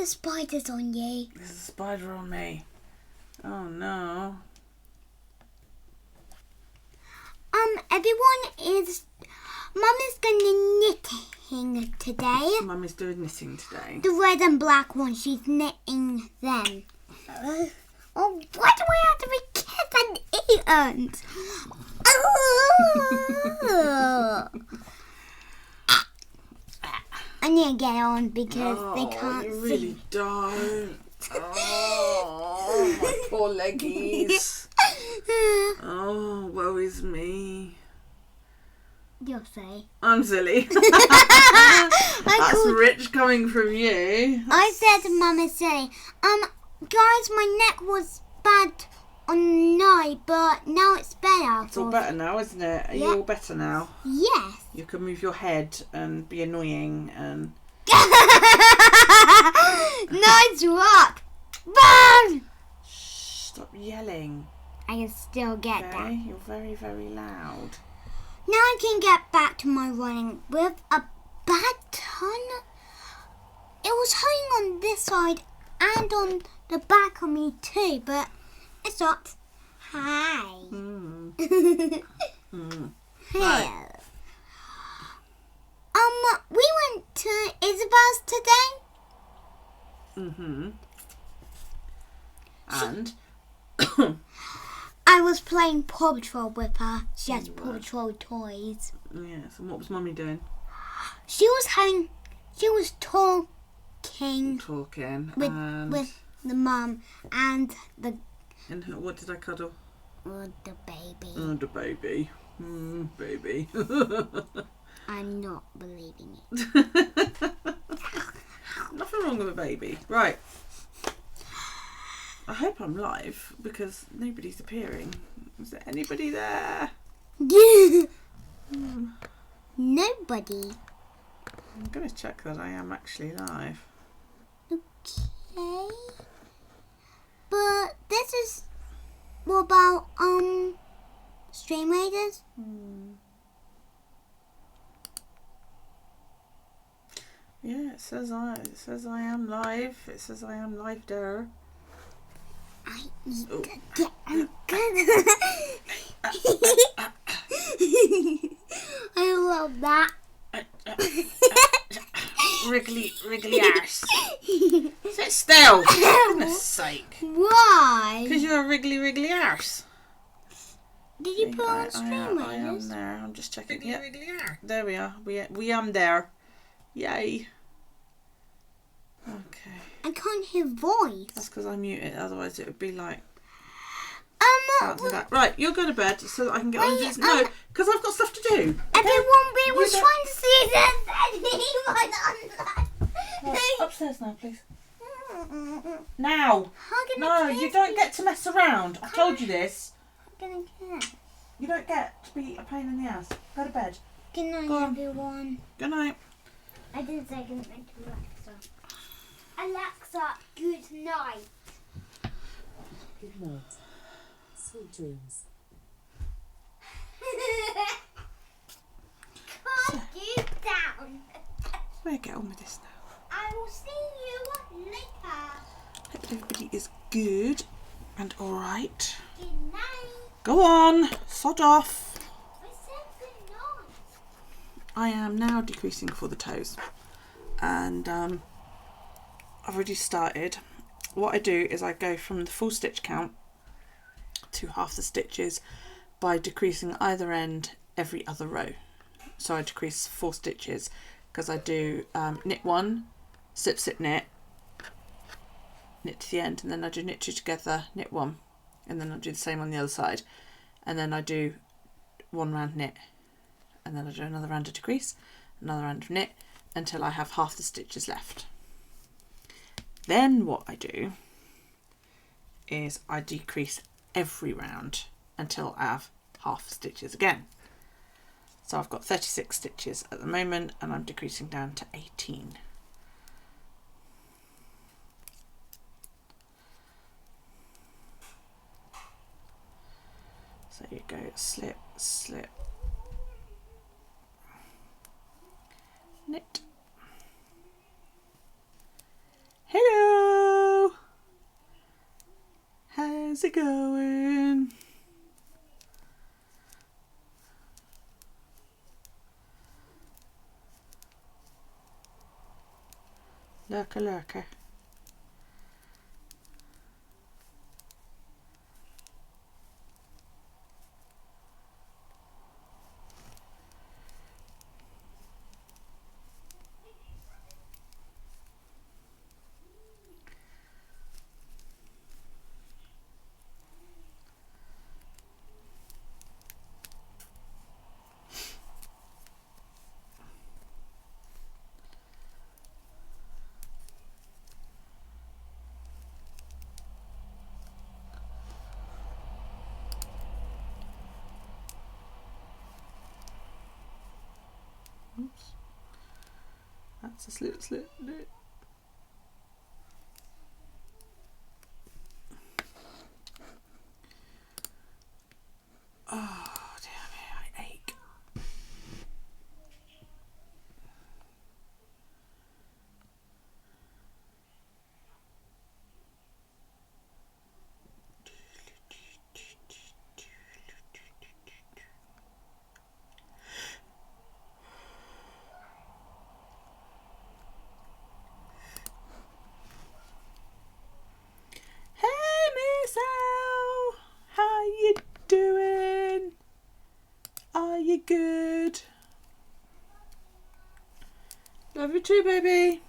spider's on you. There's a spider on me. Oh no. Everyone is... Mum is going to knitting today. Mum is doing knitting today. The red and black one, she's knitting them. Oh, why do I have to be kissed and eaten? I need to get on because they can't you see. really don't. Oh, my poor leggies. Oh, woe is me. You're silly. I'm silly. That's rich coming from you. I said to Mum is silly. Guys, my neck was bad on night, but now it's better. It's all better now, isn't it? Are you all better now? Yes. You can move your head and be annoying and... Nice work. Bang! Stop yelling. I can still get that. You're very, very loud. Now I can get back to my running with a bad ton. It was hanging on this side and on the back of me too, but it stopped. Hi. Right. We went to Isabel's today. And? I was playing Paw Patrol with her. She has Paw Patrol toys. Yes, and what was Mummy doing? She was talking with the mum and the... And what did I cuddle? the baby. Oh, the baby. Baby. I'm not believing it. Nothing wrong with a baby. Right. I hope I'm live because nobody's appearing. Is there anybody there? Nobody. I'm going to check that I am actually live. Okay. But this is... What about, Stream Raiders? Yeah, it says I am live. It says I am live there. I need to get I love that. Wriggly arse. Sit still. For goodness sake. Why? Because you're a wriggly arse. Did you put on Stream I am Raiders? there. I'm just checking. Wriggly arse. There we are. We am there. Yay. Okay. I can't hear voice. That's because I muted. Otherwise, it would be like. What? Right, you're going to bed so that I can get on this. No, because I've got stuff to do. Everyone, we was trying to see this. Upstairs now, please. Now. No, you don't get to mess around. I told you this. I'm gonna get. You don't get to be a pain in the ass. Go to bed. Good night, everyone. Good night. I didn't say good night to Alexa. Alexa, good night. Good night. Sweet dreams. Calm you down. Better get on with this now. I will see you later. Hope everybody is good and alright. Good night. Go on. Sod off. I said good night. I am now decreasing for the toes. And I've already started. What I do is I go from the full stitch count to half the stitches by decreasing either end every other row. So I decrease 4 stitches because I do knit 1, slip, slip, knit to the end, and then I do knit 2 together, knit 1, and then I do the same on the other side, and then I do 1 round knit, and then I do another round of decrease, another round of knit, until I have half the stitches left. Then what I do is I decrease every round until I have half stitches again. So I've got 36 stitches at the moment and I'm decreasing down to 18. So you go slip, slip, knit. Hello. going? Lurker, lurker. Oops. That's a slip, slip, slip. Oh, damn it, I ache. Hey, Miss L, how you doing? Are you good? Love you too, baby.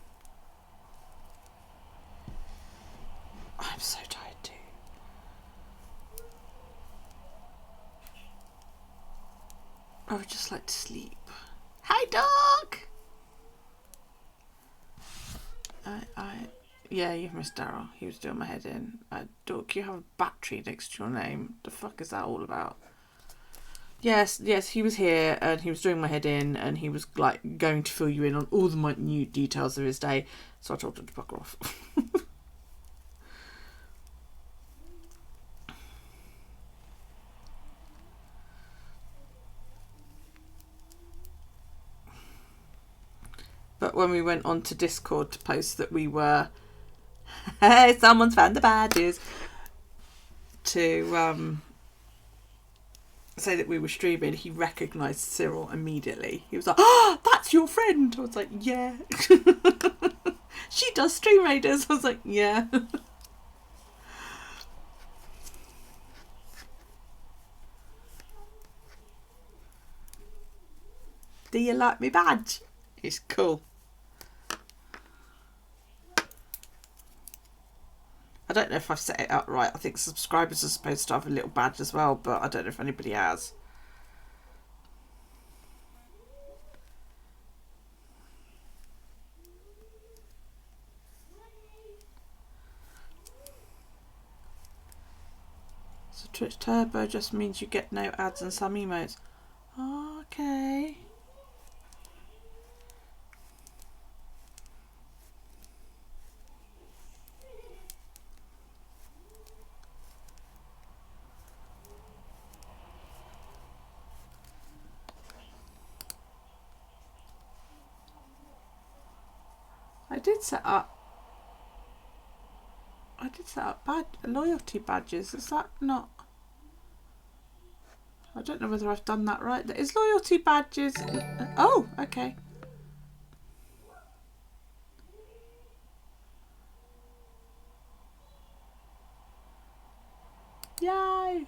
I'm so tired too. I would just like to sleep. Hi, dog. Yeah, you've missed Daryl. He was doing my head in. Dog, you have a battery next to your name. The fuck is that all about? Yes, he was here and he was doing my head in and he was like going to fill you in on all the minute details of his day. So I told him to fuck off. But when we went on to Discord to post that we were, hey, someone's found the badges, to say that we were streaming, he recognised Cyril immediately. He was like, oh, that's your friend. I was like, yeah. She does Stream Raiders. I was like, yeah. Do you like me badge? It's cool. I don't know if I've set it up right. I think subscribers are supposed to have a little badge as well, but I don't know if anybody has. So Twitch Turbo just means you get no ads and some emotes. Okay. I did set up loyalty badges. Is that not? I don't know whether I've done that right. Is loyalty badges? Oh, okay. Yay!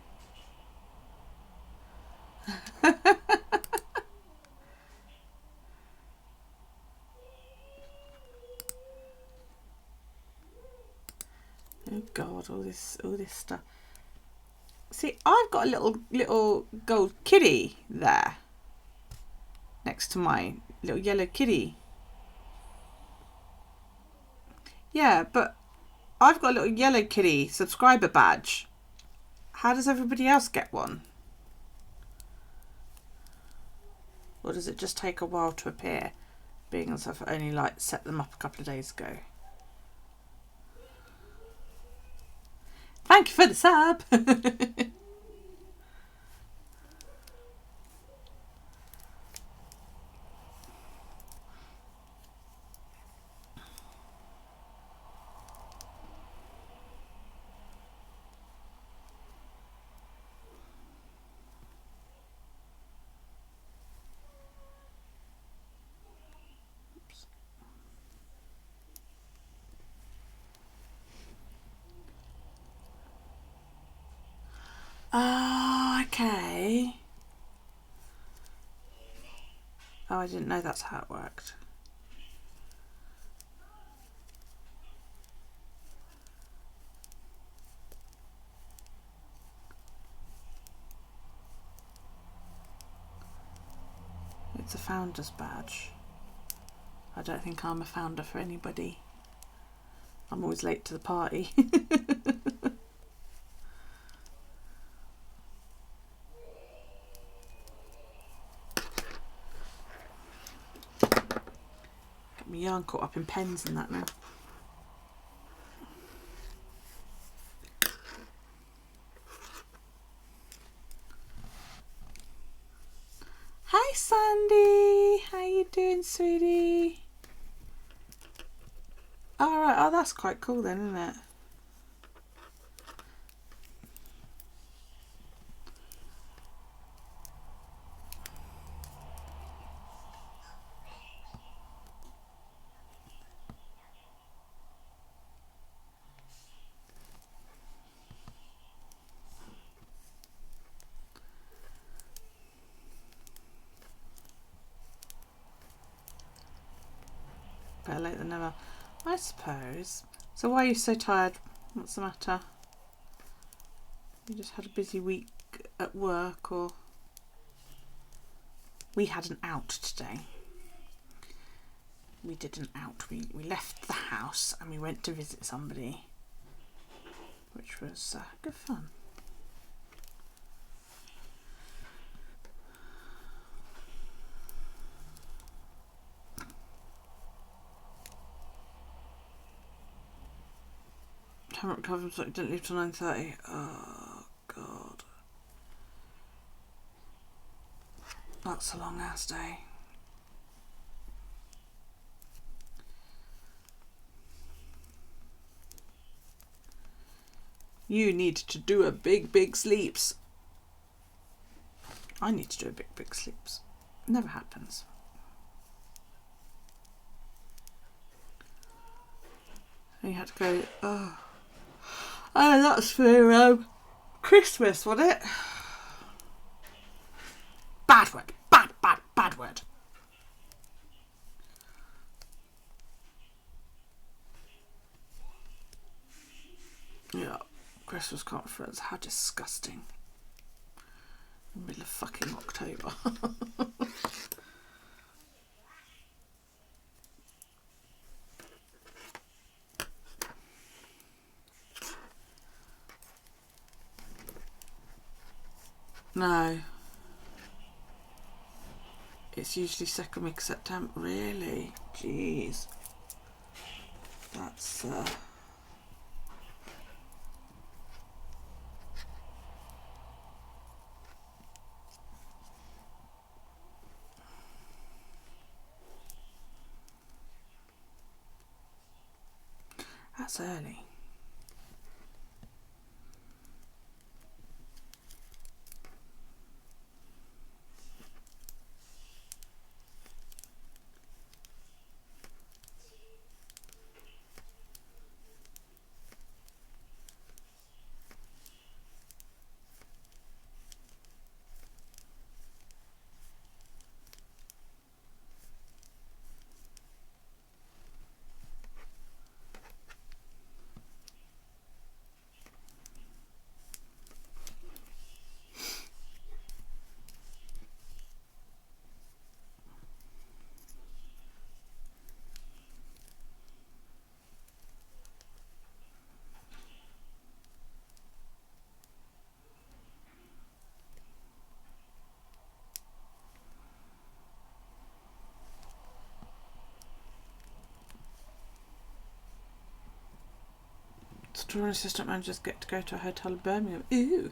Oh God, all this stuff. See, I've got a little gold kitty there, next to my little yellow kitty. Yeah, but I've got a little yellow kitty subscriber badge. How does everybody else get one? Or does it just take a while to appear, being as I've only like set them up a couple of days ago? Thank you for the sub. I didn't know that's how it worked. It's a founder's badge. I don't think I'm a founder for anybody. I'm always late to the party. Got my yarn caught up in pens and that now. Hi Sandy, how you doing, sweetie? All right, oh that's quite cool then, isn't it? Better late than never, I suppose. So why are you so tired? What's the matter? You just had a busy week at work, or? We had an out today. We did an out. We left the house and we went to visit somebody, which was good fun. Haven't recovered, so didn't leave till 9:30. Oh god, that's a long ass day. You need to do a big sleeps. I need to do a big sleeps. Never happens. And you had to go. Oh, that's for Christmas, wasn't it? Bad word. Bad word. Yeah, Christmas conference. How disgusting. In the middle of fucking October. No. It's usually second week of September. Really? Jeez. That's that's early. Store assistant managers get to go to a hotel in Birmingham. Ooh.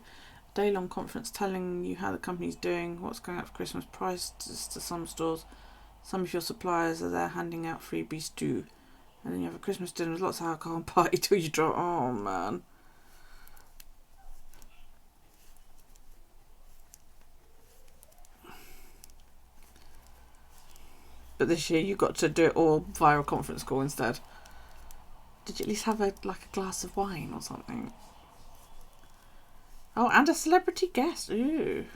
Day-long conference telling you how the company's doing, what's going out for Christmas, prices to some stores. Some of your suppliers are there handing out freebies too. And then you have a Christmas dinner with lots of alcohol and party till you drop. Oh man. But this year you got to do it all via a conference call instead. Did you at least have a glass of wine or something? Oh, and a celebrity guest. Ooh.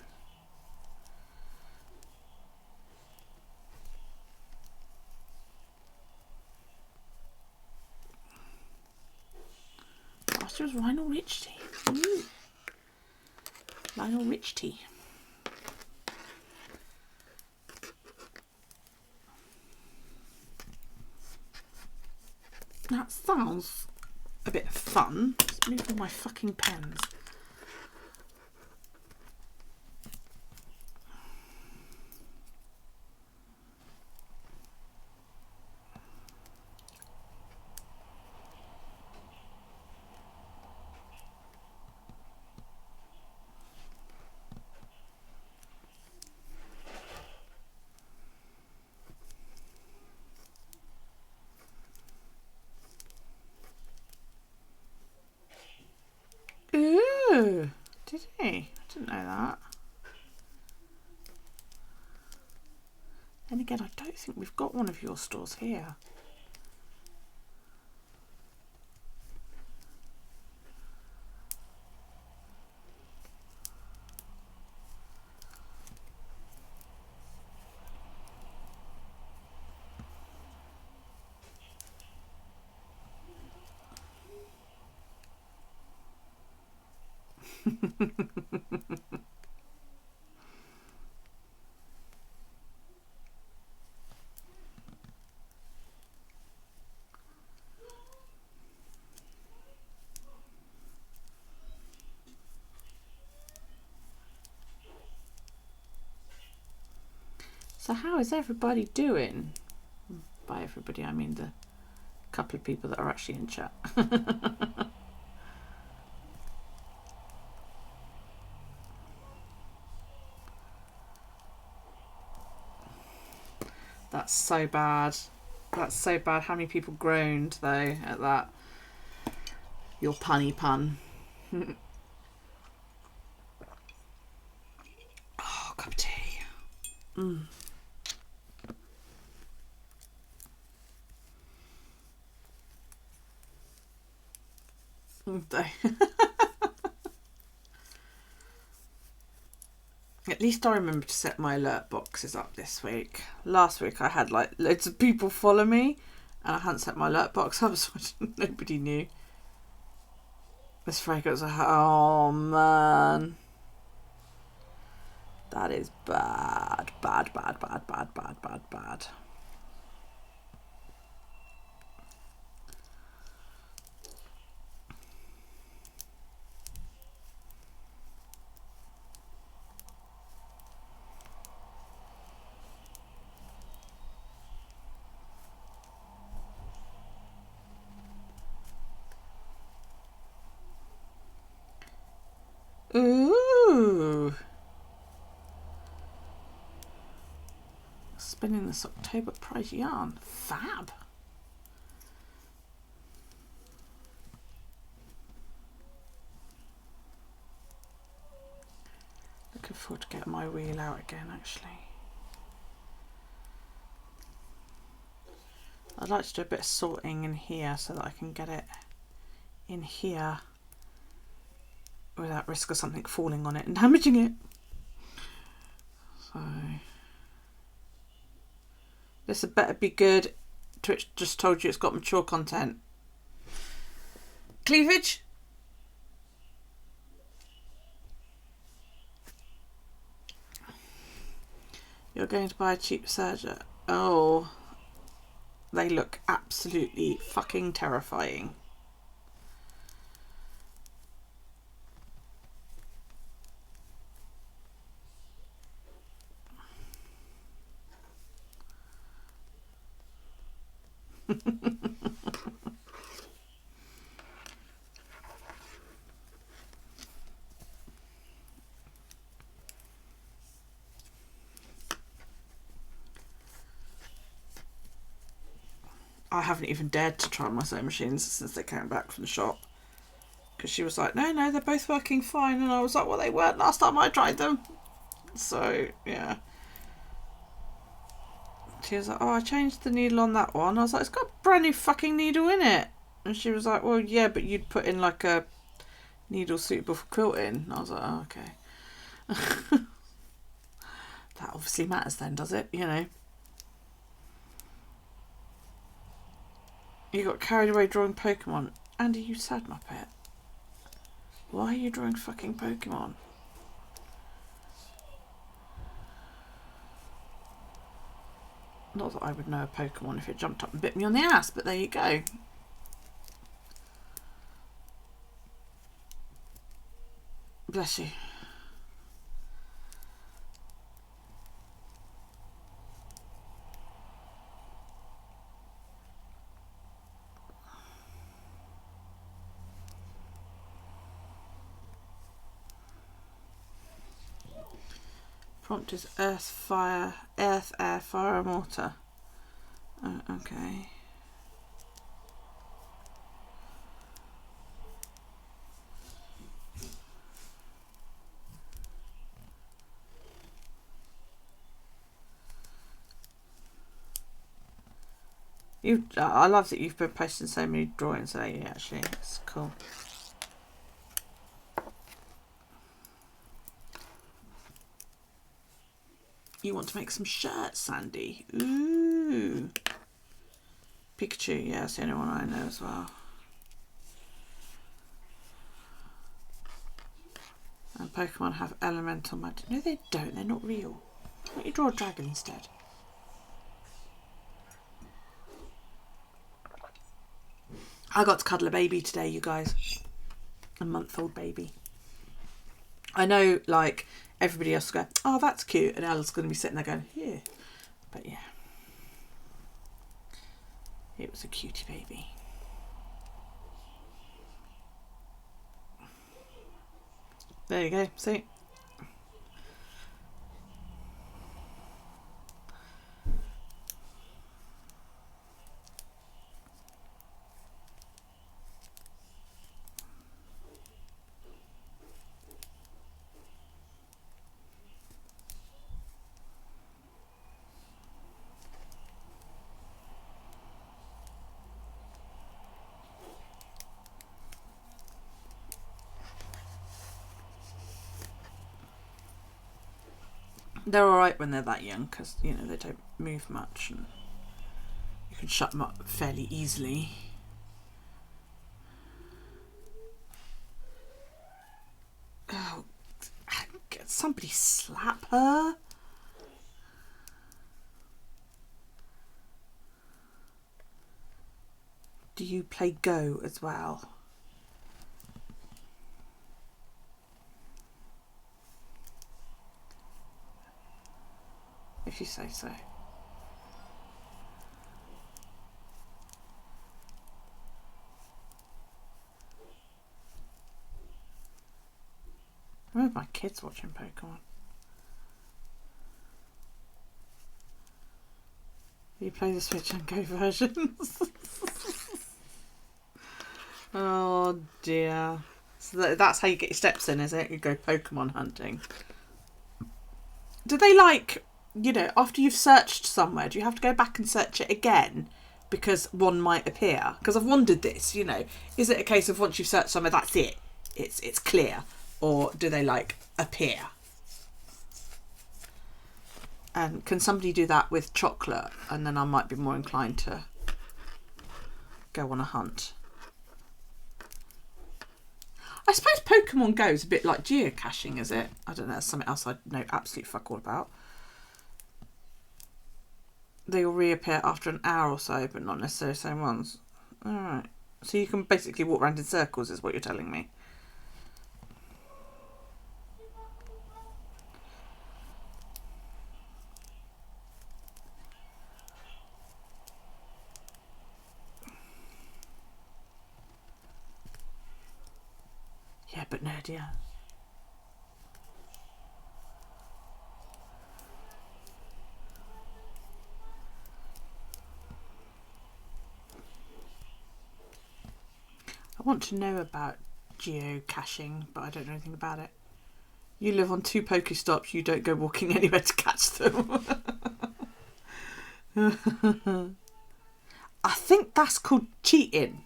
Master of Lionel Richie. Ooh. Lionel Richie. That sounds a bit fun. Let's move all my fucking pens. Ooh, did he? I didn't know that. Then again, I don't think we've got one of your stores here. So how is everybody doing? By everybody, I mean the couple of people that are actually in chat. That's so bad. That's so bad. How many people groaned though at that? Your punny pun. Oh, cup of tea. At least I remember to set my alert boxes up this week. Last week I had like loads of people follow me and I hadn't set my alert box up, so nobody knew. This fragrance, oh man. That is bad. Bad, bad, bad, bad, bad, bad, bad. Ooh. Spinning this Socktober prize yarn. Fab. Looking forward to getting my wheel out again, actually. I'd like to do a bit of sorting in here so that I can get it in here without risk of something falling on it and damaging it. So this had better be good. Twitch just told you it's got mature content. Cleavage. You're going to buy a cheap serger. Oh, they look absolutely fucking terrifying. I haven't even dared to try my sewing machines since they came back from the shop, because she was like, no, they're both working fine, and I was like, well, they weren't last time I tried them. So yeah, she was like, oh, I changed the needle on that one. I was like, it's got a brand new fucking needle in it. And she was like, well, yeah, but you'd put in like a needle suitable for quilting. And I was like, oh, okay. That obviously matters then, does it? You know. You got carried away drawing Pokemon. Andy, you sad muppet. Why are you drawing fucking Pokemon? Not that I would know a Pokemon if it jumped up and bit me on the ass, but there you go. Bless you. Prompt is earth, air, fire, and water. Okay. I love that you've been posting so many drawings lately, actually. It's cool. You want to make some shirts, Sandy? Ooh. Pikachu, yeah, that's the only one I know as well. And Pokemon have elemental magic. No, they don't. They're not real. Why don't you draw a dragon instead? I got to cuddle a baby today, you guys. A month-old baby. I know, like, everybody else will go, oh, that's cute. And Ella's going to be sitting there going, yeah. But yeah. It was a cutie baby. There you go. See? They're alright when they're that young because, you know, they don't move much and you can shut them up fairly easily. Oh, can somebody slap her? Do you play Go as well? If you say so. I remember my kids watching Pokemon. You play the Switch and Go versions. Oh dear. So that's how you get your steps in, is it? You go Pokemon hunting. Do they like, you know, after you've searched somewhere, do you have to go back and search it again? Because one might appear. Because I've wondered this, you know, is it a case of once you've searched somewhere, that's it? It's clear. Or do they like appear? And can somebody do that with chocolate? And then I might be more inclined to go on a hunt. I suppose Pokemon Go is a bit like geocaching, is it? I don't know, that's something else I know absolutely fuck all about. They will reappear after an hour or so, but not necessarily the same ones. Alright. So you can basically walk around in circles, is what you're telling me. Yeah, but nerdier. I want to know about geocaching, but I don't know anything about it. You live on 2 Pokestops, you don't go walking anywhere to catch them. I think that's called cheating.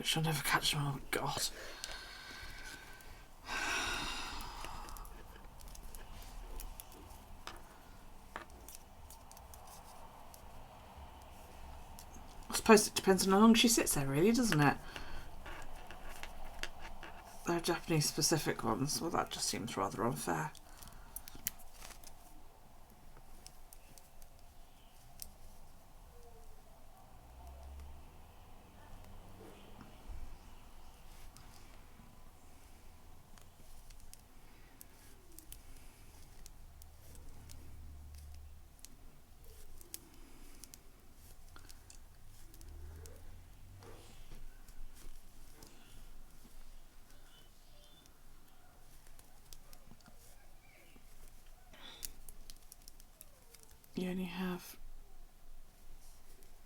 But she'll never catch them. Oh, God. I suppose it depends on how long she sits there, really, doesn't it? They're Japanese specific ones. Well, that just seems rather unfair. You only have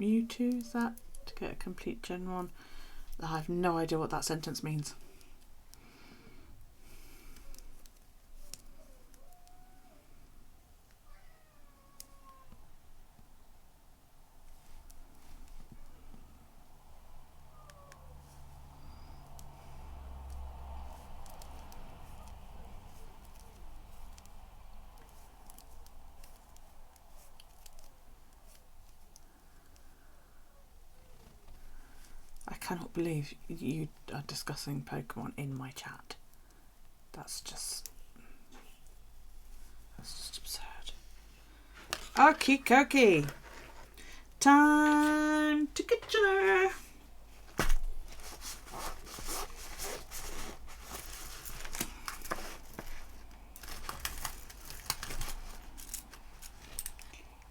Mewtwo, is that? To get a complete Gen 1. I have no idea what that sentence means. I cannot believe you are discussing Pokemon in my chat. That's just absurd. Okie dokie. Time to get dinner.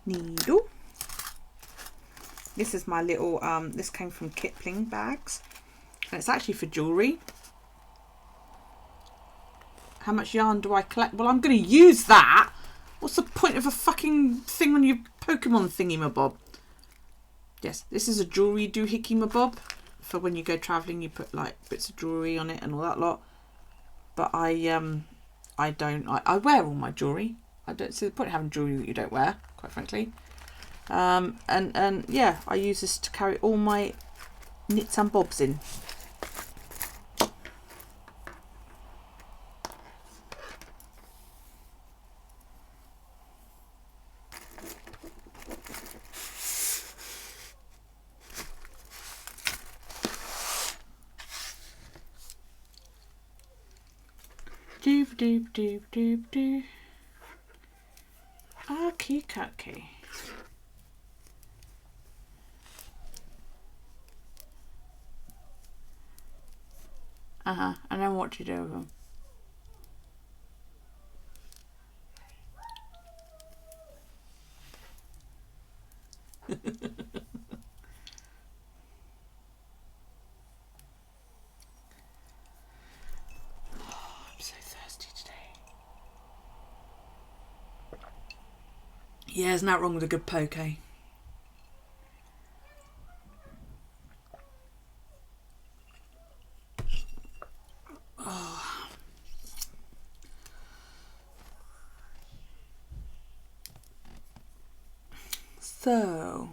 Needle. This is my little, this came from Kipling bags. And it's actually for jewellery. How much yarn do I collect? Well, I'm going to use that. What's the point of a fucking thing on your Pokemon thingy-mabob? Yes, this is a jewellery doohickey-mabob. For when you go travelling, you put like bits of jewellery on it and all that lot. But I wear all my jewellery. I don't see the point of having jewellery that you don't wear, quite frankly. And yeah, I use this to carry all my knits and bobs in. Doop doop doop doop doop. Okie dokie. And then what do you do with them? I'm so thirsty today. Yeah, isn't that wrong with a good poke, eh? So,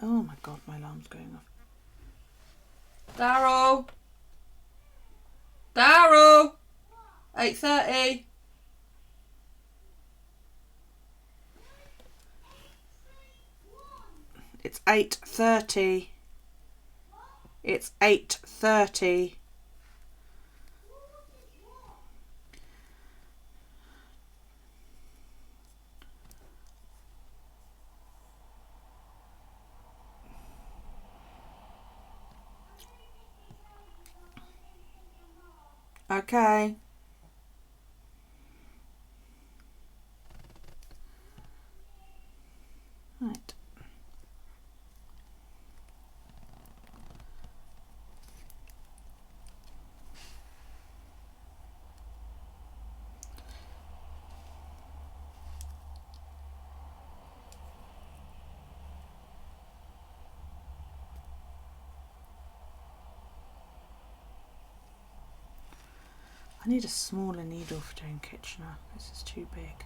oh my God, my alarm's going off. Daryl! Daryl! 8:30. It's 8:30. It's 8:30. Okay. Right. I need a smaller needle for doing Kitchener. This is too big.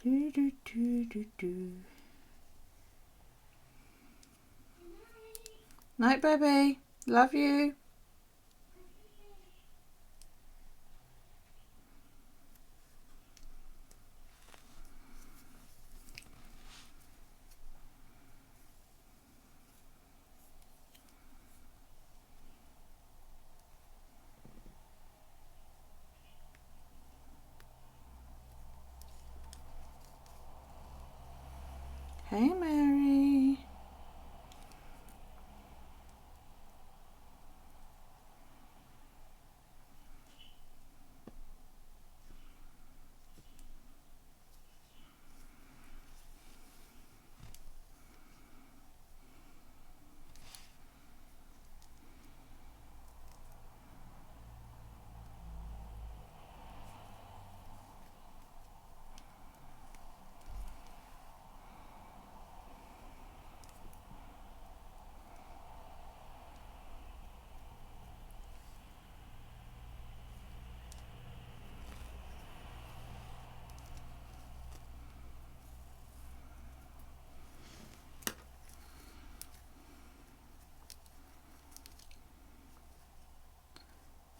Do, do, do, do, do. Night, baby. Love you. Hey, Mary.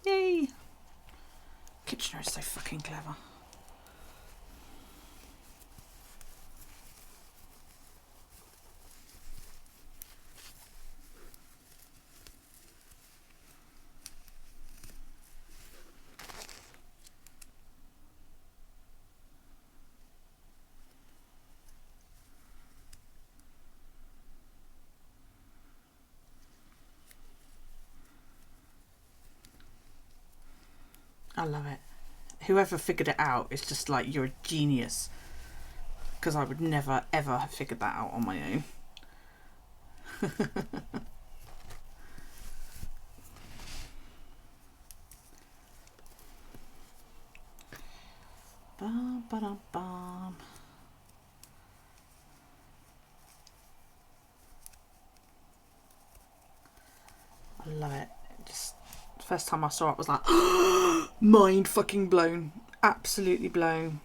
Yay. Kitchener is so fucking clever. I love it. Whoever figured it out is just like, you're a genius. Because I would never, ever have figured that out on my own. Bum, ba-dum, bum. I love it. Just first time I saw it was like mind fucking blown. Absolutely blown.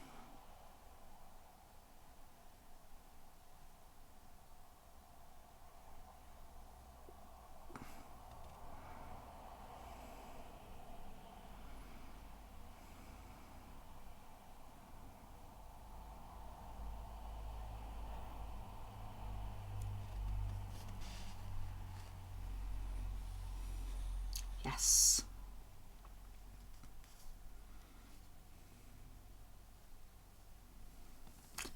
Yes.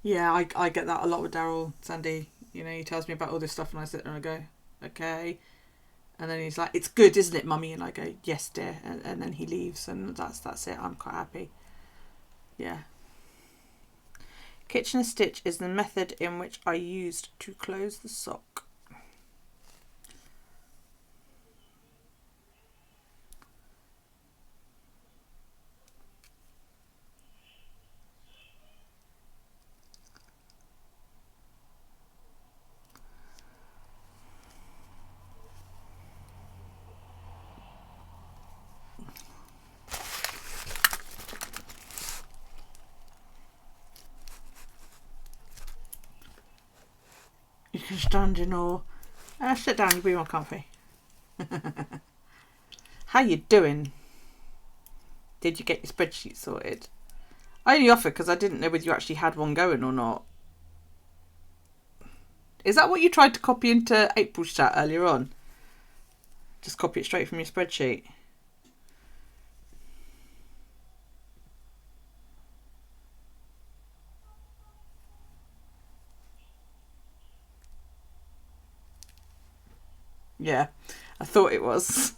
Yeah, I get that a lot with Daryl, Sandy. You know, he tells me about all this stuff and I sit there and I go, okay. And then he's like, it's good, isn't it, mummy? And I go, yes, dear. And then he leaves and that's it. I'm quite happy. Yeah. Kitchener stitch is the method in which I used to close the sock. can stand in awe. Sit down, you'll be more comfy. How you doing? Did you get your spreadsheet sorted? I only offered because I didn't know whether you actually had one going or not. Is that what you tried to copy into April's chat earlier on? Just copy it straight from your spreadsheet. Yeah, I thought it was.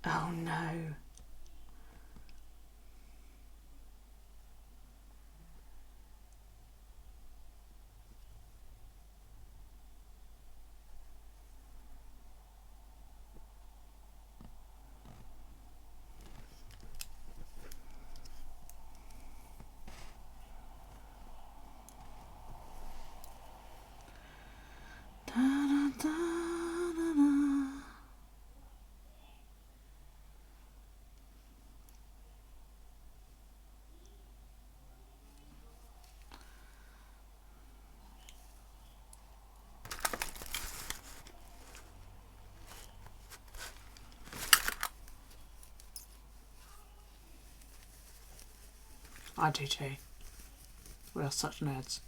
Oh no. I do too. We are such nerds.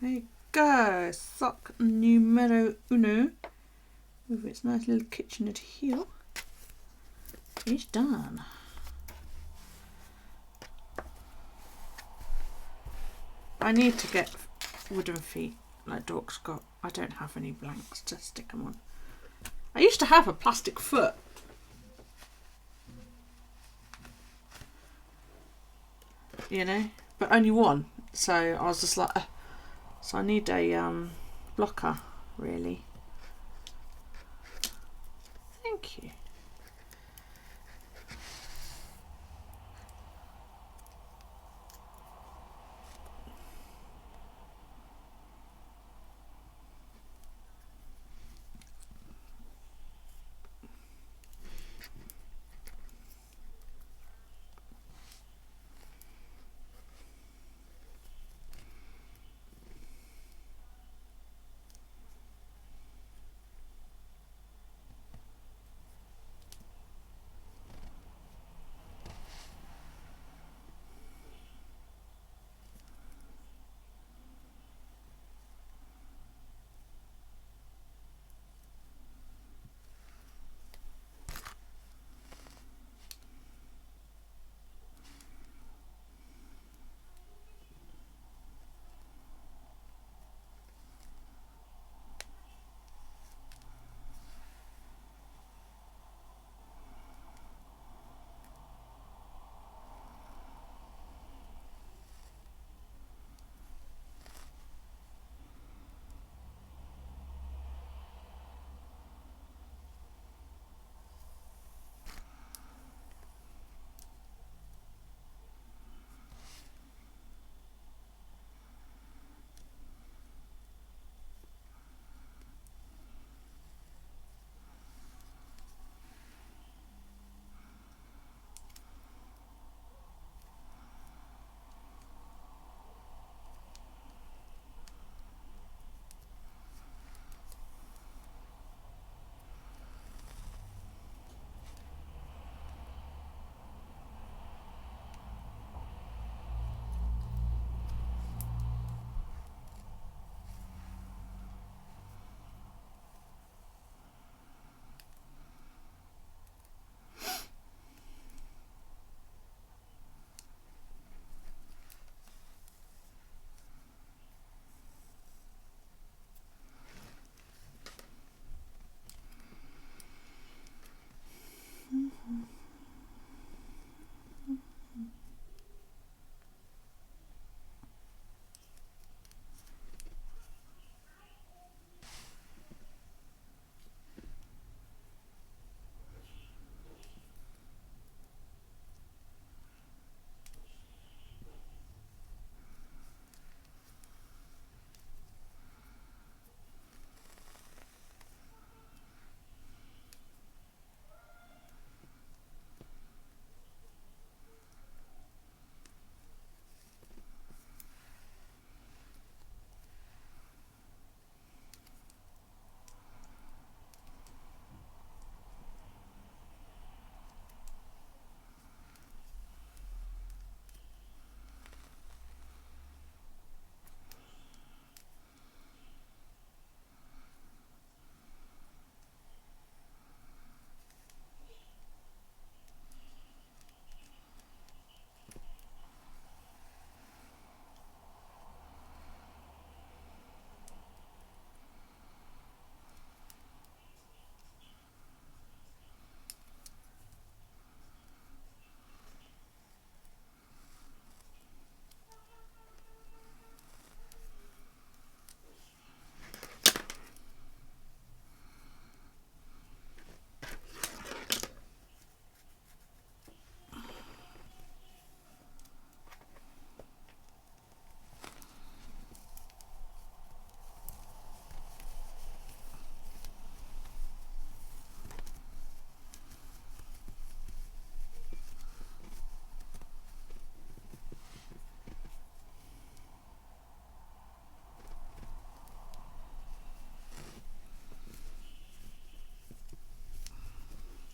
There you go, sock numero uno with its nice little kitchenette heel. It's done. I need to get wooden feet like Dork's got. I don't have any blanks to stick them on. I used to have a plastic foot. You know, but only one. So I was just like, so I need a blocker, really. Thank you.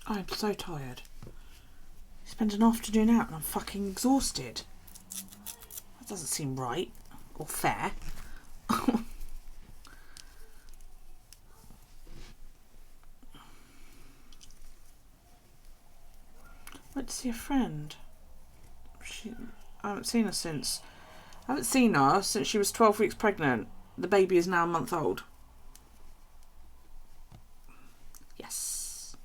I'm so tired. Spend an afternoon out and I'm fucking exhausted. That doesn't seem right or fair. Went to see a friend. I haven't seen her since. I haven't seen her since she was 12 weeks pregnant. The baby is now a month old. Yes.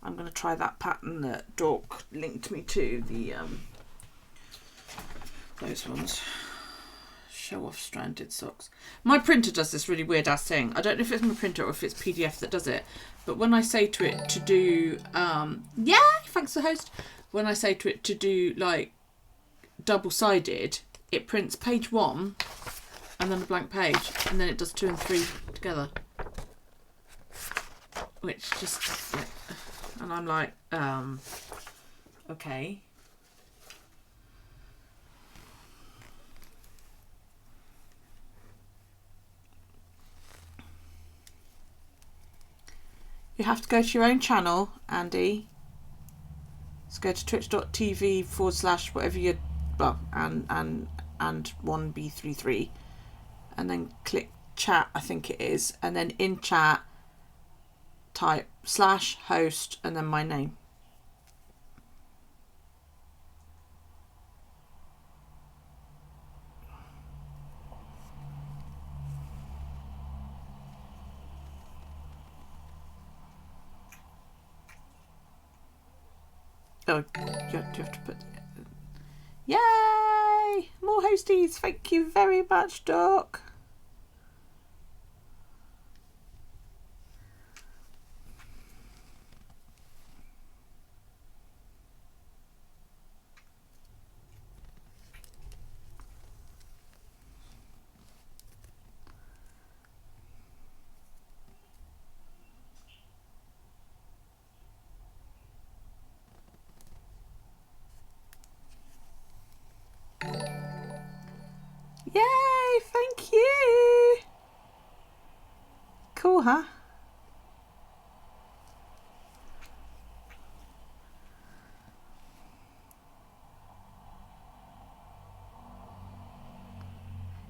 I'm going to try that pattern that Dork linked me to. The those ones. Show off stranded socks. My printer does this really weird ass thing. I don't know if it's my printer or if it's PDF that does it. But when I say to it to do, yeah, thanks the host. When I say to it to do like double-sided, it prints page 1 and then a blank page, and then it does 2 and 3 together. Which just, and I'm like, okay. You have to go to your own channel, Andy. Let's go to twitch.tv/ whatever you, well, and 1b33, and then click chat, I think it is, and then in chat type /host and then my name. Oh, you have to put... Yay! More hosties! Thank you very much, Doc. Yay! Thank you! Cool, huh?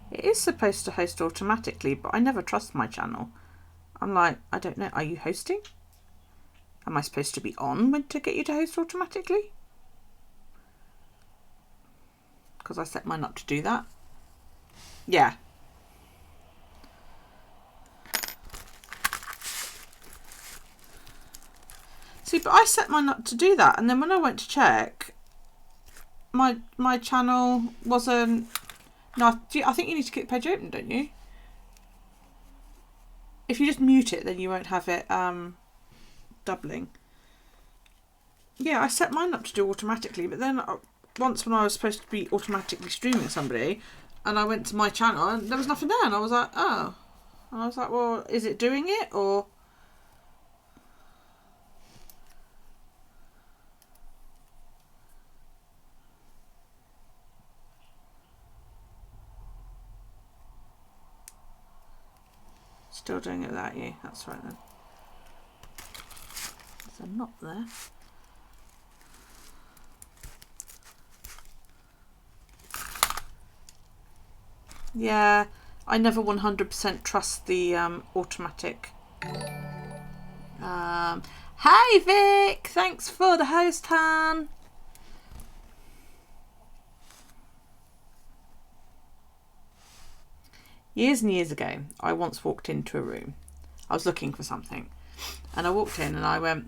It is supposed to host automatically, but I never trust my channel. I'm like, I don't know, are you hosting? Am I supposed to be on when to get you to host automatically? Because I set mine up to do that. Yeah. See, but I set mine up to do that, and then when I went to check, my channel wasn't... No, I think you need to keep the page open, don't you? If you just mute it, then you won't have it doubling. Yeah, I set mine up to do automatically, but then once when I was supposed to be automatically streaming somebody, and I went to my channel and there was nothing there, and I was like, oh. And I was like, well, is it doing it, or... Still doing it without you. That's right then. There's a knot there. Yeah, I never 100% trust the automatic. Hi Vic! Thanks for the host, Han. Years and years ago, I once walked into a room. I was looking for something, and I walked in and I went,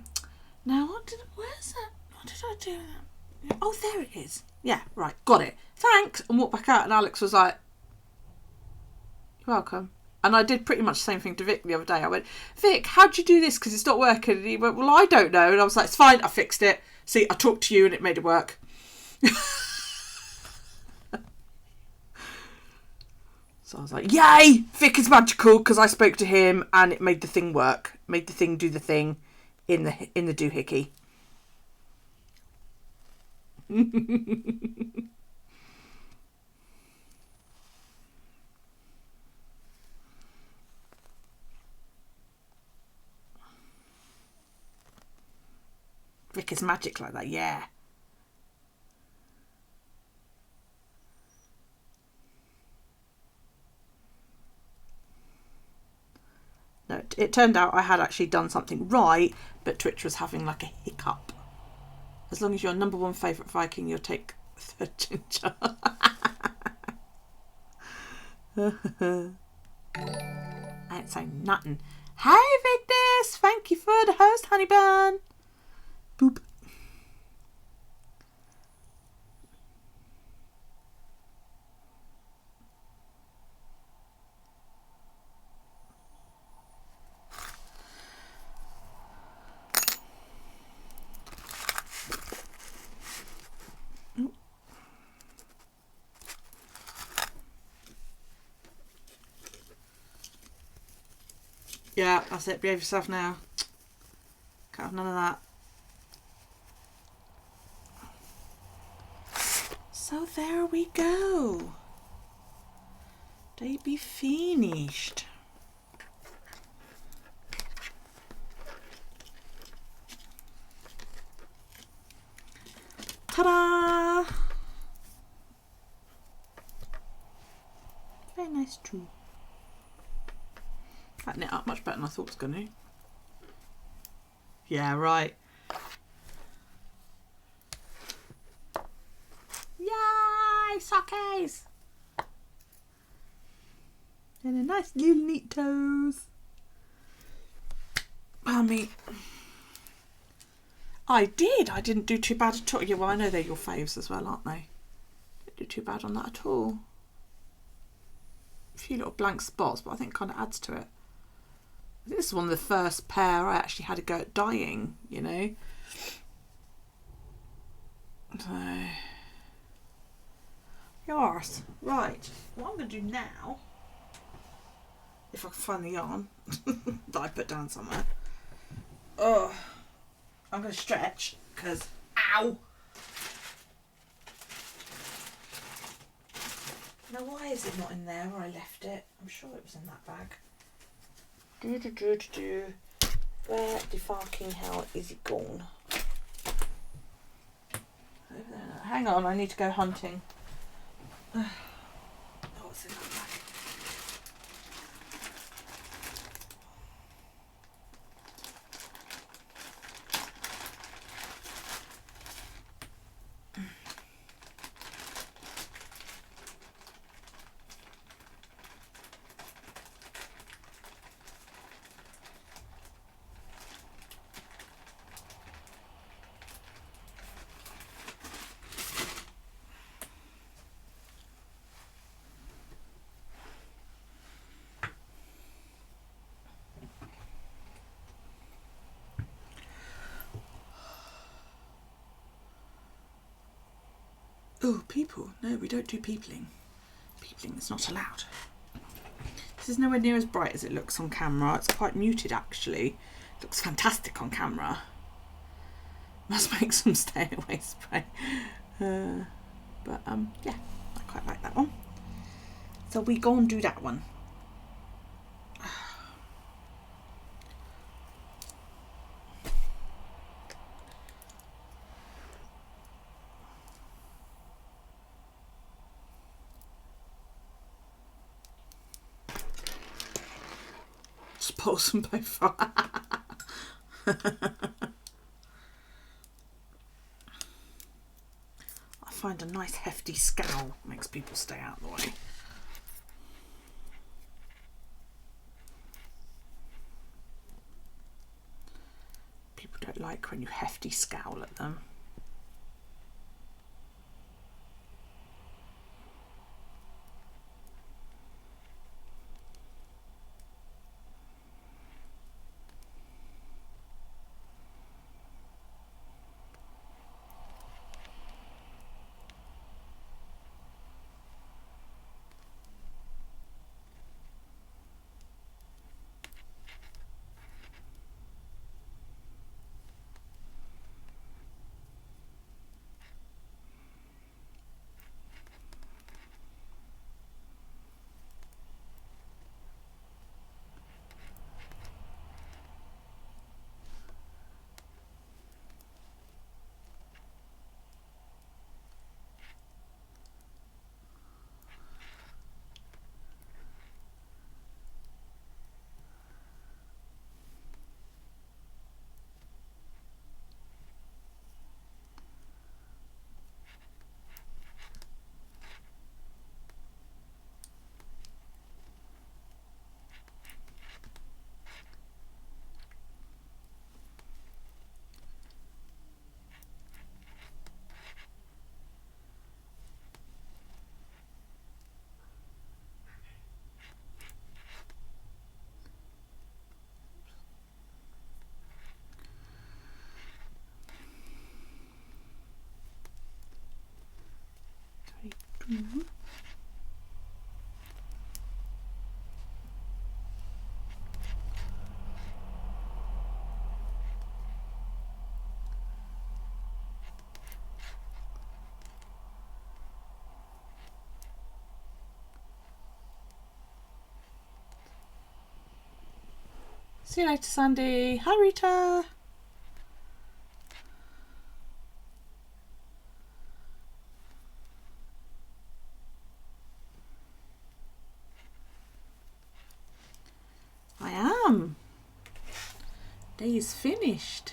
now where's that? What did I do with that? Oh, there it is. Yeah, right, got it. Thanks. And walked back out, and Alex was like, you're welcome. And I did pretty much the same thing to Vic the other day. I went, Vic, how'd you do this? Because it's not working. And he went, well, I don't know. And I was like, it's fine, I fixed it. See, I talked to you and it made it work. So I was like, yay, Vic is magical, because I spoke to him and it made the thing work. Made the thing do the thing in the doohickey. Rick is magic like that, yeah. No, it turned out I had actually done something right, but Twitch was having like a hiccup. As long as you're number one favourite Viking, you'll take the ginger. I ain't saying nothing. Hi, Vigdis! Thank you for the host, honey bun. Boop. Yeah, that's it. Behave yourself now. Can't have none of that. So there we go. They be finished. Ta-da! Very nice too. That knit up much better than I thought it was going to. Yeah, right. Yay! Sockies! And a nice little neat toes. Pardon me. I did. I didn't do too bad at all. Yeah, well, I know they're your faves as well, aren't they? Didn't do too bad on that at all. A few little blank spots, but I think it kind of adds to it. This is one of the first pair I actually had to go at dyeing, you know. So, yours. Right. What I'm going to do now, if I can find the yarn that I put down somewhere. Oh, I'm going to stretch because, ow. Now, why is it not in there where I left it? I'm sure it was in that bag. Where the fucking hell is it gone? Hang on, I need to go hunting. Oh, what's in that bag? Oh, people. No, we don't do peopling. Peopling is not allowed. This is nowhere near as bright as it looks on camera. It's quite muted, actually. It looks fantastic on camera. Must make some stay away spray. Yeah, I quite like that one. So we go and do that one. Just pull some both. I find a nice hefty scowl makes people stay out of the way. People don't like when you hefty scowl at them. See you later, Sandy. Hi, Rita. I am. Day is finished.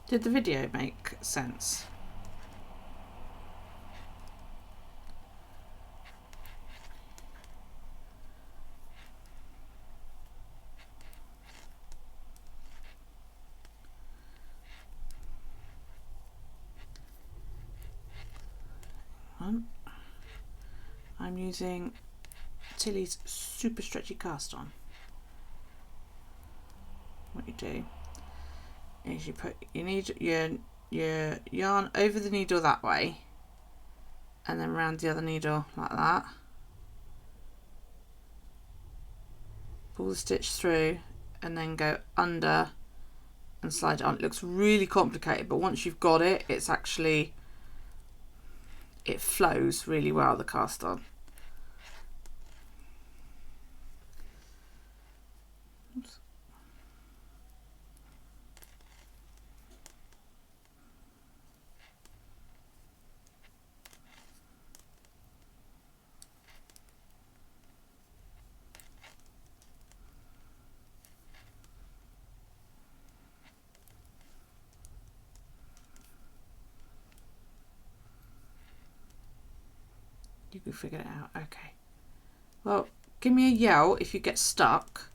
Did the video make sense? I'm using Tilly's super stretchy cast on. What you do is you put your yarn over the needle that way and then round the other needle like that. Pull the stitch through and then go under and slide it on. It looks really complicated, but once you've got it, it's actually, it flows really well, the cast on. Oops. You can figure it out. Okay. Well, give me a yell if you get stuck,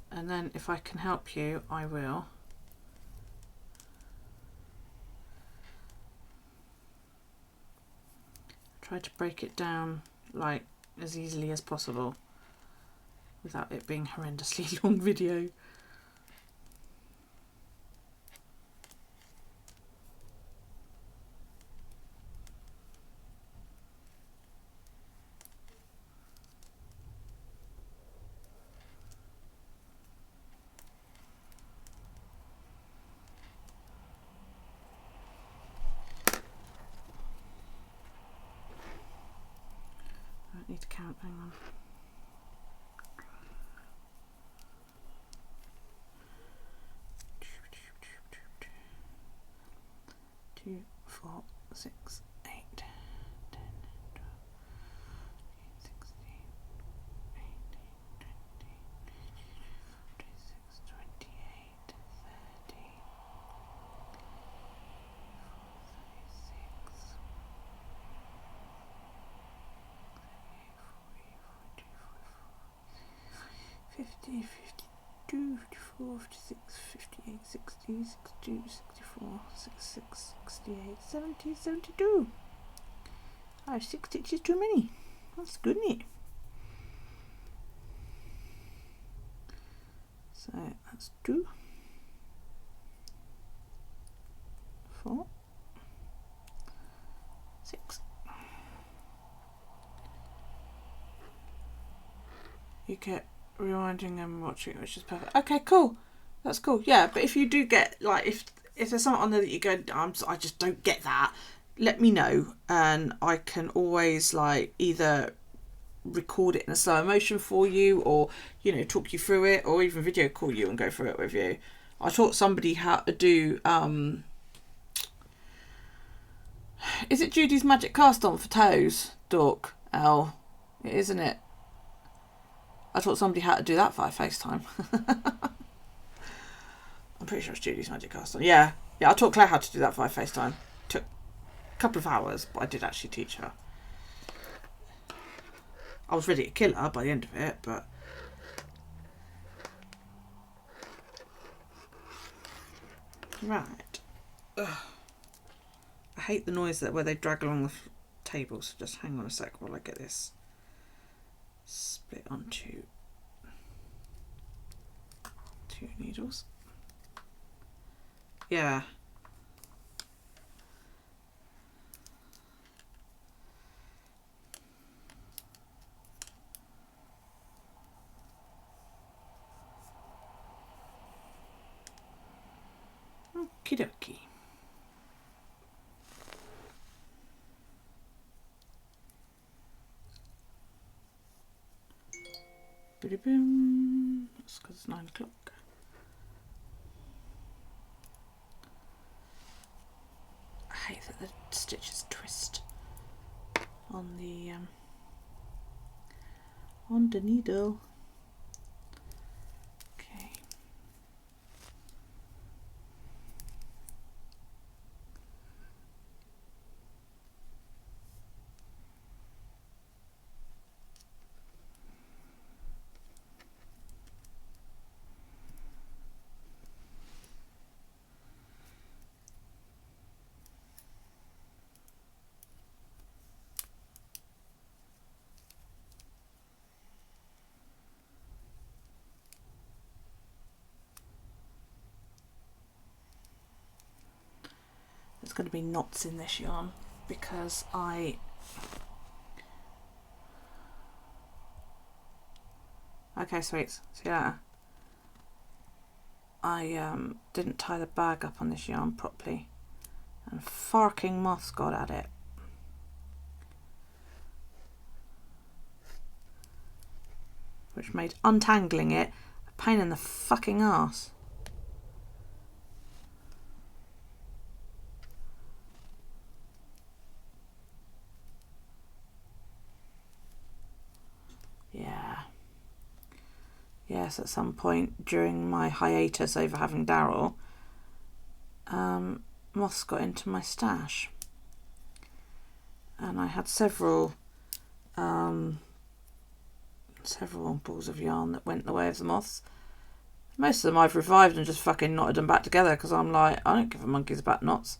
and then if I can help you, I will. Try to break it down like as easily as possible without it being a horrendously long video. Need to count, hang on. 2, 4, 6, 8, 10, 12, 16, 18, 20, 26, 28, 30, 50, 52, 54, 56, 58, 60, 62, 64, 66, 68, 70, 72. I have 6 stitches too many. That's good, isn't it? So that's 2, 4, 6. You get rewinding and watching it, which is perfect. Okay, cool. That's cool. Yeah, but if you do get, like, if there's something on there that you go, I just don't get that, let me know, and I can always, like, either record it in a slow motion for you, or, you know, talk you through it, or even video call you and go through it with you. I taught somebody how to do is it Judy's Magic Cast On for Toes, Dork L? It isn't it? I taught somebody how to do that via FaceTime. I'm pretty sure it's Judy's Magic Cast On. Yeah, I taught Claire how to do that via FaceTime. a couple of hours, but I did actually teach her. I was ready to kill her by the end of it, but right. Ugh. I hate the noise that where they drag along the table, so just hang on a sec while I get this split onto 2 needles. Yeah. Okie dokie. Biddy boom. That's because it's 9 o'clock. I hate that the stitches twist on the needle. Okay. There's going to be knots in this yarn because okay, sweets, see that? I didn't tie the bag up on this yarn properly and farking moths got at it. Which made untangling it a pain in the fucking arse. Yeah. Yes, at some point during my hiatus over having Daryl, moths got into my stash. And I had several balls of yarn that went the way of the moths. Most of them I've revived and just fucking knotted them back together because I'm like, I don't give a monkey's about knots.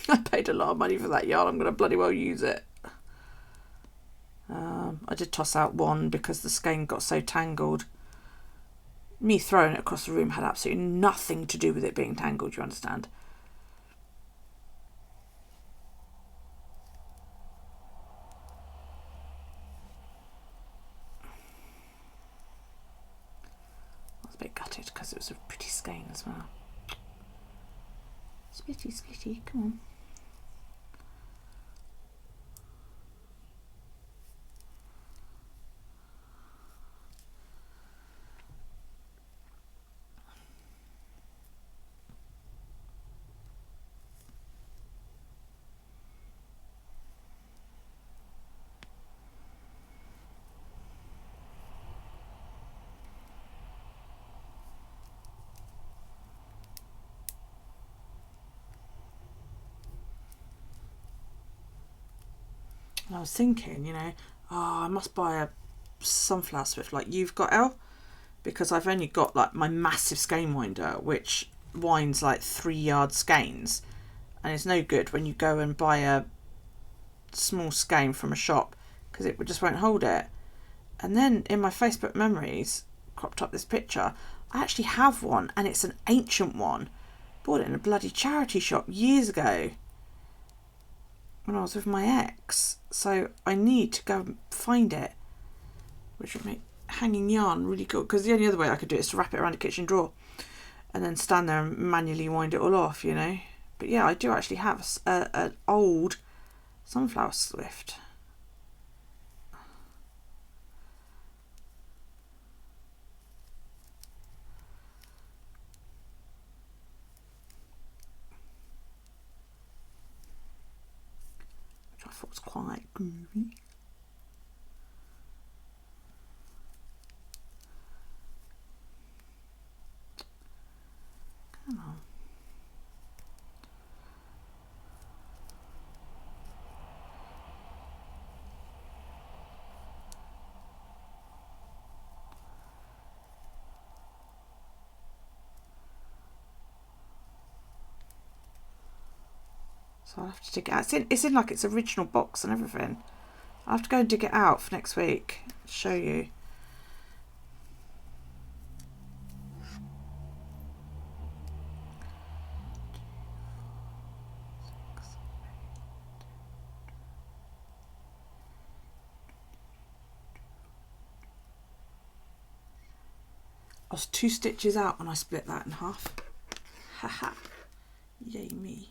I paid a lot of money for that yarn, I'm going to bloody well use it. I did toss out one because the skein got so tangled. Me throwing it across the room had absolutely nothing to do with it being tangled, you understand? I was a bit gutted because it was a pretty skein as well. Splitty, splitty, come on. And I was thinking, you know, I must buy a sunflower swift like you've got, Elle, because I've only got like my massive skein winder, which winds like 3-yard skeins, and it's no good when you go and buy a small skein from a shop because it just won't hold it. And then in my Facebook memories cropped up this picture. I actually have one, and it's an ancient one. Bought it in a bloody charity shop years ago when I was with my ex, so I need to go and find it, which would make hanging yarn really cool, because the only other way I could do it is to wrap it around a kitchen drawer and then stand there and manually wind it all off, you know. But yeah, I do actually have an old sunflower swift. Which I thought was quite groovy. Come on. So I'll have to dig it out. It's in like its original box and everything. I'll have to go and dig it out for next week. Show you. I was 2 stitches out when I split that in half. Haha. Yay me.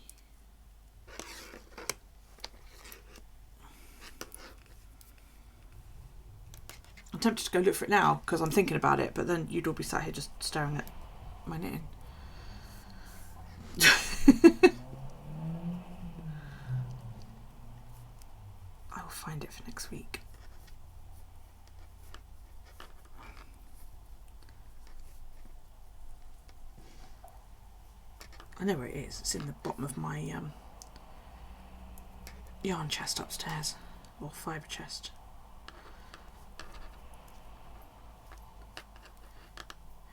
I'm tempted to go look for it now because I'm thinking about it, but then you'd all be sat here just staring at my knitting. I will find it for next week. I know where it is. It's in the bottom of my yarn chest upstairs, or fibre chest.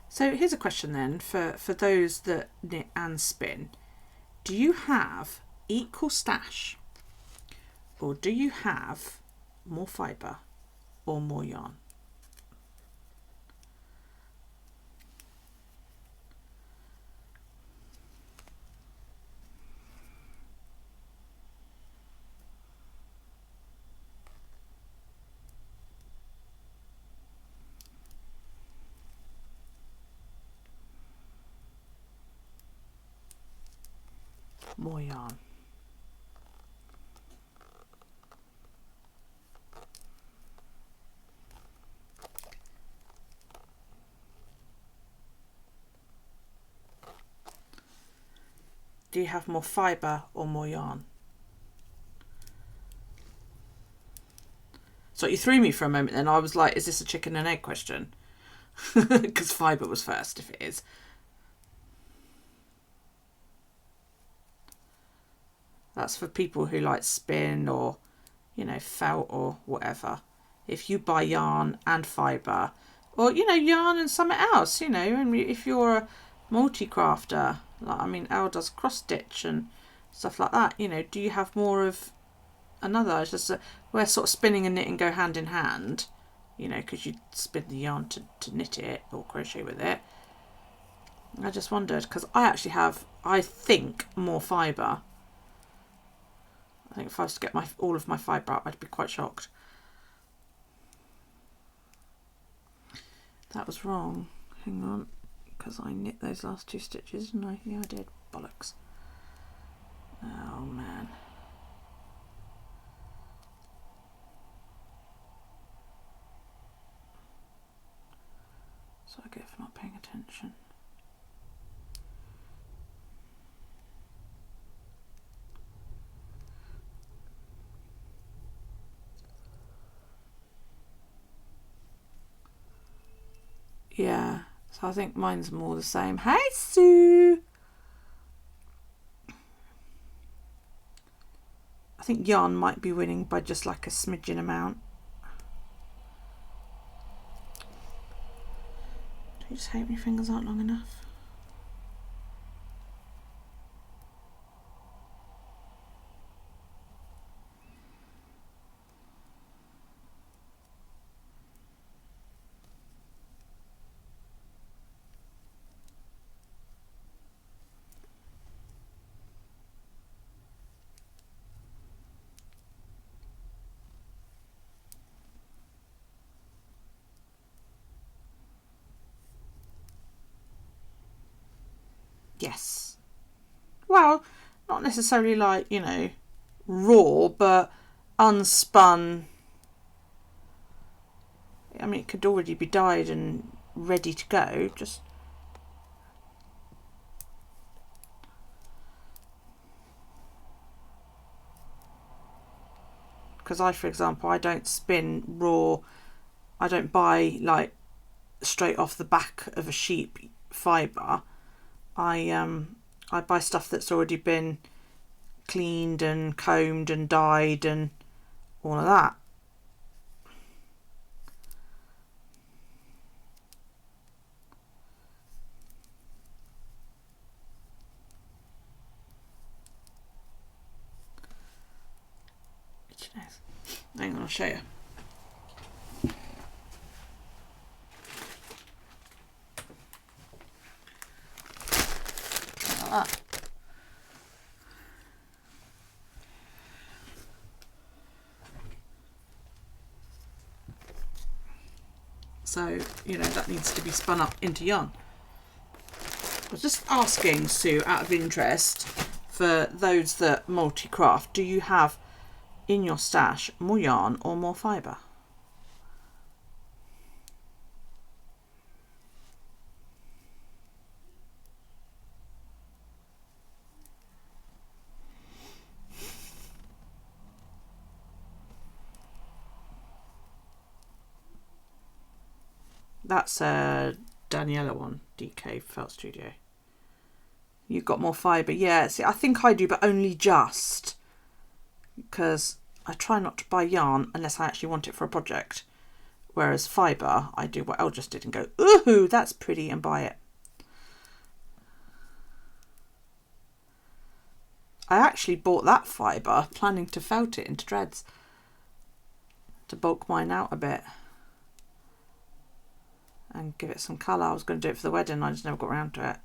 So here's a question then for those that knit and spin. Do you have equal stash, or do you have more fibre or more yarn? More yarn. Do you have more fibre or more yarn? So you threw me for a moment then. I was like, is this a chicken and egg question? Because fibre was first, if it is. That's for people who like spin or, you know, felt or whatever. If you buy yarn and fibre, or, you know, yarn and something else, you know, and if you're a multi-crafter, like, I mean, Elle does cross stitch and stuff like that, you know, do you have more of another? It's just where sort of spinning and knitting go hand in hand, you know, because you spin the yarn to knit it or crochet with it. I just wondered, because I actually have, I think, more fibre. I think if I was to get all of my fibre out, I'd be quite shocked. That was wrong. Hang on, because I knit those last 2 stitches, didn't I? Yeah, I did. Bollocks. Oh, man. So I get for not paying attention. Yeah, so I think mine's more the same. Hey, Sue! I think yarn might be winning by just like a smidgen amount. Do you just hate when your fingers aren't long enough? Yes. Well, not necessarily like, you know, raw, but unspun. I mean, it could already be dyed and ready to go. Just because for example, I don't spin raw. I don't buy like straight off the back of a sheep fibre. I buy stuff that's already been cleaned and combed and dyed and all of that. Hang on, I'll show you. Like that. So, you know, that needs to be spun up into yarn. I was just asking, Sue, out of interest, for those that multi-craft, do you have in your stash more yarn or more fibre? That's a Daniela one, DK Felt Studio. You've got more fibre. Yeah, see, I think I do, but only just. Because I try not to buy yarn unless I actually want it for a project. Whereas fibre, I do what Elle just did and go, ooh, that's pretty, and buy it. I actually bought that fibre, planning to felt it into dreads. To bulk mine out a bit. And give it some colour. I was going to do it for the wedding, I just never got around to it.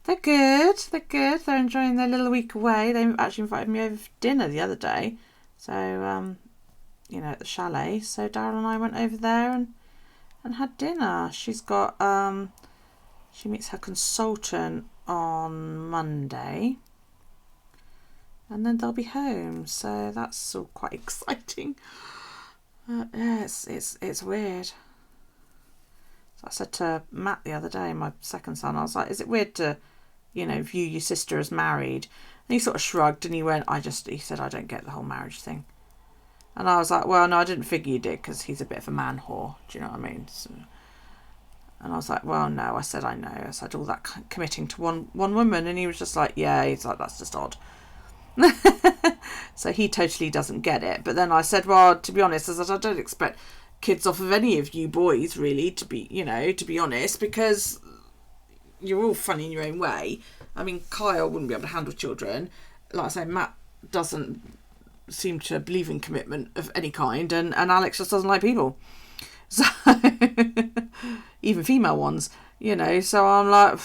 They're good, they're good. They're enjoying their little week away. They actually invited me over for dinner the other day. So, you know, at the chalet. So Daryl and I went over there and had dinner. She's got, she meets her consultant on Monday. And then they'll be home. So that's all quite exciting. Yeah, it's weird. So I said to Matt the other day, my second son, I was like, is it weird to, you know, view your sister as married? And he sort of shrugged and he went, he said, I don't get the whole marriage thing. And I was like, well, no, I didn't figure you did because he's a bit of a man whore. Do you know what I mean? So, and I was like, well, no. I said, I know. I said, all that committing to one woman. And he was just like, yeah. He's like, that's just odd. So he totally doesn't get it. But then I said, well, to be honest, I said, I don't expect kids off of any of you boys, really, to be, you know, to be honest, because you're all funny in your own way. I mean, Kyle wouldn't be able to handle children. Like I say, Matt doesn't seem to believe in commitment of any kind, and Alex just doesn't like people. So, even female ones, you know, so I'm like...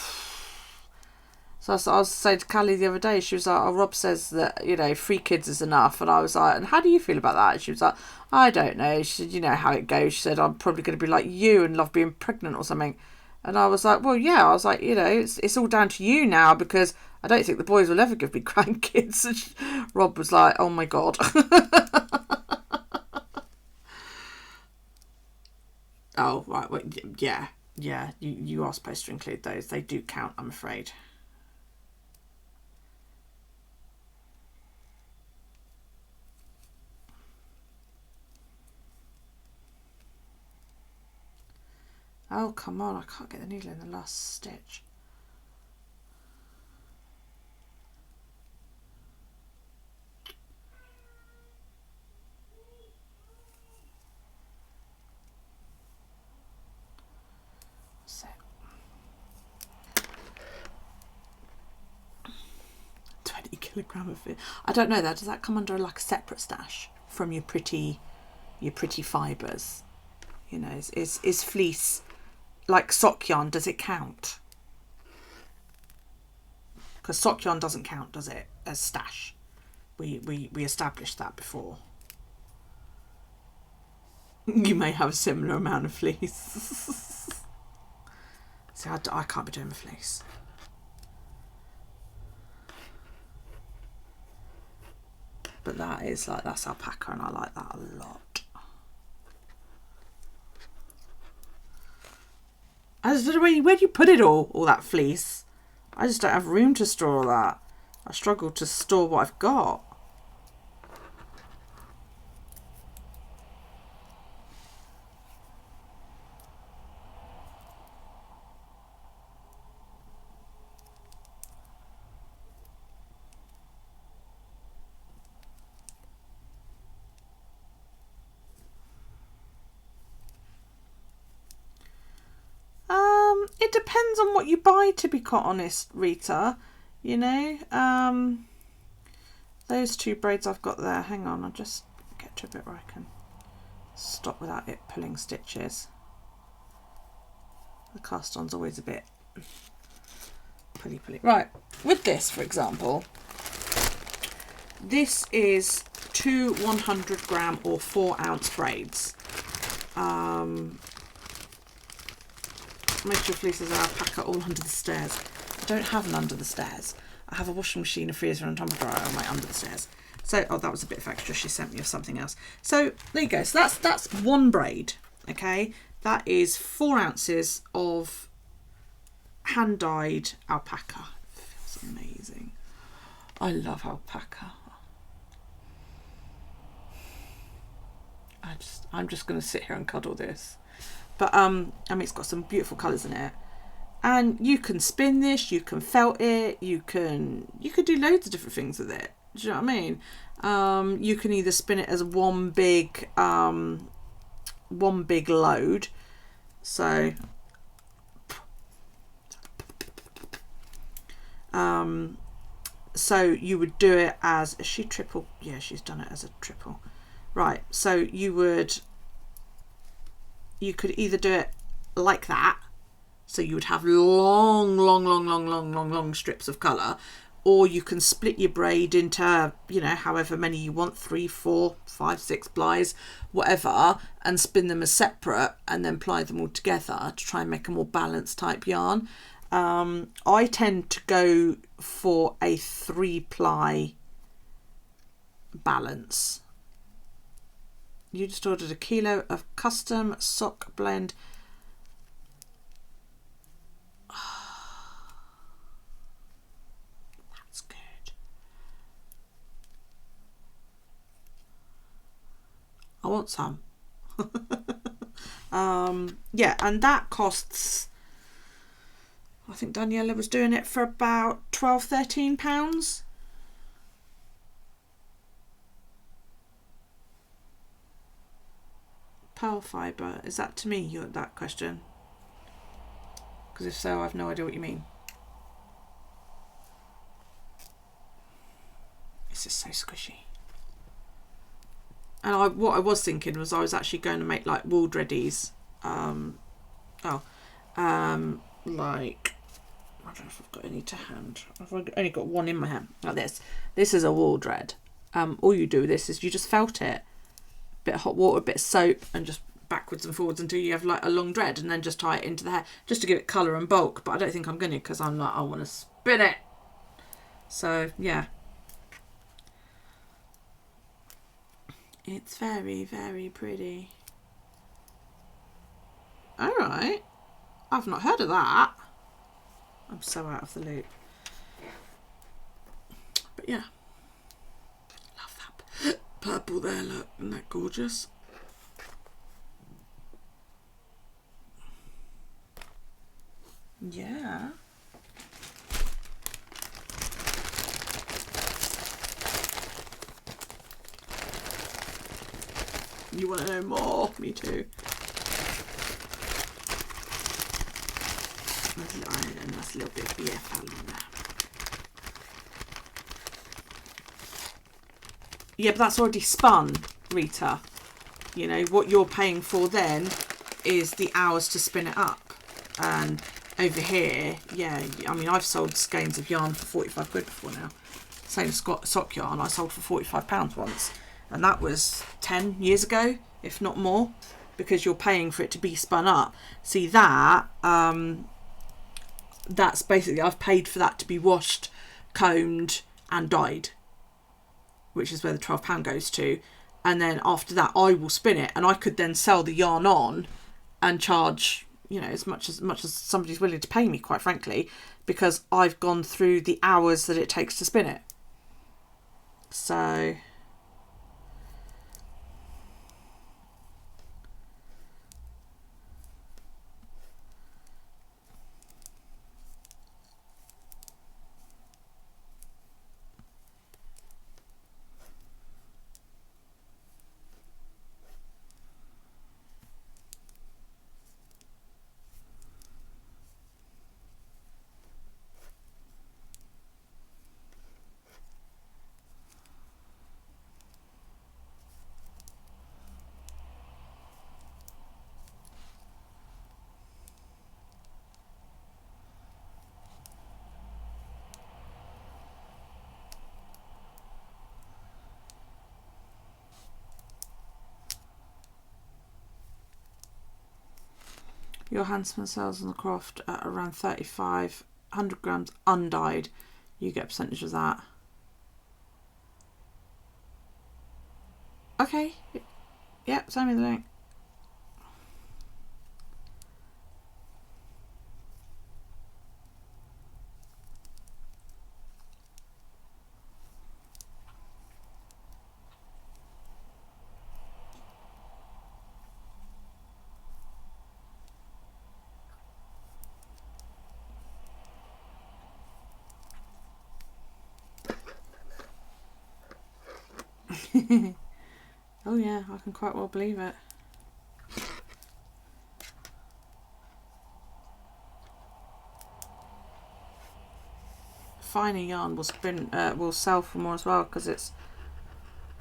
So I was saying to Callie the other day, she was like, oh, Rob says that, you know, 3 kids is enough. And I was like, and how do you feel about that? And she was like, I don't know. She said, you know how it goes. She said, I'm probably going to be like you and love being pregnant or something. And I was like, well, yeah. I was like, you know, it's all down to you now because I don't think the boys will ever give me grandkids. And Rob was like, oh my God. Oh, right. Well, yeah. Yeah, you are supposed to include those. They do count, I'm afraid. Oh, come on, I can't get the needle in the last stitch. So, 20 kilogram of it. I don't know that. Does that come under like a separate stash from your pretty fibres? You know, is fleece like sock yarn? Does it count? Because sock yarn doesn't count, does it, as stash? We established that before. You may have a similar amount of fleece. See, I can't be doing the fleece. But that is like, that's alpaca and I like that a lot. I just don't know where do you put it all that fleece? I just don't have room to store all that. I struggle to store what I've got. depends on what you buy, to be quite honest, Rita. You know, those 2 braids I've got there. Hang on, I'll just get to a bit where I can stop without it pulling stitches. The cast on's always a bit pulley. Right, with this, for example, this is 2 100-gram or 4-ounce braids. Most of your fleeces are alpaca, all under the stairs. I don't have an under the stairs. I have a washing machine, a freezer, and a tumble dryer on my under the stairs. So, oh, that was a bit of extra she sent me of something else. So there you go. So that's 1 braid. Okay, that is 4 ounces of hand dyed alpaca. It feels amazing. I love alpaca. I'm just going to sit here and cuddle this. But I mean, it's got some beautiful colours in it, and you can spin this, you can felt it, you could do loads of different things with it. Do you know what I mean? You can either spin it as one big load. So so you would do it as, is she triple? Yeah, she's done it as a triple. Right, so you could either do it like that, so you would have long strips of colour, or you can split your braid into, you know, however many you want, 3, 4, 5, 6 plies, whatever, and spin them as separate and then ply them all together to try and make a more balanced type yarn. I tend to go for a 3-ply balance. You just ordered a kilo of custom sock blend. That's good. I want some. Yeah, and that costs, I think Daniela was doing it for about £12–13. Pearl fibre, is that to me, that question? Because if so, I've no idea what you mean. This is so squishy. And what I was thinking was I was actually going to make like wool dreadies. Like, I don't know if I've got any to hand. I've only got one in my hand, like this. This is a wool dread. All you do with this is you just felt it. Bit of hot water, a bit of soap, and just backwards and forwards until you have like a long dread, and then just tie it into the hair just to give it colour and bulk. But I don't think I'm going to, because I'm like, I want to spin it. So yeah, it's very, very pretty. All right, I've not heard of that. I'm so out of the loop. But yeah, love that purple there, look, isn't that gorgeous? Yeah. You want to know more? Me too. There's a little iron and that's a little bit of BFL in there. Yeah, but that's already spun, Rita. You know, what you're paying for then is the hours to spin it up. And over here, yeah, I mean, I've sold skeins of yarn for 45 quid before now. Same sock yarn I sold for £45 once. And that was 10 years ago, if not more, because you're paying for it to be spun up. See that, that's basically, I've paid for that to be washed, combed and dyed, which is where the £12 goes to. And then after that, I will spin it, and I could then sell the yarn on and charge, you know, as much as somebody's willing to pay me, quite frankly, because I've gone through the hours that it takes to spin it. So Your hand spin sells on the craft at around 35, 100 grams undyed. You get a percentage of that. Okay. Yep, send me the link. Oh yeah, I can quite well believe it. Finer yarn will sell for more as well because it's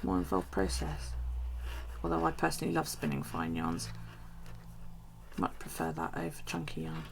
a more involved process. Although I personally love spinning fine yarns, much prefer that over chunky yarn.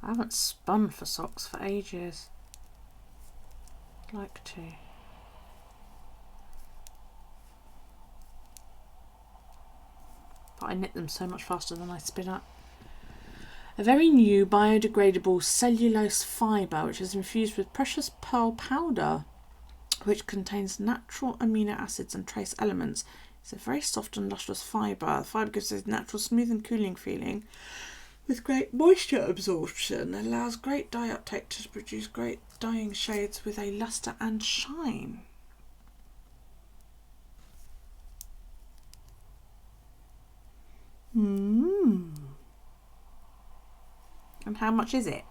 I haven't spun for socks for ages. I'd like to. But I knit them so much faster than I spin up. A very new biodegradable cellulose fibre which is infused with precious pearl powder which contains natural amino acids and trace elements. It's a very soft and lustrous fibre. The fibre gives a natural smooth and cooling feeling with great moisture absorption. It allows great dye uptake to produce great dyeing shades with a lustre and shine. And how much is it?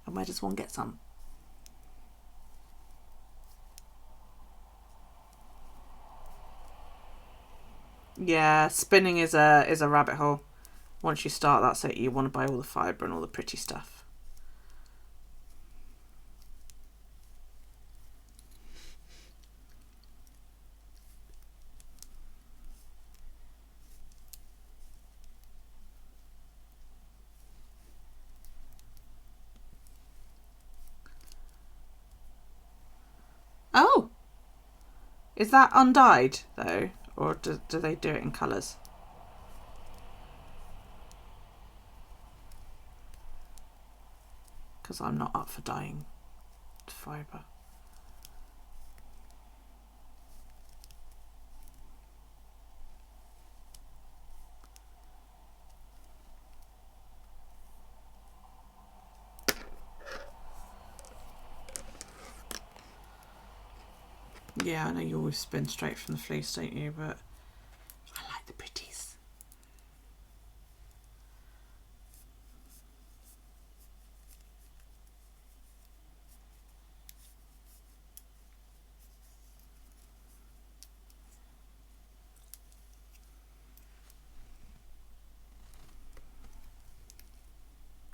And where does one get some? Yeah, spinning is a rabbit hole. Once you start, that's it. You want to buy all the fibre and all the pretty stuff. Oh! Is that undyed, though? Or do they do it in colours? Because I'm not up for dyeing fibre. Yeah, I know you always spin straight from the fleece, don't you? But I like the pretties.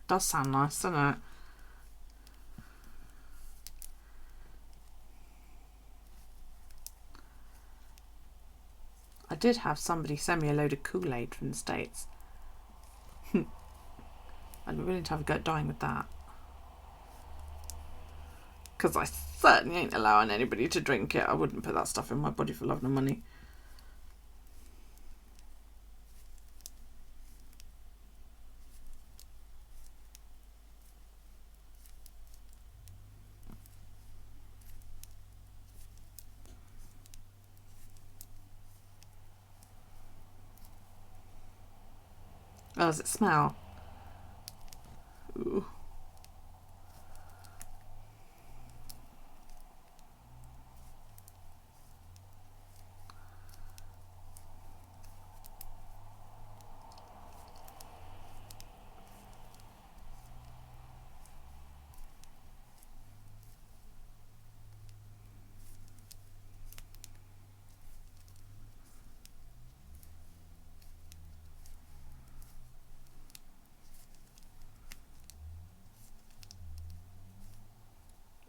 Does sound nice, doesn't it? I did have somebody send me a load of Kool-Aid from the States. I'd be willing to have a go at dyeing with that. Because I certainly ain't allowing anybody to drink it. I wouldn't put that stuff in my body for love nor money. Oh, does it smell? Ooh.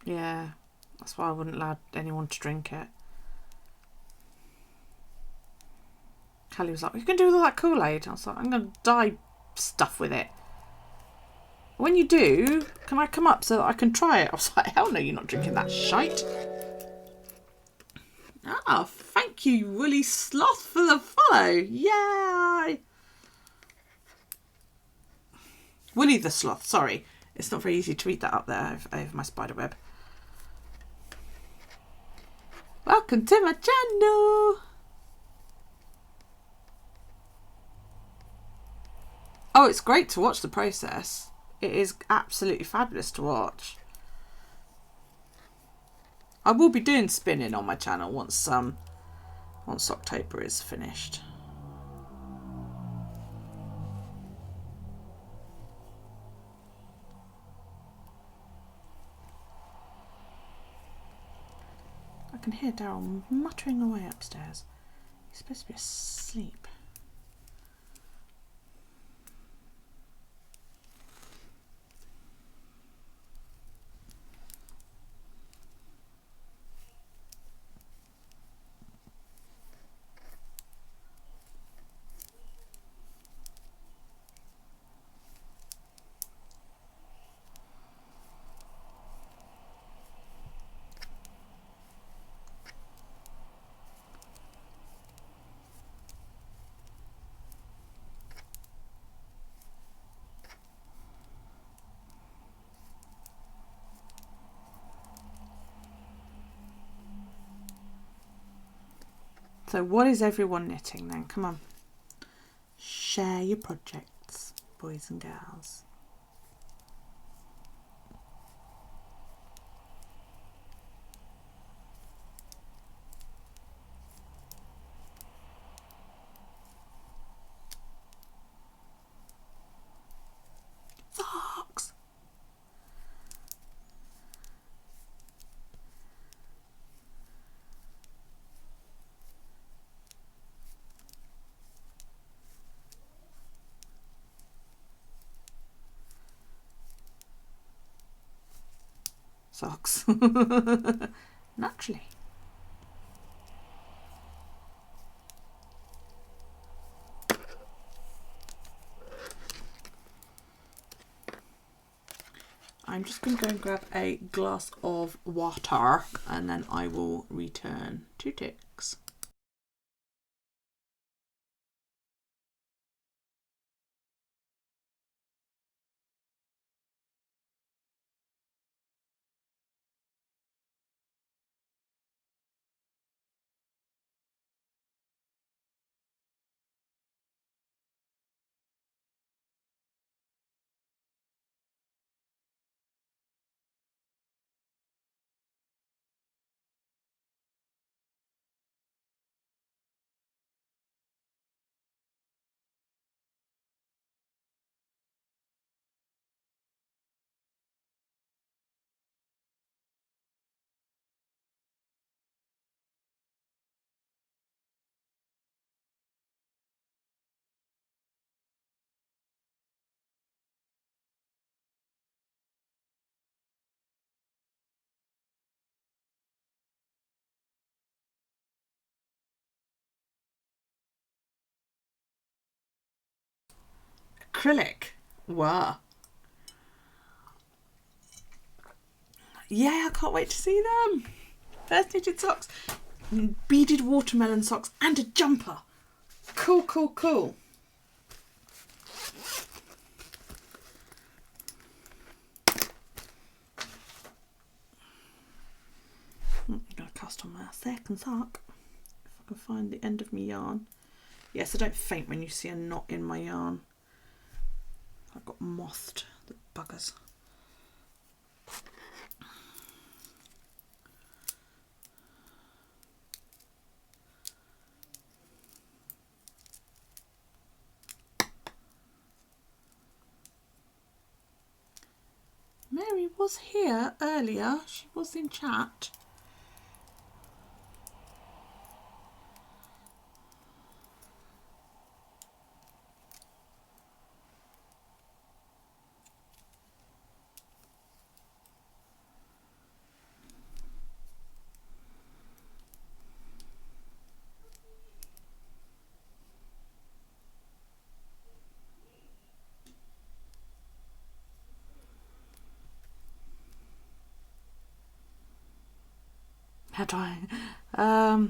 Yeah, that's why I wouldn't allow anyone to drink it. Kelly was like, "What are you going to do with all that Kool-Aid?" I was like, "I'm going to dye stuff with it." "When you do, can I come up so that I can try it?" I was like, "Hell no, you're not drinking that shite." Ah, thank you, Woolly Sloth, for the follow. Yay! Woolly the Sloth, sorry. It's not very easy to read that up there over my spider web. Welcome to my channel. Oh, it's great to watch the process. It is absolutely fabulous to watch. I will be doing spinning on my channel once Socktober is finished. I can hear Daryl muttering away upstairs. He's supposed to be asleep. So what is everyone knitting then? Come on. Share your projects, boys and girls. Socks! Socks. Naturally. I'm just going to go and grab a glass of water and then I will return to Tix. Acrylic. Wow. Yeah, I can't wait to see them. First knitted socks, beaded watermelon socks and a jumper. Cool, cool, cool. I'm going to cast on my second sock. If I can find the end of my yarn. Yes, I don't faint when you see a knot in my yarn. I got mothed, the buggers. Mary was here earlier. She was in chat. How do I? A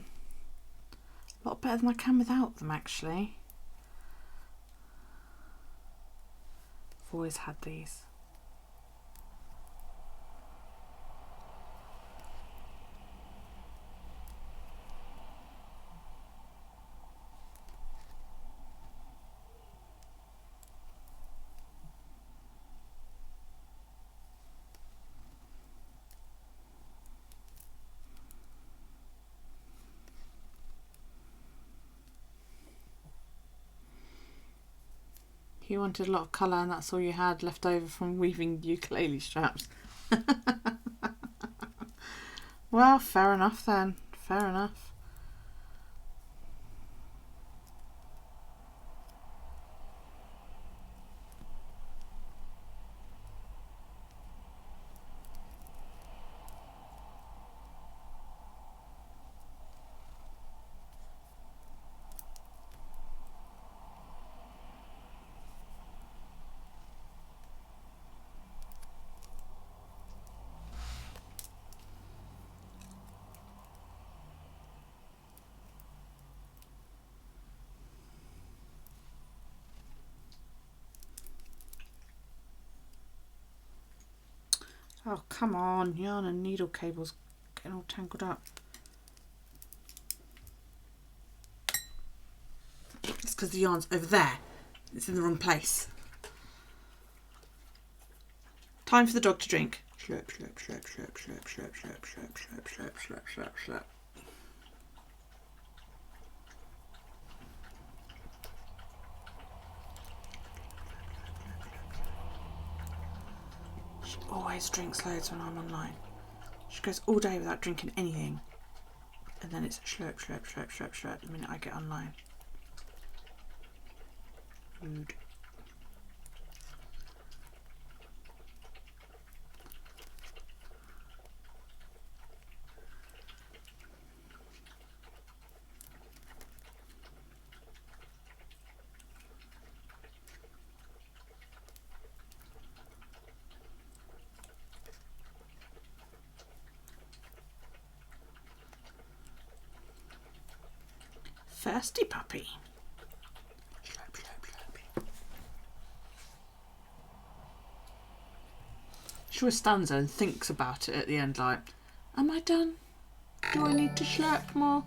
lot better than I can without them, actually. I've always had these. You wanted a lot of colour and that's all you had left over from weaving ukulele straps. Well, fair enough then. Fair enough. Oh, come on. Yarn and needle cables getting all tangled up. It's because the yarn's over there. It's in the wrong place. Time for the dog to drink. Slurp, slurp, slurp, slurp, slurp, slurp, slurp, slurp, slurp, slurp, slurp, slurp, slurp. She always drinks loads when I'm online. She goes all day without drinking anything. And then it's slurp, slurp, slurp, slurp, slurp the minute I get online. Rude. Thirsty puppy. Slurp, slurp, slurp. She always stands there and thinks about it at the end like, am I done? Do I need to slurp more?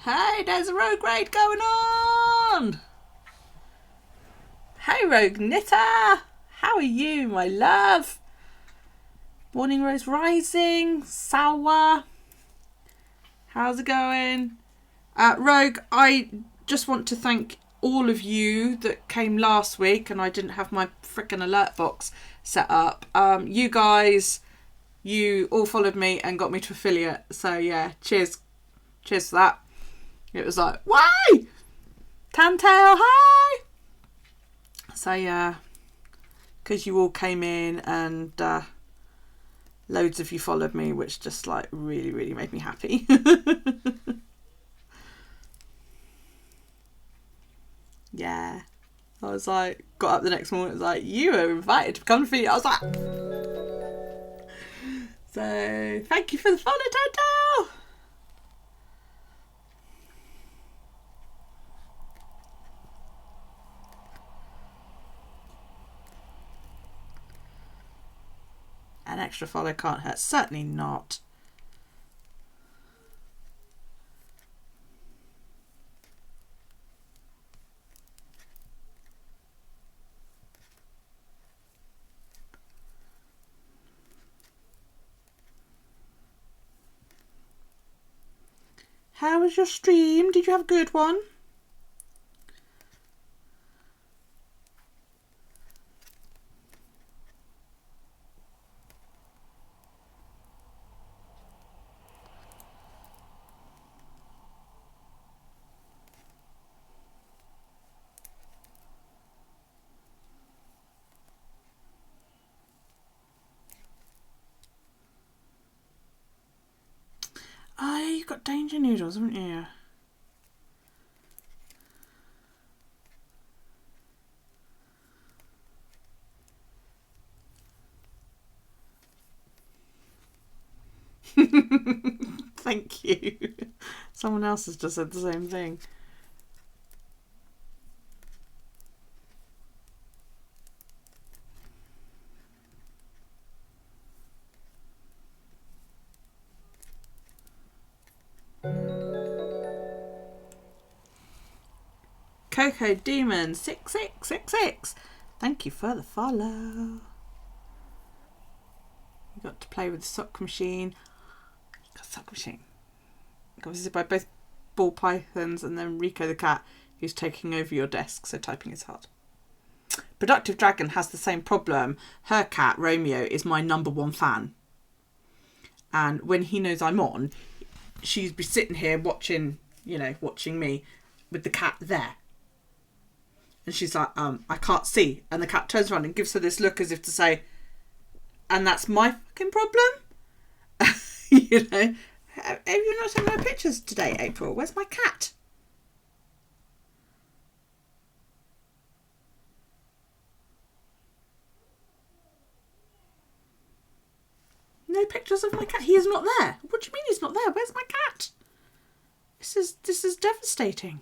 Hey, there's a rogue raid going on! Hey, Rogue Knitter! How are you, my love? Morning Rose Rising, Sour. How's it going? Rogue, I just want to thank all of you that came last week and I didn't have my frickin' alert box set up. You guys, you all followed me and got me to affiliate. So yeah, cheers. Cheers for that. It was like, why? Tantail, hi! So yeah, because you all came in and loads of you followed me, which just like really, really made me happy. Yeah. I was like, got up the next morning, it was like, you were invited to become a affiliate. I was like, so thank you for the follow, Toto. An extra follow can't hurt. Certainly not. How was your stream? Did you have a good one? Oh, yeah, you've got danger noodles, haven't you? Thank you. Someone else has just said the same thing. Coco Demon 6666. Thank you for the follow. You got to play with the sock machine. Got a sock machine. Got visited by both ball pythons and then Rico the cat, who's taking over your desk, so typing is hard. Productive Dragon has the same problem. Her cat, Romeo, is my #1 fan. And when he knows I'm on, she'd be sitting here watching me with the cat there. And she's like, I can't see. And the cat turns around and gives her this look as if to say, and that's my fucking problem? You know? Have you not seen my pictures today, April? Where's my cat? No pictures of my cat. He is not there. What do you mean he's not there? Where's my cat? This is devastating.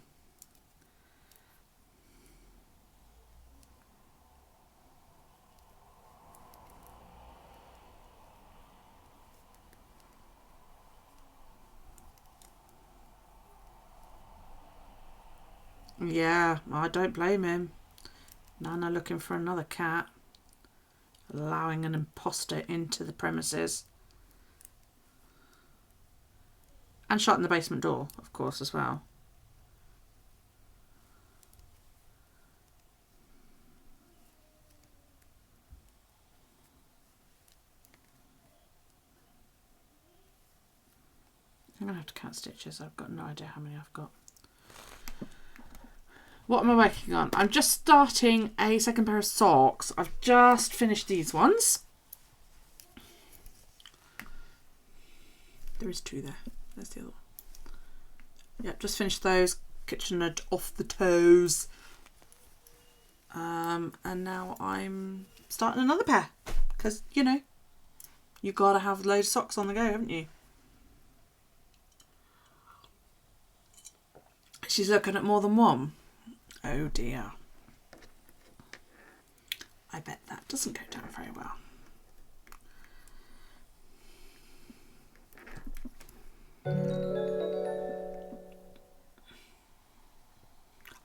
Yeah, I don't blame him. Nana looking for another cat. Allowing an imposter into the premises. And shutting the basement door, of course, as well. I'm going to have to count stitches. I've got no idea how many I've got. What am I working on? I'm just starting a second pair of socks. I've just finished these ones. There is 2 there. There's the other one. Yep, just finished those. Kitchenette off the toes. And now I'm starting another pair. Because, you know, you got to have loads of socks on the go, haven't you? She's looking at more than one. Oh dear. I bet that doesn't go down very well.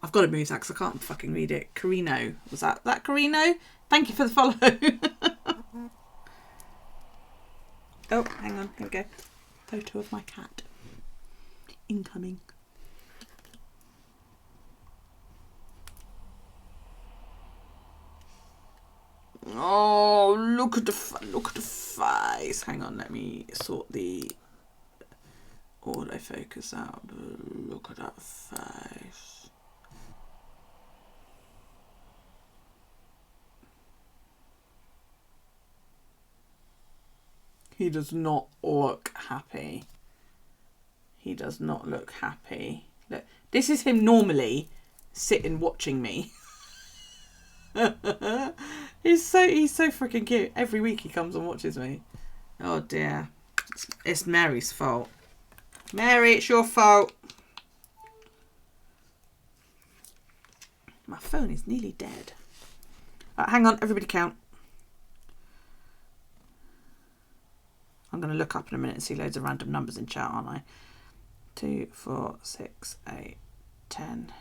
I've got to move that because I can't fucking read it. Carino. Was that Carino? Thank you for the follow. Oh, hang on. Here we go. Photo of my cat. Incoming. Oh, look at the face. Hang on, let me sort the autofocus out. Look at that face. He does not look happy. He does not look happy. Look, this is him normally sitting watching me. He's so freaking cute. Every week he comes and watches me. Oh dear. It's Mary's fault. Mary, it's your fault. My phone is nearly dead. Hang on, everybody count. I'm going to look up in a minute and see loads of random numbers in chat, aren't I? 2, 4, 6, 8, 10,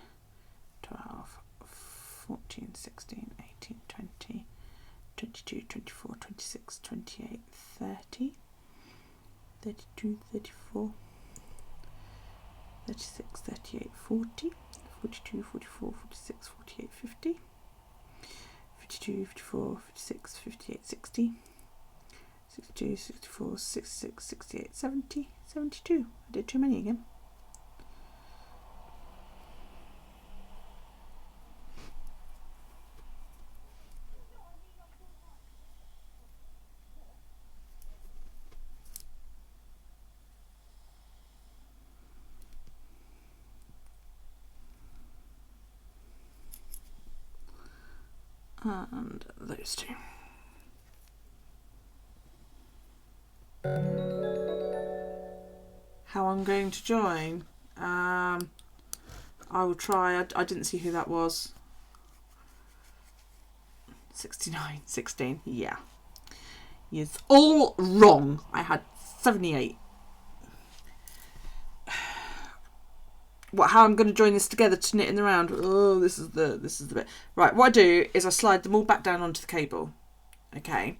12, 14, 16, 18, 20, 22, 24, 26, 28, 30, 32, 34, 36, 38, 40, 42, 44, 46, 48, 50, 52, 54, 56, 58, 60, 62, 64, 66, 68, 70, 72. I did too many again. And those 2. how I'm going to join. I will try. I didn't see who that was. 69, 16. Yeah. It's all wrong. I had 78. How I'm going to join this together to knit in the round. Oh, this is the bit. Right, what I do is I slide them all back down onto the cable. Okay.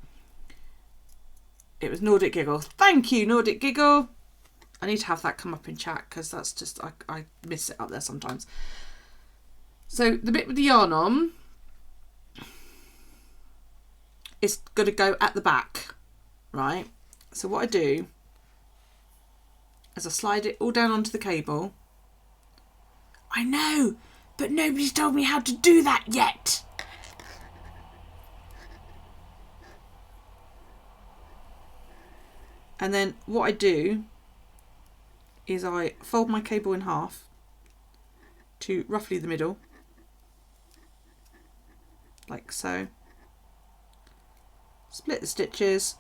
It was Nordic Giggle. Thank you, Nordic Giggle. I need to have that come up in chat because that's just, I miss it up there sometimes. So the bit with the yarn on is going to go at the back, right? So what I do is I slide it all down onto the cable. I know, but nobody's told me how to do that yet. And then what I do is I fold my cable in half to roughly the middle, like so. Split the stitches.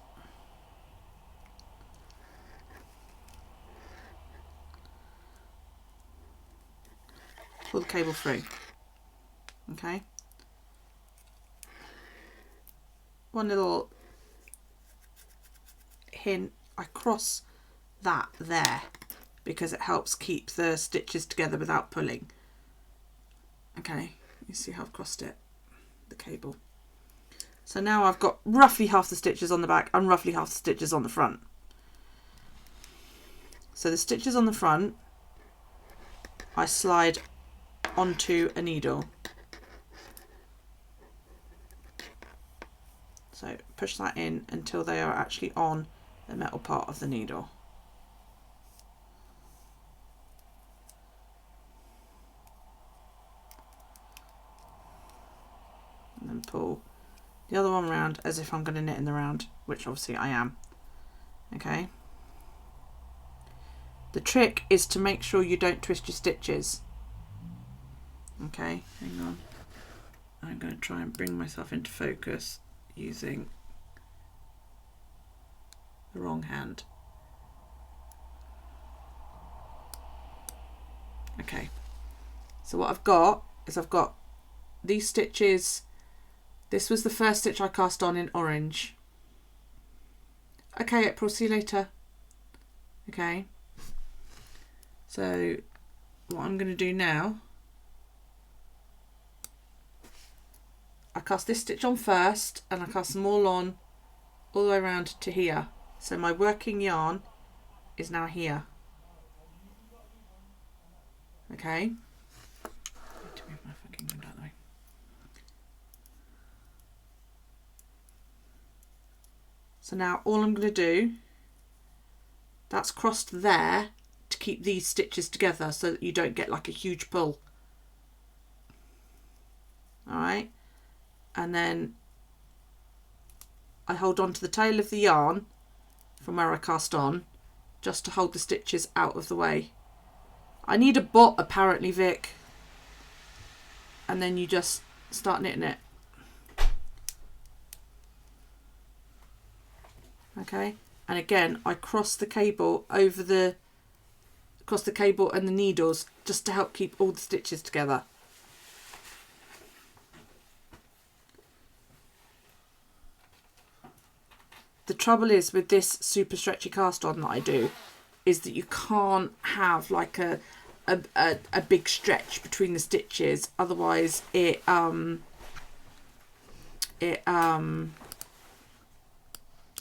Pull the cable through. Okay. One little hint, I cross that there because it helps keep the stitches together without pulling. Okay, you see how I've crossed it, the cable. So now I've got roughly half the stitches on the back and roughly half the stitches on the front. So the stitches on the front, I slide onto a needle. So push that in until they are actually on the metal part of the needle. And then pull the other one round as if I'm going to knit in the round, which obviously I am. Okay. The trick is to make sure you don't twist your stitches. Okay, hang on. I'm going to try and bring myself into focus using the wrong hand. Okay, so what I've got is I've got these stitches. This was the first stitch I cast on in orange. Okay, April, see you later. Okay, so what I'm going to do now, I cast this stitch on first and I cast them all on all the way around to here. So my working yarn is now here. Okay. I need to move my fucking wind out of the way. So now all I'm going to do, that's crossed there to keep these stitches together so that you don't get like a huge pull. Alright. And then I hold on to the tail of the yarn from where I cast on just to hold the stitches out of the way. I need a bot apparently, Vic. And then you just start knitting it. Okay, and again I cross the cable over the cable and the needles just to help keep all the stitches together. The trouble is with this super stretchy cast on that I do is that you can't have like a big stretch between the stitches, otherwise it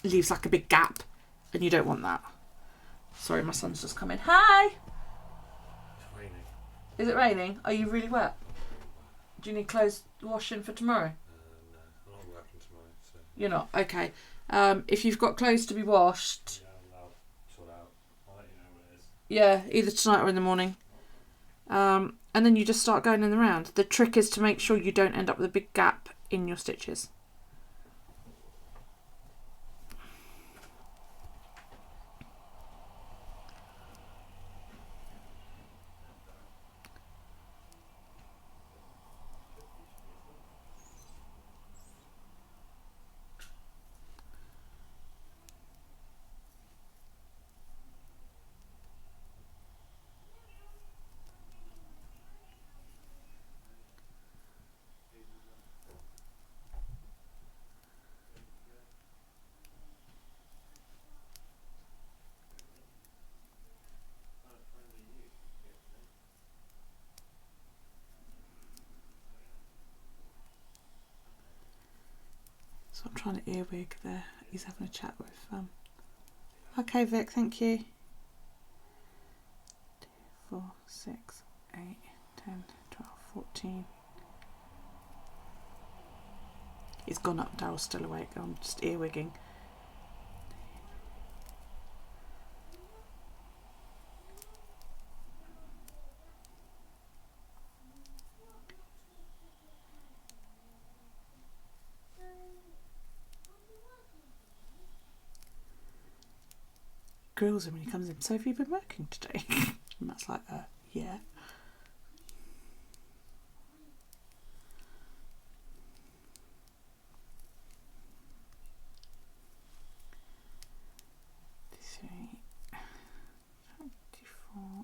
leaves like a big gap and you don't want that. Sorry, my son's just come in. Hi! It's raining. Is it raining? Are you really wet? Do you need clothes washing for tomorrow? No, I'm not working tomorrow, so... You're not? Okay. If you've got clothes to be washed... Yeah, I'll sort out. I'll let you know what it is. Yeah, either tonight or in the morning. And then you just start going in the round. The trick is to make sure you don't end up with a big gap in your stitches. So I'm trying to earwig there. He's having a chat with okay, Vic, thank you. 2, 4, 6, 8, 10, 12, 14. He's gone up, Daryl's still awake. I'm just earwigging. Grills him when he comes in. So have you been working today? And Matt's like, yeah. Three, 24.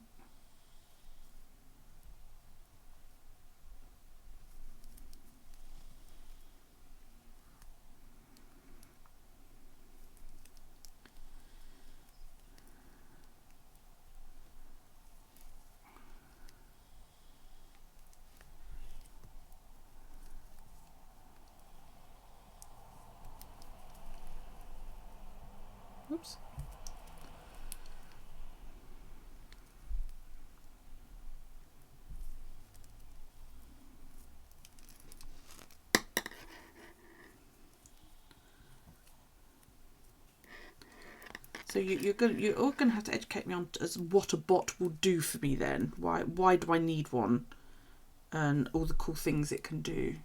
Oops. So you're all gonna have to educate me on as what a bot will do for me then. Why do I need one? And all the cool things it can do.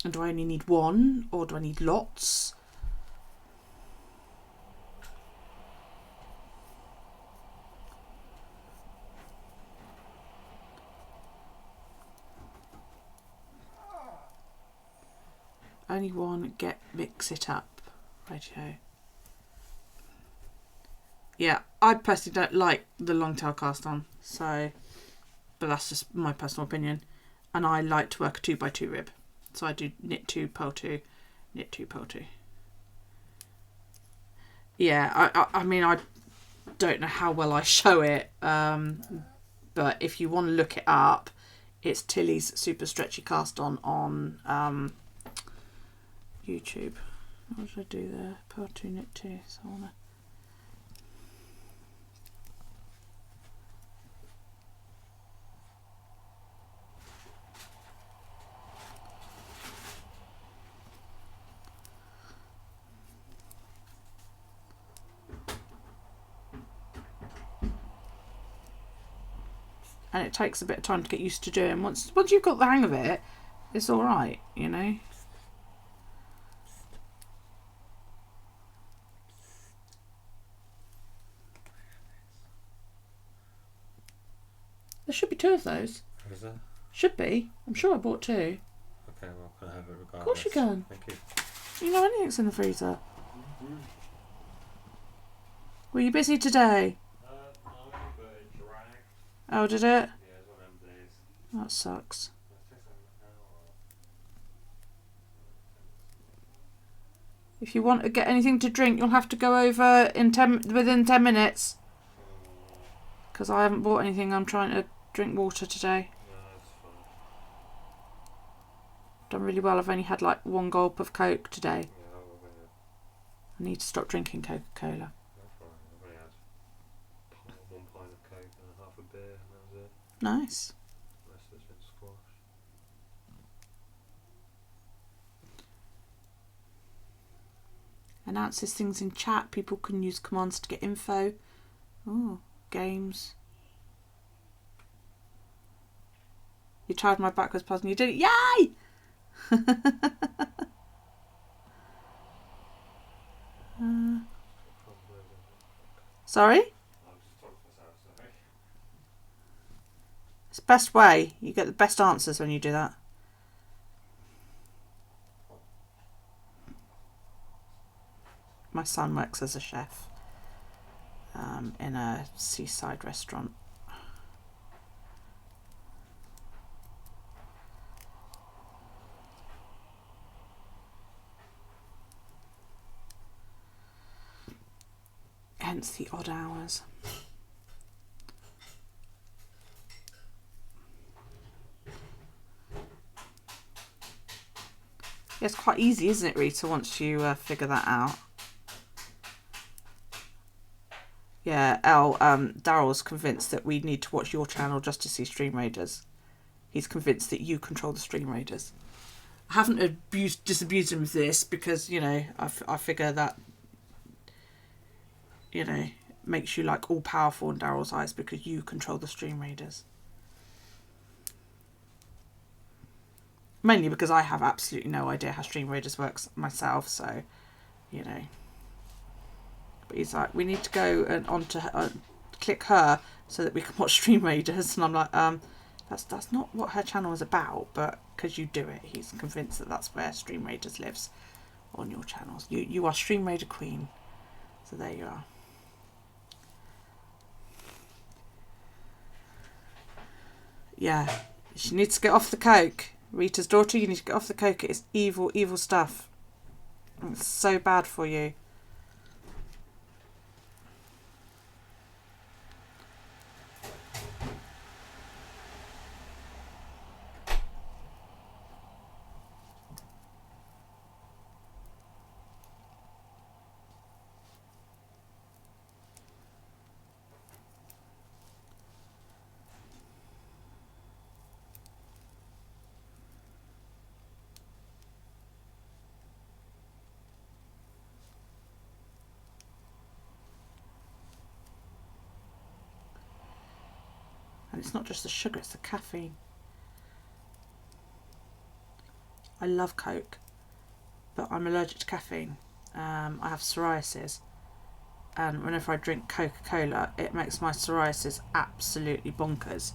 And do I only need one, or do I need lots? Only one, mix it up. Rightio. Yeah, I personally don't like the long tail cast on, so, but that's just my personal opinion. And I like to work a 2x2 rib. So I do knit 2, purl 2, knit 2, purl 2. Yeah, I mean, I don't know how well I show it, but if you want to look it up, it's Tilly's super stretchy cast on YouTube. What did I do there? Purl 2, knit 2. So I wanna. And it takes a bit of time to get used to doing. Once you've got the hang of it, it's all right, you know. There should be 2 of those. Is there? Should be. I'm sure I bought 2. Okay, well, can I have it regardless? Of course you can. Thank you. You know anything's in the freezer. Were you busy today? No, but it dragged. Oh, did it? Yeah, it's one of them days. That sucks. It takes an hour. If you want to get anything to drink, you'll have to go over within 10 minutes. Because I haven't bought anything. I'm trying to drink water today. No, it's fine. Done really well. I've only had like 1 gulp of Coke today. Yeah, I need to stop drinking Coca-Cola. that's fine. I've only had 1 pint of Coke and half a beer, and that was it. Nice. The rest of it's been squash. Announces things in chat. People can use commands to get info. Oh, games. You tried my backwards puzzle and you did it. Yay! Sorry? I'll just talk to myself, sorry. It's the best way. You get the best answers when you do that. My son works as a chef in a seaside restaurant. Hence the odd hours. It's quite easy, isn't it, Rita, once you figure that out? Yeah, Daryl's convinced that we need to watch your channel just to see Stream Raiders. He's convinced that you control the Stream Raiders. I haven't disabused him of this because, you know, I figure that, you know, makes you like all powerful in Daryl's eyes because you control the Stream Raiders. Mainly because I have absolutely no idea how Stream Raiders works myself, so, you know. But he's like, we need to go and click her so that we can watch Stream Raiders. And I'm like, that's not what her channel is about, but because you do it, he's convinced that that's where Stream Raiders lives on your channels. You are Stream Raider Queen. So there you are. Yeah, she needs to get off the coke. Rita's daughter, you need to get off the coke. It is evil, evil stuff. It's so bad for you. And it's not just the sugar, it's the caffeine. I love Coke, but I'm allergic to caffeine. I have psoriasis, and whenever I drink Coca-Cola, it makes my psoriasis absolutely bonkers.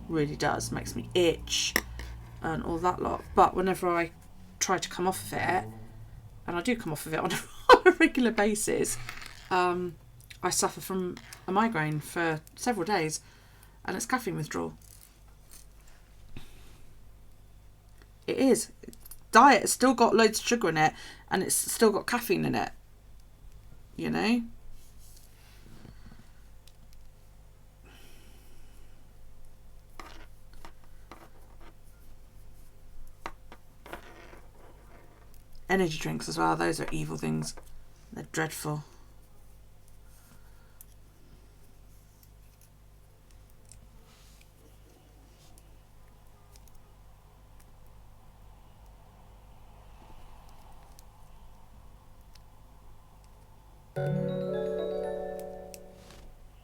Really does. Makes me itch and all that lot. But whenever I try to come off of it, and I do come off of it on a regular basis, I suffer from a migraine for several days. And it's caffeine withdrawal. It is. Diet has still got loads of sugar in it, and it's still got caffeine in it. You know? Energy drinks as well, those are evil things. They're dreadful.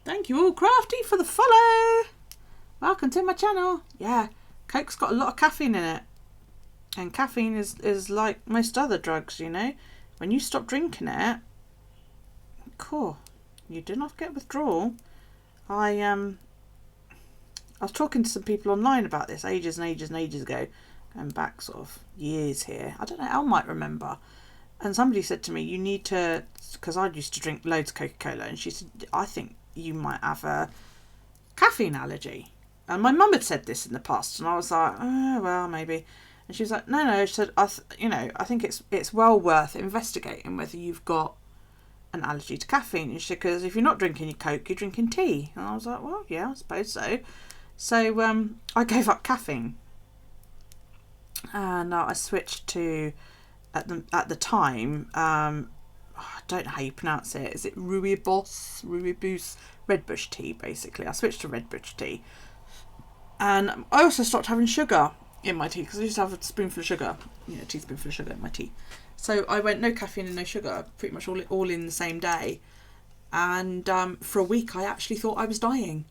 Thank you all, Crafty, for the follow. Welcome to my channel. Yeah, Coke's got a lot of caffeine in it. And caffeine is like most other drugs, you know. When you stop drinking it, cool, you do not get withdrawal. I was talking to some people online about this ages and ages and ages ago, going back sort of years here. I don't know, Elle might remember. And somebody said to me, you need to, because I used to drink loads of Coca-Cola, and she said, I think you might have a caffeine allergy. And my mum had said this in the past, and I was like, oh, well, maybe. And she was like, no, she said, I think it's well worth investigating whether you've got an allergy to caffeine. And she said, because if you're not drinking your Coke, you're drinking tea. And I was like, well, yeah, I suppose so. So I gave up caffeine, and I switched to at the time. I don't know how you pronounce it. Is it Rooibos, Redbush tea, basically. I switched to Redbush tea. And I also stopped having sugar in my tea, because I used to have a spoonful of sugar, a teaspoonful of sugar in my tea. So I went no caffeine and no sugar, pretty much all in the same day. And for a week, I actually thought I was dying.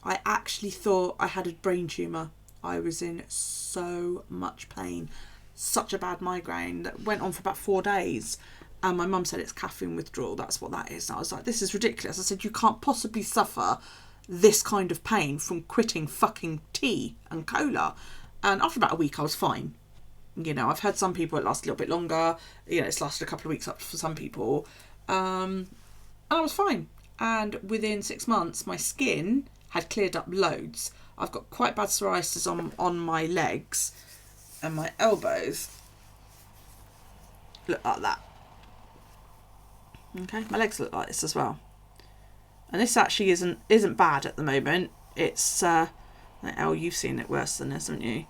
I actually thought I had a brain tumour. I was in so much pain. Such a bad migraine that went on for about 4 days. And my mum said it's caffeine withdrawal. That's what that is. And I was like, this is ridiculous. I said, you can't possibly suffer this kind of pain from quitting fucking tea and cola. And after about a week, I was fine. I've heard some people it lasts a little bit longer. It's lasted a couple of weeks up for some people. And I was fine. And within 6 months, my skin had cleared up loads. I've got quite bad psoriasis on my legs and my elbows. Look like that. Okay, my legs look like this as well. And this actually isn't bad at the moment. It's Elle, you've seen it worse than this, haven't you?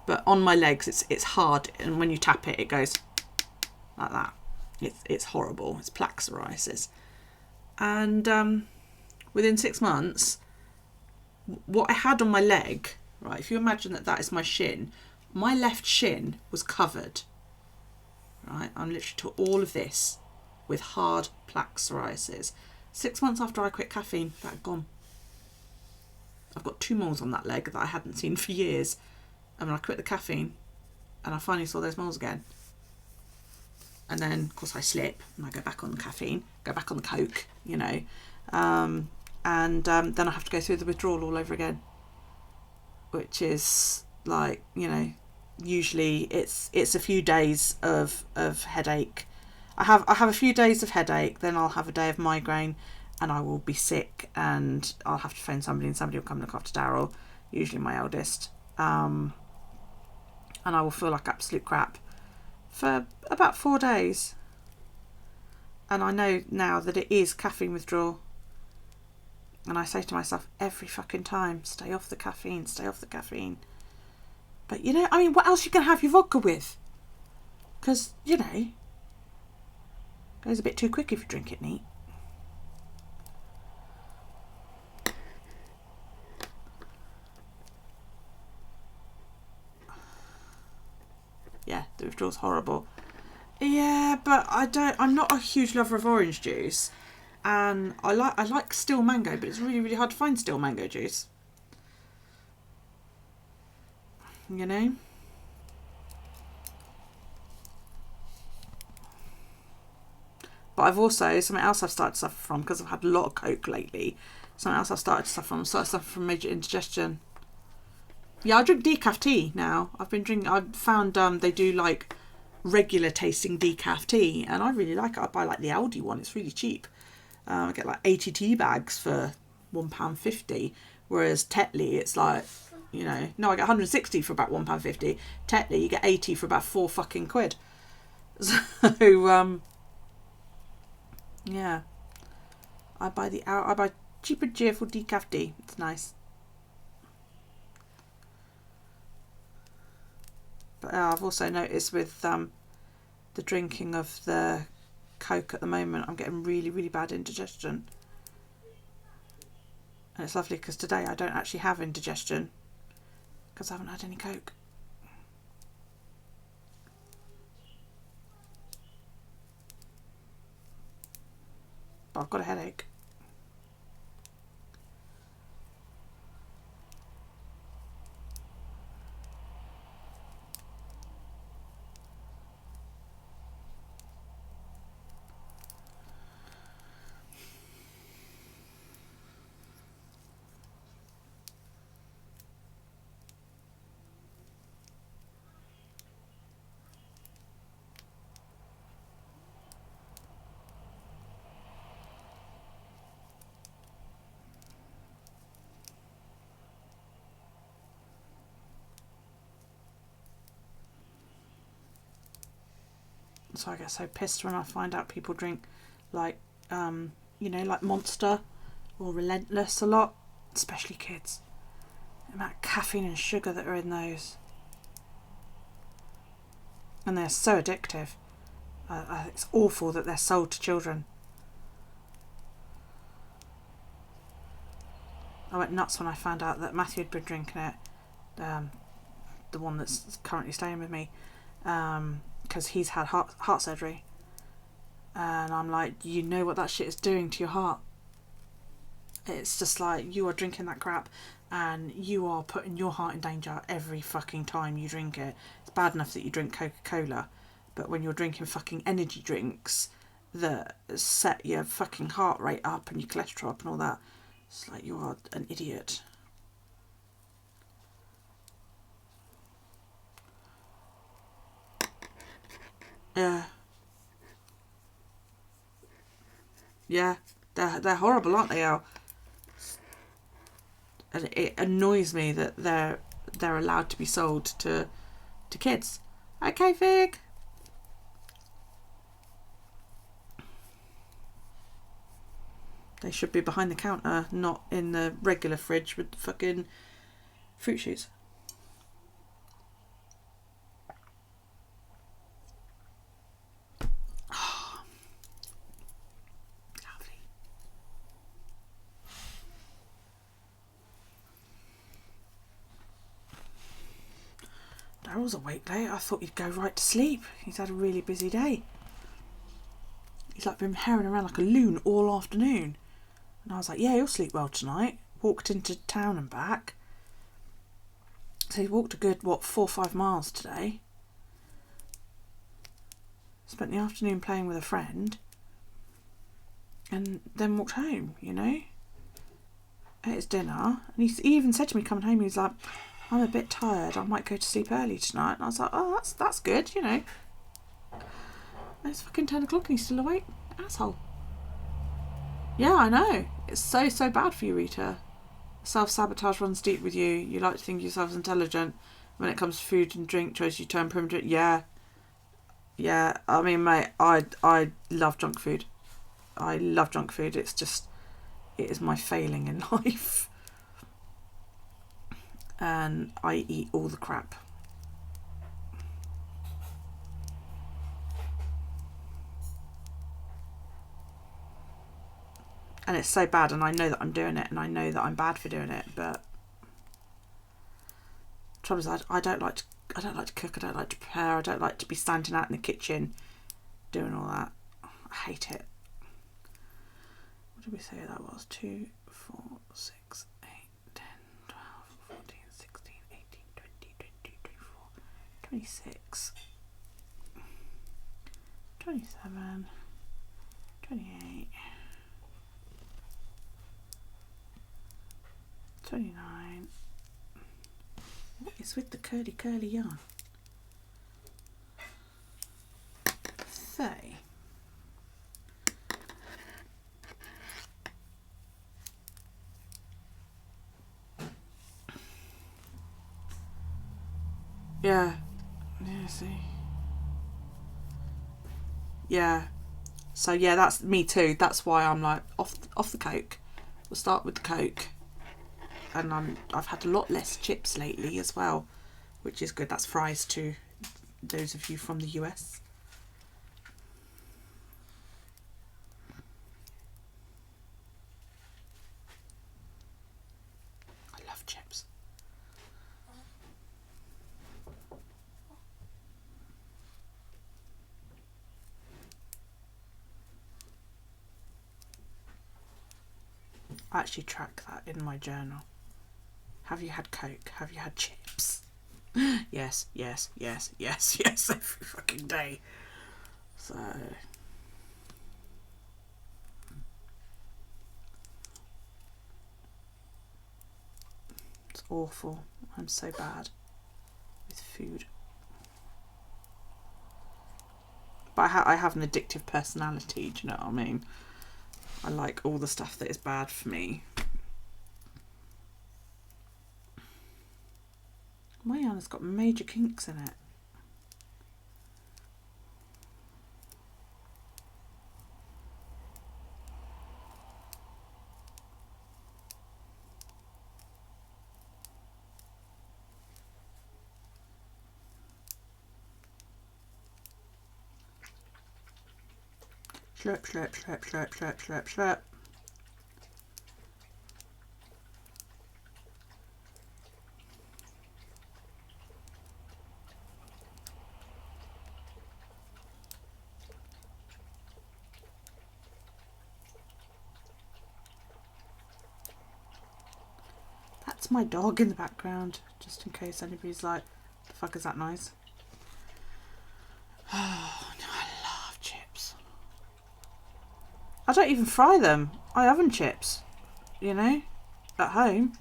but on my legs it's hard, and when you tap it, it goes like that. It's horrible. It's plaque psoriasis. And within 6 months, what I had on my leg, right, if you imagine that is my shin, my left shin was covered, right? I'm literally to all of this with hard plaque psoriasis. 6 months after I quit caffeine, that had gone. I've got 2 moles on that leg that I hadn't seen for years. And when I quit the caffeine, and I finally saw those moles again. And then, of course, I slip and I go back on the caffeine, go back on the Coke, you know. And then I have to go through the withdrawal all over again, which is like, you know, usually it's a few days of headache. I have a few days of headache, then I'll have a day of migraine, and I will be sick, and I'll have to phone somebody, and somebody will come look after Daryl, usually my eldest, and I will feel like absolute crap for about 4 days. And I know now that it is caffeine withdrawal, and I say to myself every fucking time, stay off the caffeine, stay off the caffeine. But, you know, I mean, what else are you going to have your vodka with? Because, you know, it goes a bit too quick if you drink it neat. Yeah, the withdrawal's horrible. Yeah, but I'm not a huge lover of orange juice. And I like still mango, but it's really, really hard to find still mango juice. You know? But I've also, something else I've started to suffer from, because I've had a lot of Coke lately, something else I've started to suffer from, to suffer from major indigestion. Yeah, I drink decaf tea now. I've found they do like regular tasting decaf tea, and I really like it. I buy like the Aldi one, it's really cheap. I get like 80 tea bags for £1.50, whereas Tetley it's like, you know, no, I get 160 for about £1.50. Tetley you get 80 for about £4 So yeah, I buy cheap and cheerful decaf tea. It's nice. But I've also noticed with the drinking of the Coke at the moment, I'm getting really, really bad indigestion. And it's lovely because today I don't actually have indigestion because I haven't had any Coke. But I've got a headache. So I get so pissed when I find out people drink like, you know, like Monster or Relentless a lot, especially kids. The amount of caffeine and sugar that are in those. And they're so addictive. It's awful that they're sold to children. I went nuts when I found out that Matthew had been drinking it, the one that's currently staying with me, because he's had heart surgery. And I'm like, you know what that shit is doing to your heart. It's just like, you are drinking that crap and you are putting your heart in danger every fucking time you drink it. It's bad enough that you drink Coca-Cola, but when you're drinking fucking energy drinks that set your fucking heart rate up and your cholesterol up and all that, it's like, you are an idiot. Yeah. Yeah, they're horrible, aren't they, Al? And it annoys me that they're allowed to be sold to kids. Okay, Fig. They should be behind the counter, not in the regular fridge with fucking fruit shoots. Daryl's awake late. I thought he'd go right to sleep. He's had a really busy day. He's like been herring around like a loon all afternoon. And I was like, yeah, he'll sleep well tonight. Walked into town and back. So he walked a good, 4 or 5 miles today. Spent the afternoon playing with a friend. And then walked home, you know. Ate his dinner. And he even said to me coming home, he's like, I'm a bit tired. I might go to sleep early tonight. And I was like, oh, that's good, you know. And it's fucking 10 o'clock and he's still awake. Asshole. Yeah, I know. It's so bad for you, Rita. Self-sabotage runs deep with you. You like to think yourself intelligent. When it comes to food and drink choice, you turn primitive. Yeah. I mean, mate, I love junk food. I love junk food. It's just, it is my failing in life. And I eat all the crap. And it's so bad, and I know that I'm doing it, and I know that I'm bad for doing it, but the trouble is I don't like to cook, I don't like to prepare, I don't like to be standing out in the kitchen doing all that. I hate it. What did we say that was? 2, 4, 6, 8, 10, 12, 14, 16, 18, 20, 22, 24, 26, 27, 28, 29. What is with the curly yarn? 30. Yeah. See. Yeah. So yeah, that's me too. That's why I'm like off the Coke. We'll start with the Coke. And I've had a lot less chips lately as well, which is good. That's fries to those of you from the US. I love chips. I actually track that in my journal. Have you had Coke? Have you had chips? Yes, every fucking day. So it's awful. I'm so bad with food. But I have an addictive personality, do you know what I mean? I like all the stuff that is bad for me. My yarn has got major kinks in it. Slurp, slurp, slurp, slurp, slurp, slurp, slurp. That's my dog in the background, just in case anybody's like, the fuck is that noise? Oh, no, I love chips. I don't even fry them. I oven chips, you know, at home.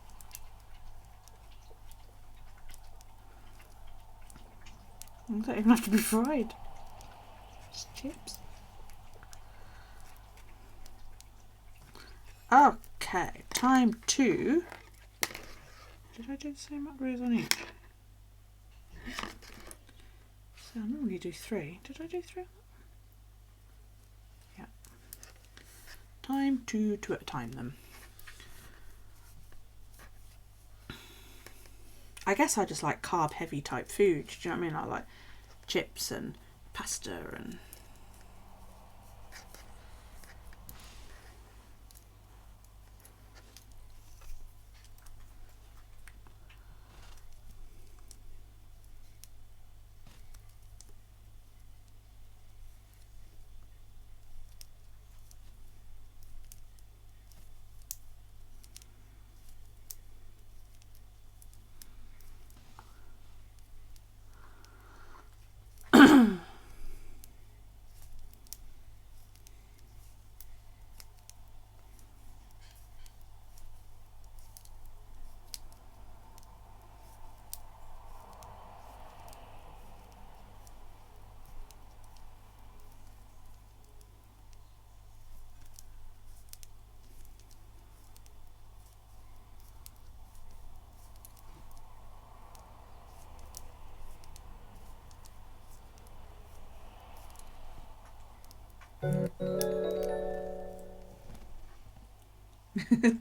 They don't even have to be fried. Just chips. Okay, time to... Did I do the same rows on each? So I normally do 3. Did I do 3? Yeah. Time to 2 at a time then. I guess I just like carb heavy type food. Do you know what I mean? I like chips and pasta and...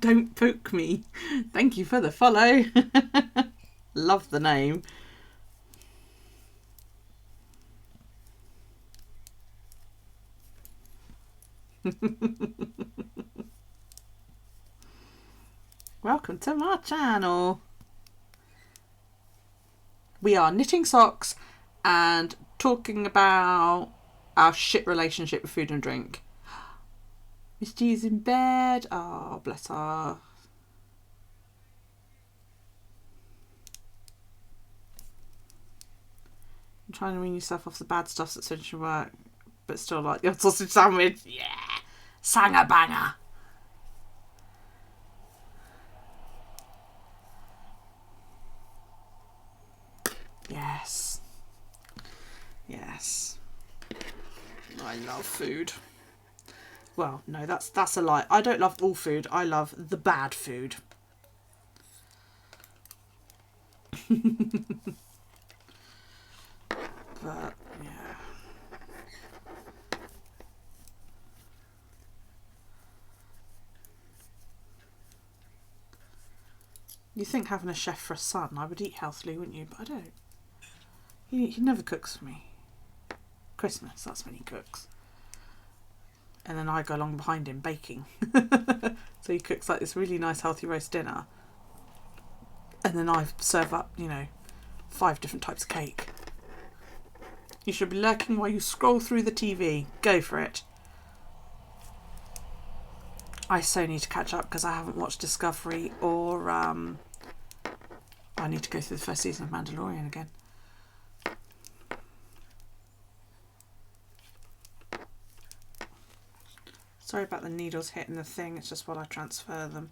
Don't poke me. Thank you for the follow. Love the name. Welcome to my channel. We are knitting socks and talking about our shit relationship with food and drink. Miss G's in bed. Oh, bless her. I'm trying to wean yourself off the bad stuff that's finishing work, but still like your sausage sandwich. Yeah. Sanger banger. Yes. Yes. I love food. Well, no, that's a lie. I don't love all food. I love the bad food. But, yeah. You think having a chef for a son, I would eat healthily, wouldn't you? But I don't. He never cooks for me. Christmas, that's when he cooks. And then I go along behind him baking. So he cooks like this really nice healthy roast dinner. And then I serve up, 5 different types of cake. You should be lurking while you scroll through the TV. Go for it. I so need to catch up because I haven't watched Discovery or I need to go through the first season of Mandalorian again. Sorry about the needles hitting the thing, it's just while I transfer them.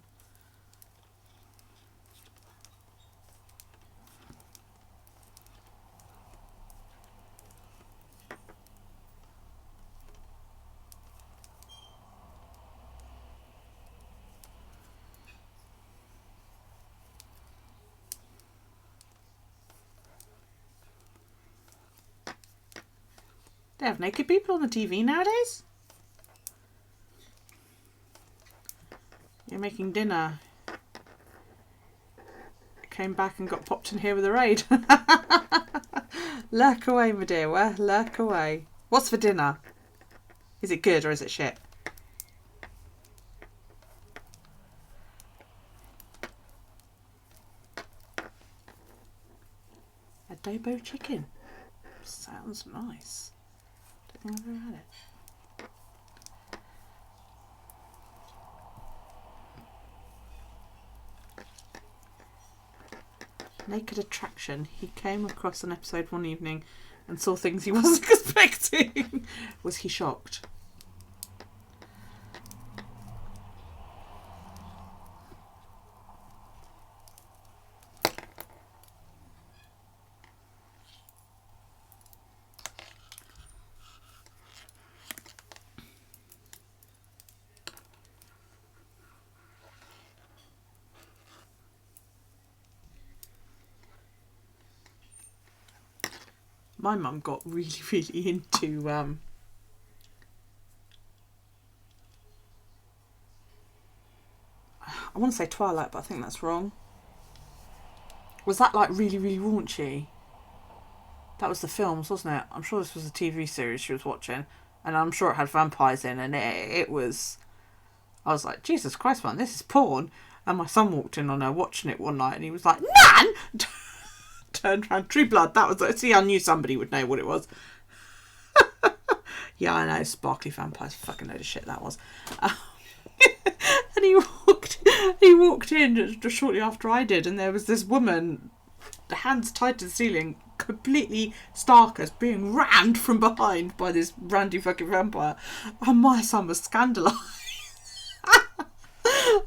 They have naked people on the TV nowadays? You're making dinner. Came back and got popped in here with a raid. Lurk away, my dear. Where? Lurk away. What's for dinner? Is it good or is it shit? Adobo chicken. Sounds nice. Don't think I've ever had it. Naked attraction. He came across an episode one evening and saw things he wasn't expecting. Was he shocked? My mum got really, really into I want to say Twilight, but I think that's wrong. Was that like really, really raunchy? That was the films, wasn't it? I'm sure this was a TV series she was watching, and I'm sure it had vampires in, and it was. I was like, Jesus Christ, man, this is porn. And my son walked in on her watching it one night, and he was like, Nan! Turned around, True Blood. That was. See, I knew somebody would know what it was. Yeah, I know, sparkly vampires, fucking load of shit that was. And he walked in just shortly after I did, and there was this woman, hands tied to the ceiling, completely starkers, being rammed from behind by this randy fucking vampire, and my son was scandalised.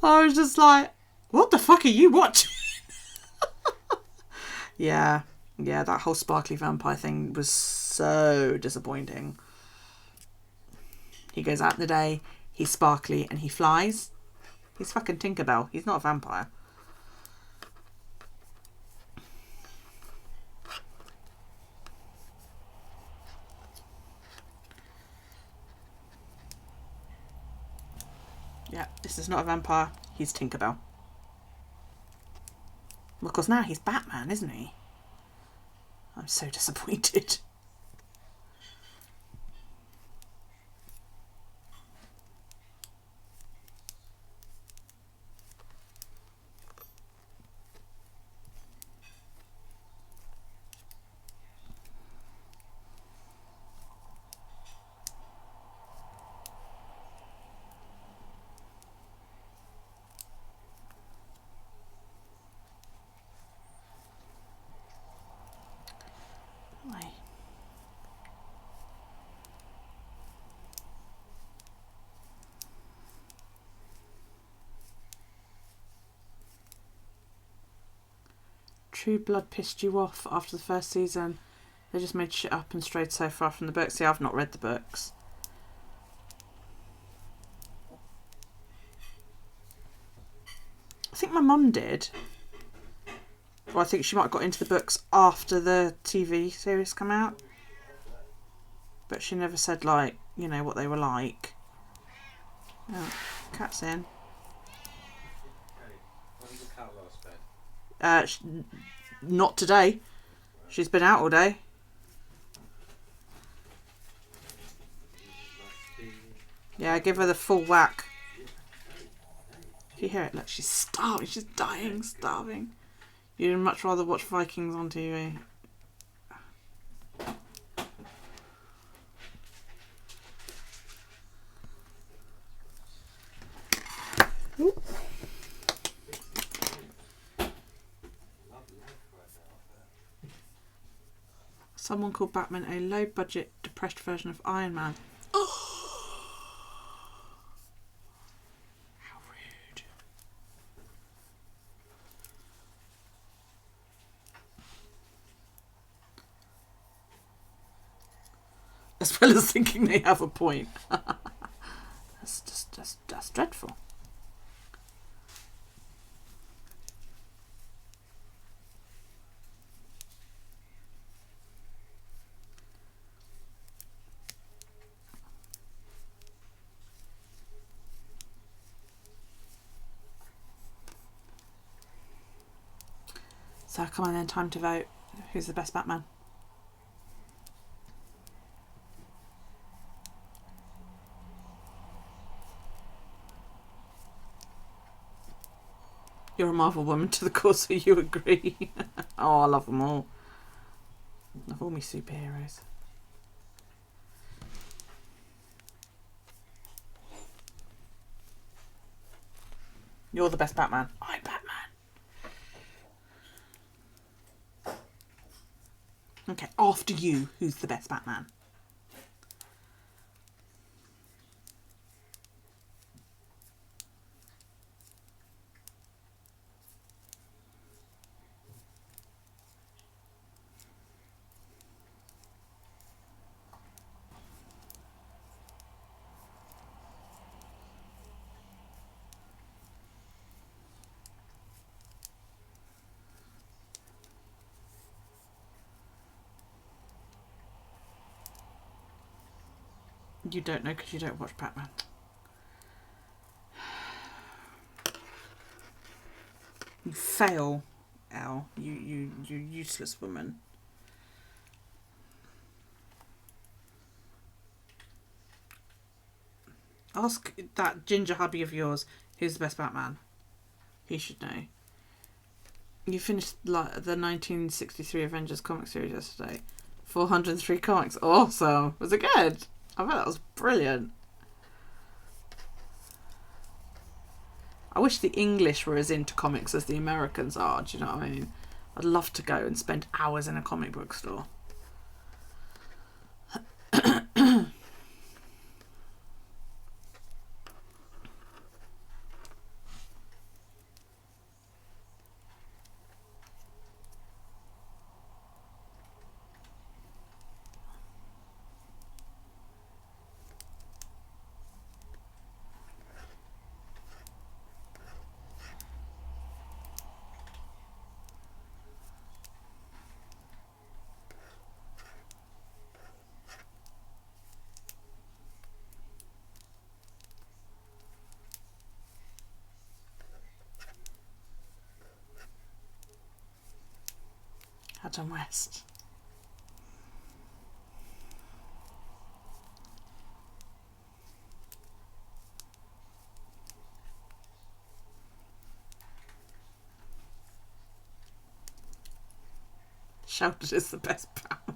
I was just like, what the fuck are you watching? Yeah, that whole sparkly vampire thing was so disappointing. He goes out in the day, he's sparkly, and he flies. He's fucking Tinkerbell. He's not a vampire. Yeah, this is not a vampire. He's Tinkerbell. Well, of course now he's Batman, isn't he? I'm so disappointed. Why? True Blood pissed you off after the first season. They just made shit up and strayed so far from the books. See, I've not read the books. I think my mum did. Well, I think she might have got into the books after the TV series come out. But she never said, like, you know, what they were like. Oh, cat's in. When's the cat last bed? Not today. She's been out all day. Yeah, give her the full whack. If you hear it, look, she's starving. She's dying, starving. You'd much rather watch Vikings on TV. Ooh. Someone called Batman a low-budget, depressed version of Iron Man. Oh, how rude. As well as thinking they have a point. That's dreadful. So come on then, time to vote. Who's the best Batman? You're a Marvel woman to the core, so you agree. Oh, I love them all. I love all my superheroes. You're the best Batman. I'm Batman. Okay, after you, who's the best Batman? You don't know because you don't watch Batman. You fail, Elle. You useless woman. Ask that ginger hubby of yours who's the best Batman. He should know. You finished the 1963 Avengers comic series yesterday. 403 comics. Awesome. Was it good? I bet that was brilliant. I wish the English were as into comics as the Americans are. Do you know what I mean? I'd love to go and spend hours in a comic book store. done west. Sheltered is the best pound.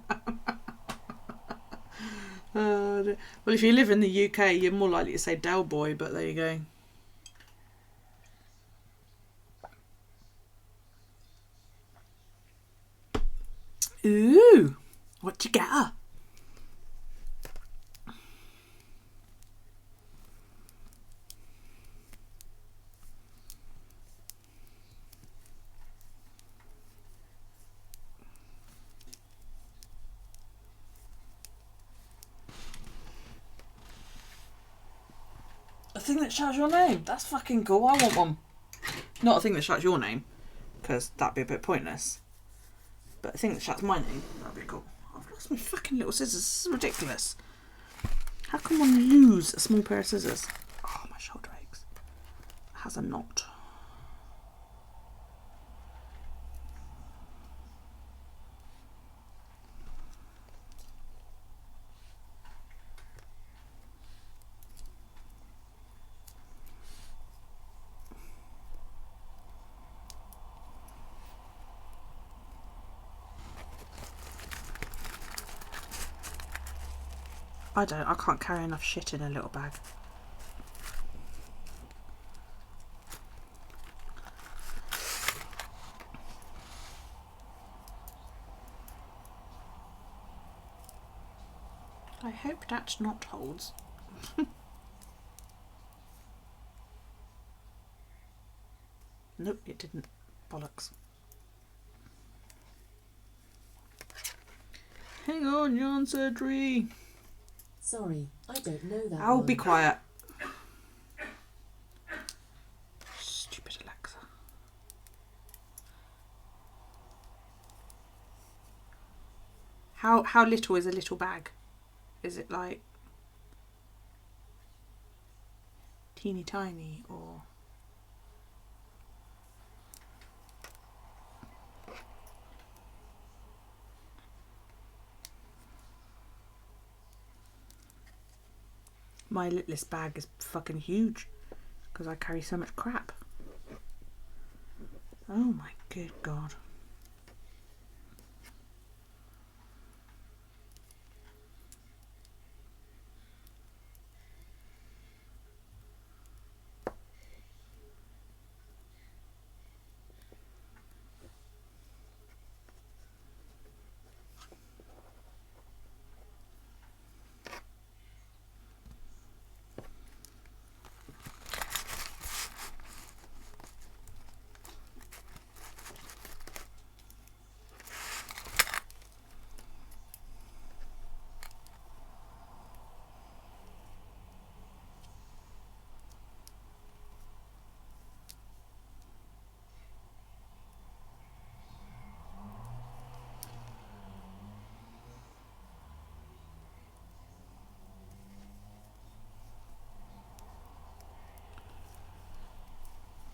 Well, if you live in the UK, you're more likely to say Del Boy, but there you go. Ooh, what you get her? A thing that shouts your name. That's fucking cool. I want one. Not a thing that shouts your name, because that'd be a bit pointless. But a thing that shouts my name, that'd be cool. I've lost my fucking little scissors. This is ridiculous. How can one lose a small pair of scissors? Oh, my shoulder aches. It has a knot. I can't carry enough shit in a little bag. I hope that knot holds. Nope, it didn't. Bollocks. Hang on, yarn surgery. Sorry, I don't know that I'll one. be quiet. Stupid Alexa. How little is a little bag? Is it like teeny tiny or? My littlest bag is fucking huge because I carry so much crap. Oh my good God.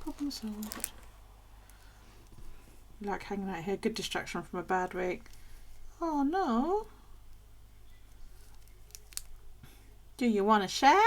Problem solved. Like hanging out here, good distraction from a bad week. Oh no. Do you want to share?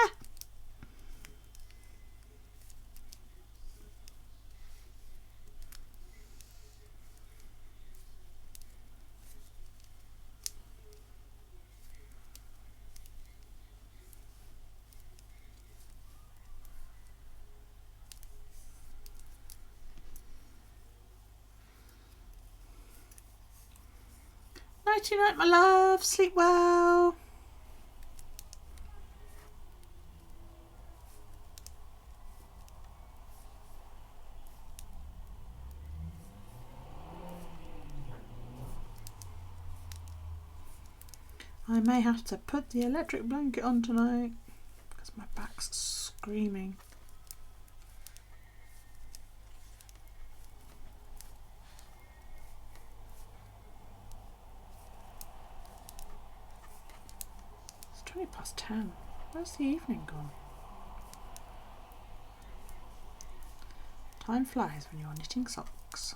Nighty night, my love. Sleep well. I may have to put the electric blanket on tonight because my back's screaming. It's 10:20. Where's the evening gone? Time flies when you're knitting socks.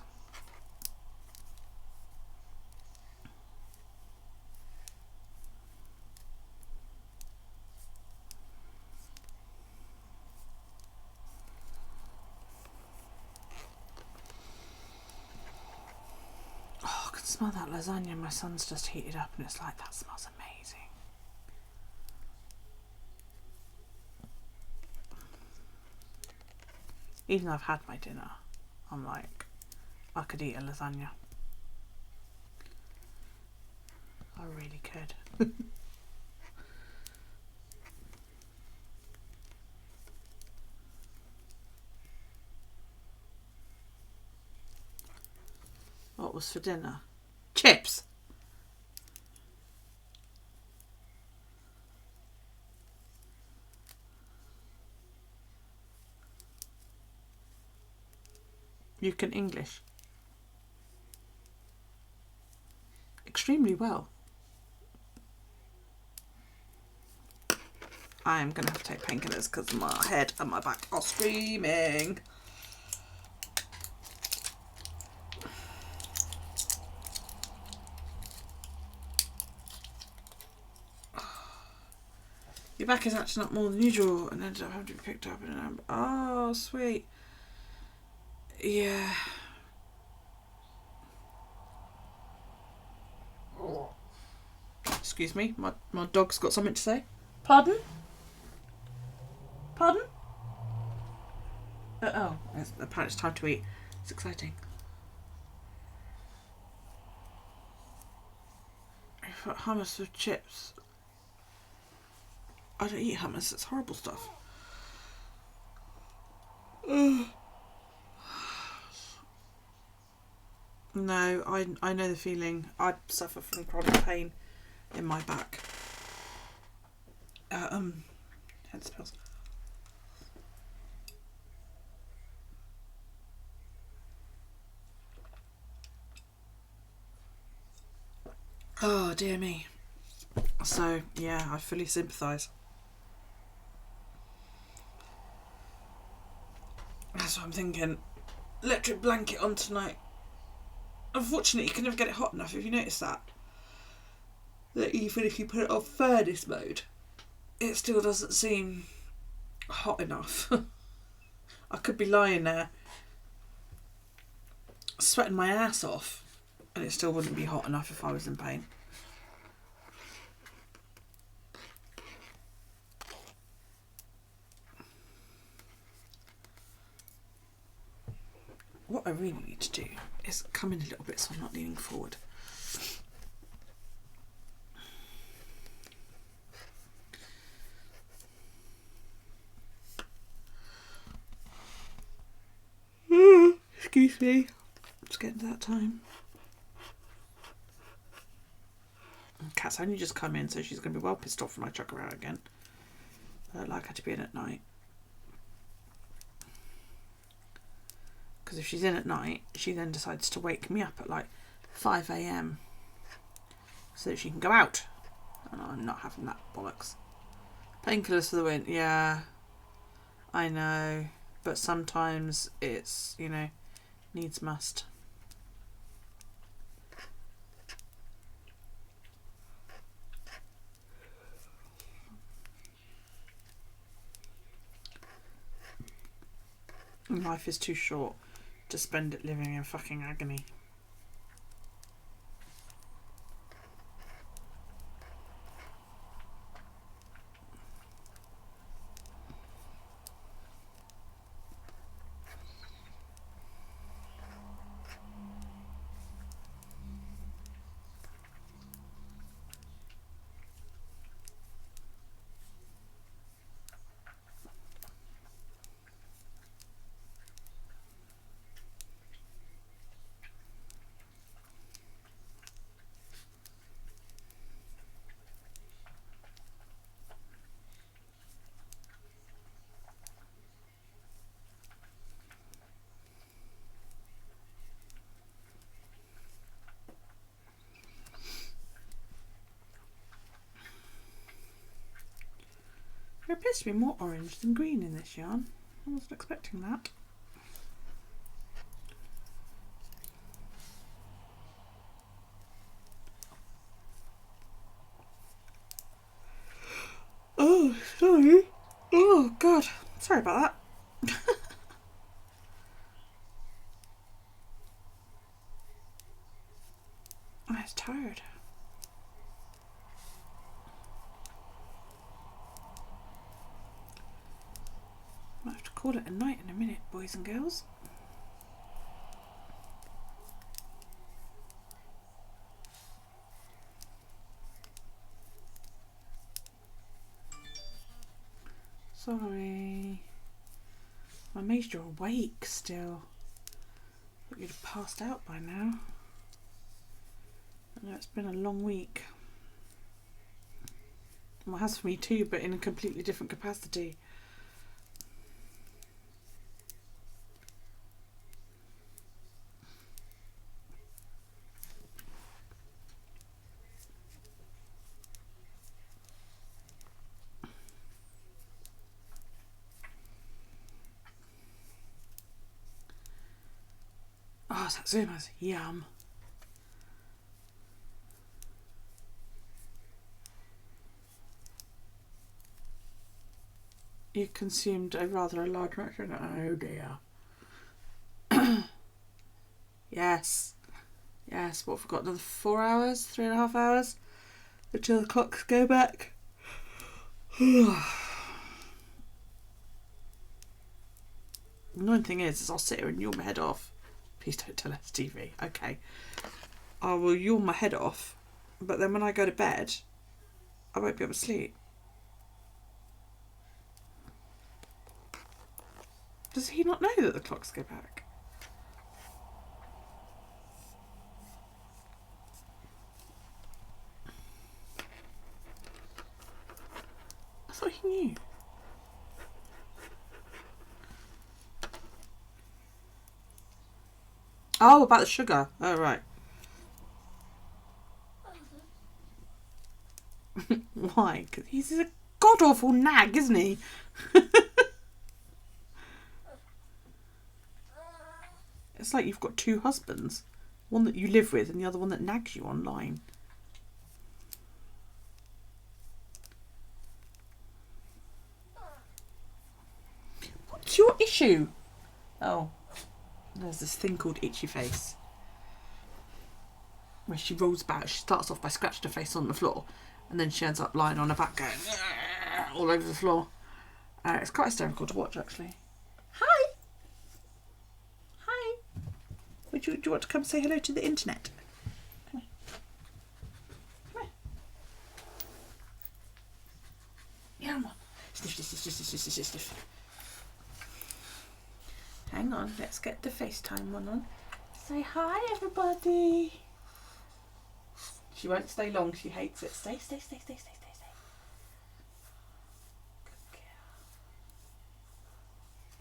smell that lasagna my son's just heated up, and it's like, that smells amazing. Even though I've had my dinner, I'm like, I could eat a lasagna. I really could. What was for dinner? Chips! You can English extremely well. I am going to have to take painkillers because my head and my back are screaming. Your back is acting up more than usual and ended up having to be picked up in an ambulance. Oh, sweet. Yeah. Excuse me, my dog's got something to say. Pardon? Pardon? Oh, apparently it's time to eat. It's exciting. I've got hummus with chips. I don't eat hummus, it's horrible stuff. No, I know the feeling. I suffer from chronic pain in my back. Hence pills. Oh dear me. So yeah, I fully sympathise. That's what I'm thinking. Electric blanket on tonight. Unfortunately, you can never get it hot enough. Have you noticed that? That even if you put it on furnace mode, it still doesn't seem hot enough. I could be lying there sweating my ass off and it still wouldn't be hot enough if I was in pain. What I really need to do is come in a little bit so I'm not leaning forward. Excuse me. It's getting to that time. Kat's only just come in, so she's going to be well pissed off when I chuck her out again. I don't like her to be in at night. Because if she's in at night, she then decides to wake me up at like 5 AM so that she can go out. And I'm not having that bollocks. Painkillers for the win. Yeah, I know. But sometimes it's, you know, needs must. Life is too short to spend it living in fucking agony. There appears to be more orange than green in this yarn. I wasn't expecting that. Oh, sorry. Oh, God. Sorry about that. I was tired. Might have to call it a night in a minute, boys and girls. Sorry. I'm amazed you're awake still. I thought you'd have passed out by now. I know it's been a long week. Well, it has for me too, but in a completely different capacity. Oh, Satsuma's yum. You consumed a rather large ration. Oh dear. Yes. Yes, what have we got? Another 4 hours? 3.5 hours? Until the clocks go back. The annoying thing is I'll sit here and yawn my head off. Please don't tell us TV. Okay. I will yawn my head off, but then when I go to bed, I won't be able to sleep. Does he not know that the clocks go back? I thought he knew. Oh, about the sugar. Oh, right. Why? Because he's a god-awful nag, isn't he? It's like you've got two husbands. One that you live with and the other one that nags you online. What's your issue? Oh. There's this thing called itchy face. Where she rolls about, she starts off by scratching her face on the floor. And then she ends up lying on her back going all over the floor. It's quite hysterical to watch, actually. Hi! Hi! Do you want to come say hello to the internet? Come here. Come here. Yeah, come on. Sniff, sniff, sniff, sniff, sniff, sniff, sniff. Hang on, let's get the FaceTime one on. Say hi, everybody. She won't stay long, she hates it. Stay, stay, stay, stay, stay, stay, stay. Good girl.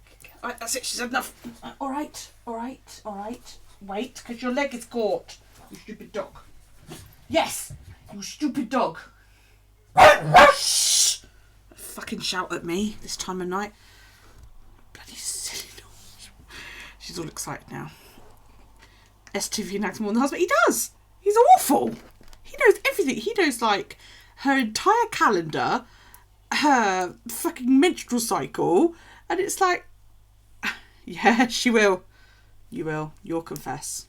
Good girl. Right, that's it, she's had enough. Alright, alright, alright. Wait, because your leg is caught. You stupid dog. Yes, you stupid dog. Shh! Fucking shout at me this time of night. Bloody silly dog. She's all excited now. STV nags more than the husband. He does. He's awful. He knows everything. He knows, like, her entire calendar, her fucking menstrual cycle, and it's like, yeah, she will. You will. You'll confess.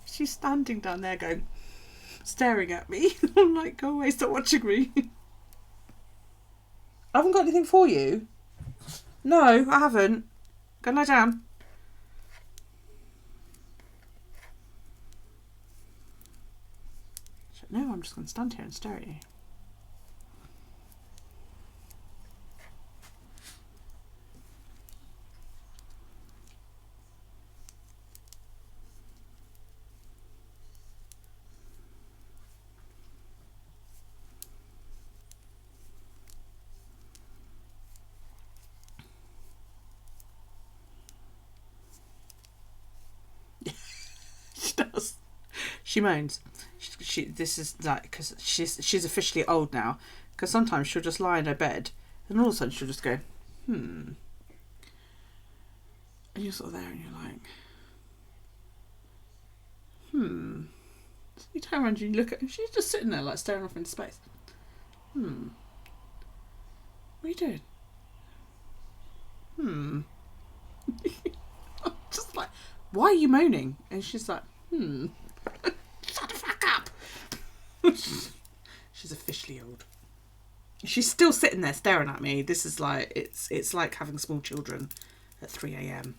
She's standing down there going, staring at me. I'm like, go away, stop watching me. I haven't got anything for you. No, I haven't. Go and lie down. No, I'm just going to stand here and stare at you. She does. She moans. This is like because she's officially old now. Because sometimes she'll just lie in her bed, and all of a sudden she'll just go, And you're sort of there and you're like, So you turn around and you look at her and she's just sitting there like staring off into space. What are you doing? I'm just like, why are you moaning? And she's like, shut the fuck up. She's officially old. She's still sitting there staring at me. This is like, it's like having small children at 3 a.m.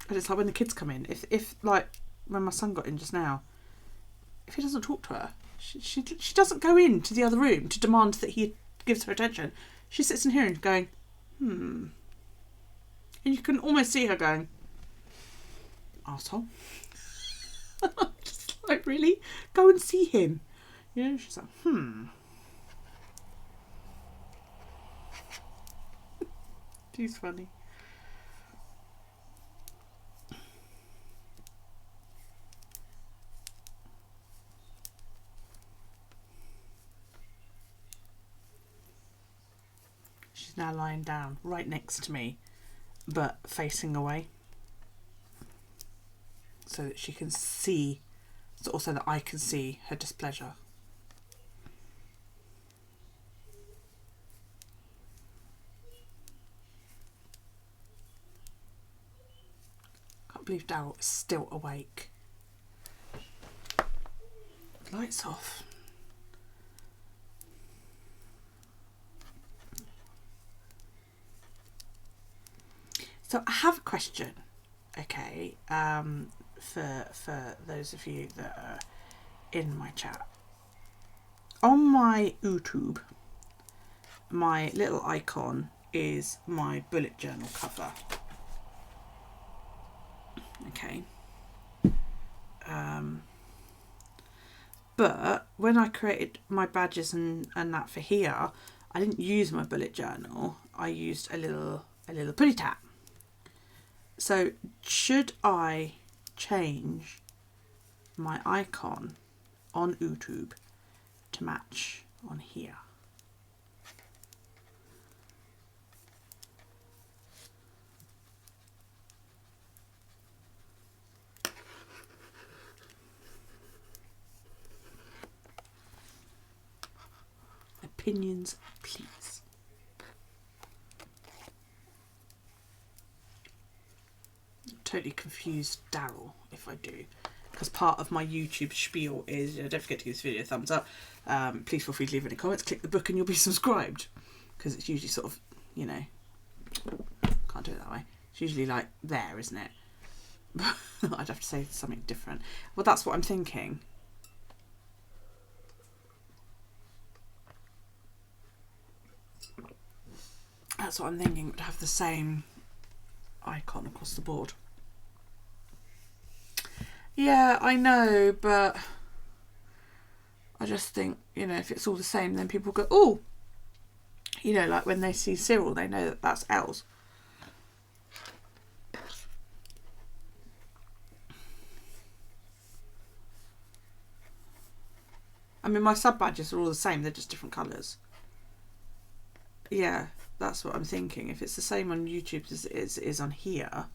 And it's like when the kids come in, if like when my son got in just now, if he doesn't talk to her, she doesn't go into the other room to demand that he gives her attention. She sits in here and going, And you can almost see her going, arsehole. I'm just like, really? Go and see him. You know, she's like, She's funny. She's now lying down right next to me, but facing away, so that she can see, so also that I can see her displeasure. Can't believe Daryl is still awake. Lights off. So I have a question, okay, for those of you that are in my chat. On my YouTube, my little icon is my bullet journal cover. Okay. But when I created my badges and that for here, I didn't use my bullet journal. I used a little putty tat. So should I change my icon on YouTube to match on here? Opinions, please. Totally confused Daryl if I do, because part of my YouTube spiel is, don't forget to give this video a thumbs up, please feel free to leave any comments, click the book and you'll be subscribed, because it's usually sort of, can't do it that way, it's usually like there, isn't it? I'd have to say something different. Well, that's what I'm thinking. That's what I'm thinking, would have the same icon across the board. Yeah, I know, but I just think, if it's all the same, then people go, oh, like when they see Cyril, they know that that's Els. I mean, my sub badges are all the same, they're just different colours. Yeah, that's what I'm thinking. If it's the same on YouTube as it is on here.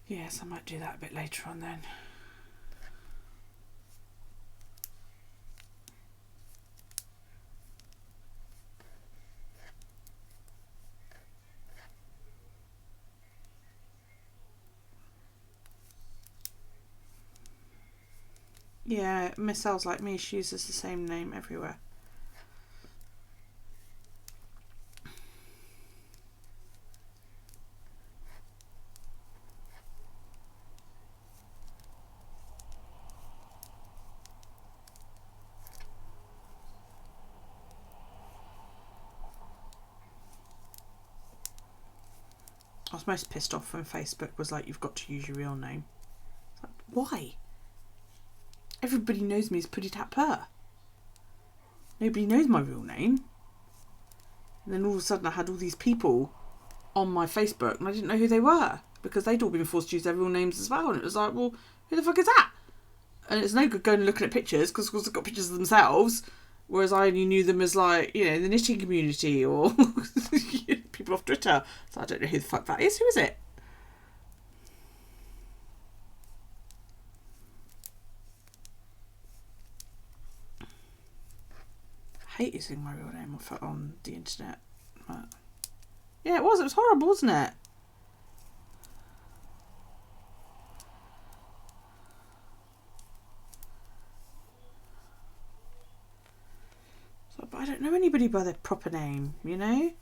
Yes, I might do that a bit later on then. Yeah, Miss L's like me, she uses the same name everywhere. I was most pissed off when Facebook was like, you've got to use your real name. Like, why? Everybody knows me as Putty Tat Purr. Nobody knows my real name. And then all of a sudden I had all these people on my Facebook and I didn't know who they were because they'd all been forced to use their real names as well. And it was like, well, who the fuck is that? And it's no good going and looking at pictures because they've got pictures of themselves. Whereas I only knew them as like, you know, the knitting community or people off Twitter. So I don't know who the fuck that is. Who is it? I hate using my real name on the internet. But yeah, it was horrible, wasn't it? So, but I don't know anybody by their proper name, you know?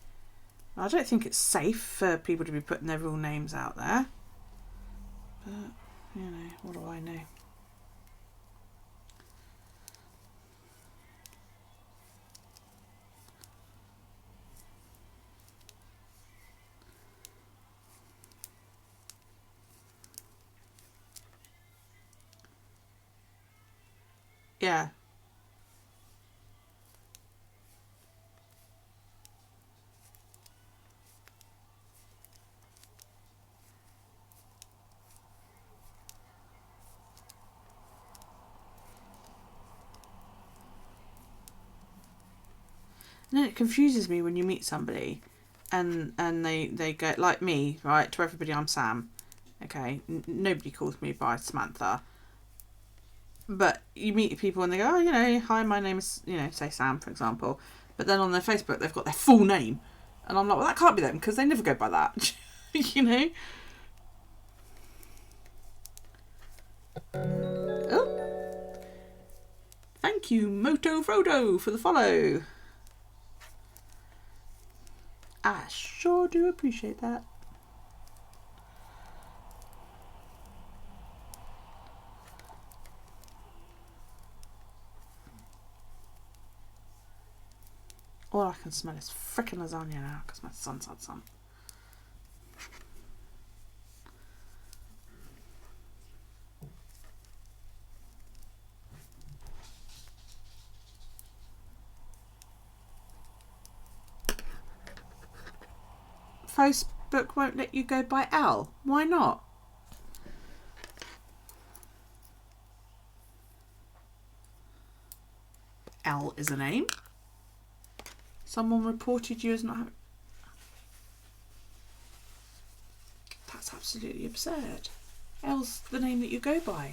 I don't think it's safe for people to be putting their real names out there. But, you know, what do I know? Yeah. And then it confuses me when you meet somebody and they go, like me, right? To everybody, I'm Sam. Okay? Nobody calls me by Samantha. But you meet people and they go, oh, you know, hi, my name is, you know, say Sam, for example. But then on their Facebook, they've got their full name. And I'm like, well, that can't be them because they never go by that. You know? Oh. Thank you, Moto Frodo, for the follow. I sure do appreciate that. All I can smell is frickin' lasagna now because my son's had some. Facebook won't let you go by L. Why not? L is a name. Someone reported you as not having... That's absolutely absurd. L's the name that you go by.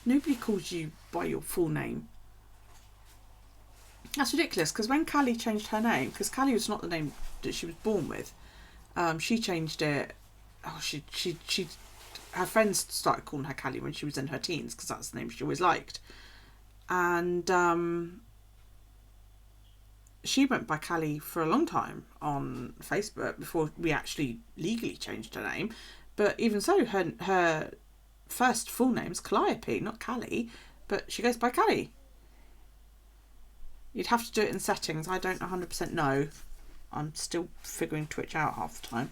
Nobody calls you by your full name. That's ridiculous because when Callie changed her name, because Callie was not the name that she was born with, she changed it. Oh, she her friends started calling her Callie when she was in her teens because that's the name she always liked. And she went by Callie for a long time on Facebook before we actually legally changed her name. But even so, her first full name's Calliope, not Callie, but she goes by Callie. You'd have to do it in settings. I don't 100% know. I'm still figuring Twitch out half the time.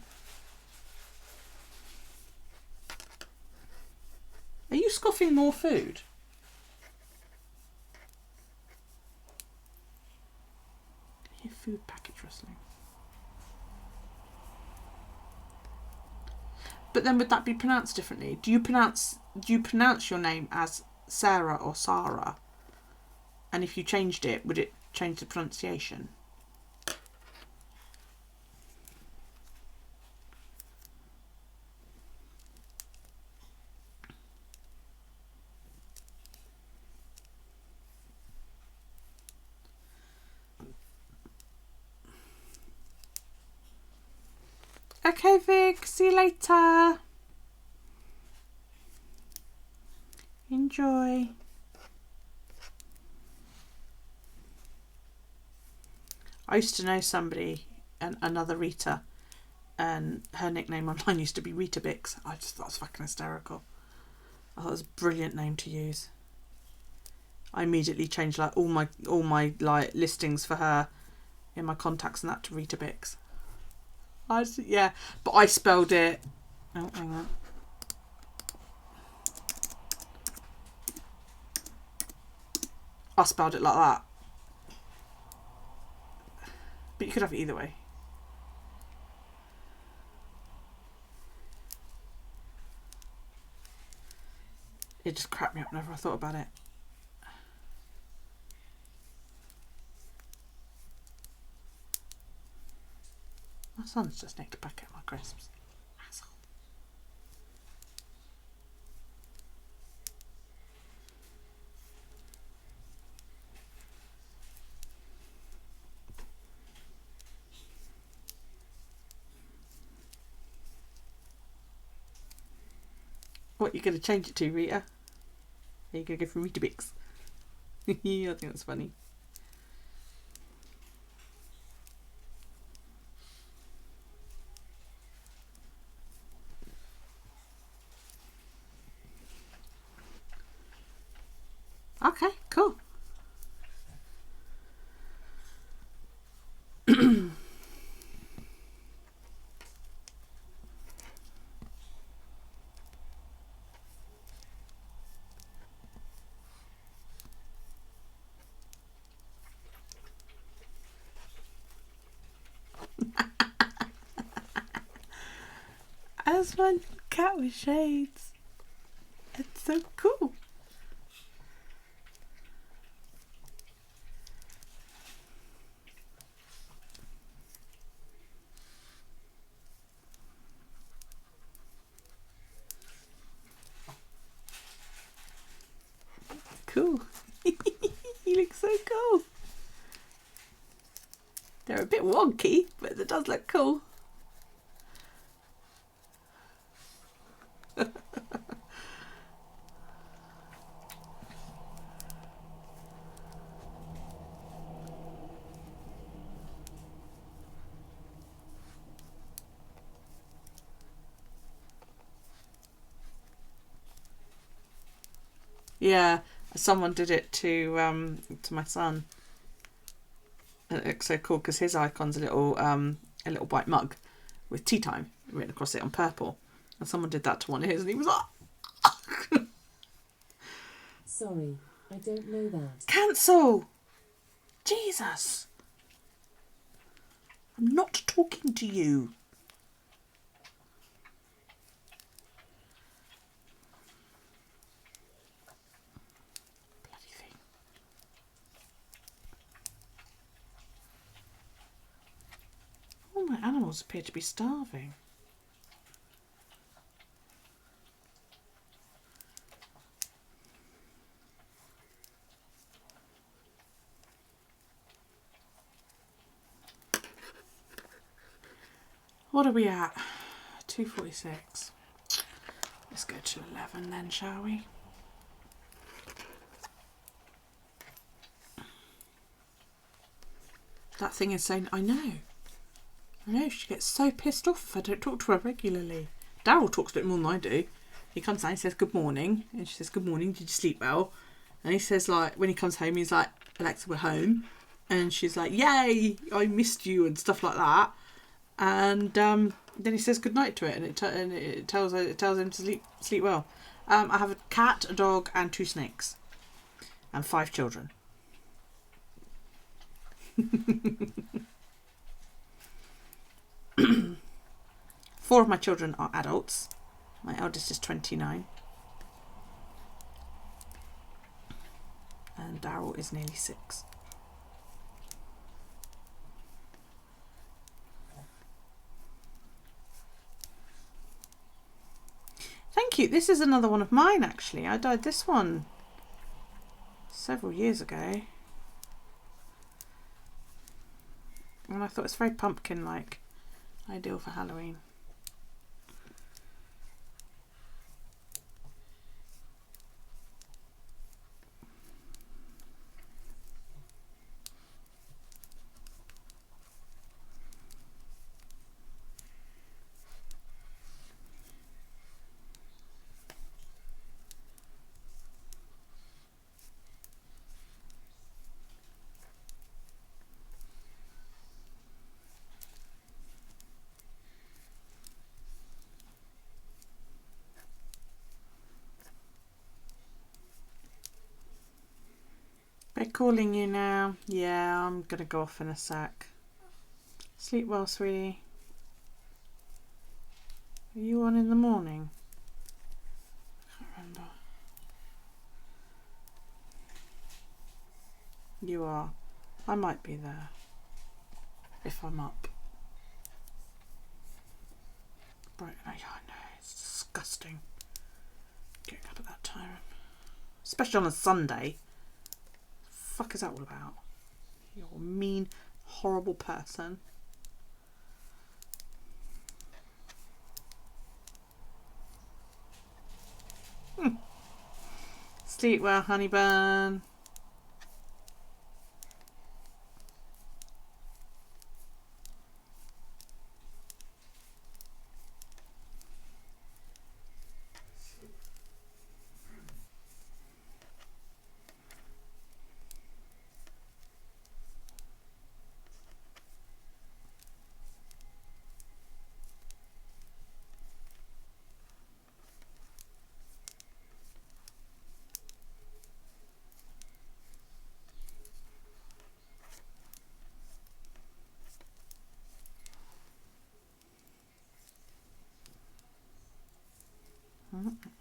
Are you scoffing more food? I hear food package rustling. But then would that be pronounced differently? Do you pronounce your name as Sarah or Sarah? And if you changed it, would it change the pronunciation? Okay, Vic, see you later. Enjoy. I used to know somebody, another Rita, and her nickname online used to be Rita Bix. I just thought it was fucking hysterical. I thought it was a brilliant name to use. I immediately changed like all my like listings for her in my contacts and that to Rita Bix. Yeah, but I spelled it. Oh, hang on. I spelled it like that. you could have it either way. It just cracked me up whenever I thought about it. My son's just nicked a packet of my crisps. Asshole. What, you going to change it to, Rita? Are you going to go for Rita Bix? I think that's funny. Okay, cool. As one cat with shades. It's so cool. Cool. You look so cool. They're a bit wonky, but it does look cool. Yeah, someone did it to my son. It looks so cool because his icon's a little white mug with tea time written across it on purple, and someone did that to one of his, and he was like, Sorry, I don't know that. "Cancel! Jesus! I'm not talking to you." Bloody thing. All my animals appear to be starving. What are we at? 2:46. Let's go to 11 then, shall we? That thing is saying, I know, she gets so pissed off if I don't talk to her regularly. Daryl talks a bit more than I do. He comes down, he says good morning, and she says good morning, did you sleep well? And he says, like, when he comes home, he's like, Alexa, we're home. And she's like, yay, I missed you, and stuff like that. And then he says good night to it, and it tells him to sleep well. I have a cat, a dog, and 2 snakes, and 5 children. 4 of my children are adults. My eldest is 29, and Daryl is nearly 6. Thank you. This is another one of mine, actually. I dyed this one several years ago. And I thought it's very pumpkin-like. Ideal for Halloween. They're calling you now. Yeah, I'm gonna go off in a sec. Sleep well, sweetie. Are you on in the morning? I can't remember. You are. I might be there. If I'm up. Right, I know, it's disgusting. Getting up at that time. Especially on a Sunday. The fuck is that all about? You're a mean, horrible person. Sleep well, honey bun.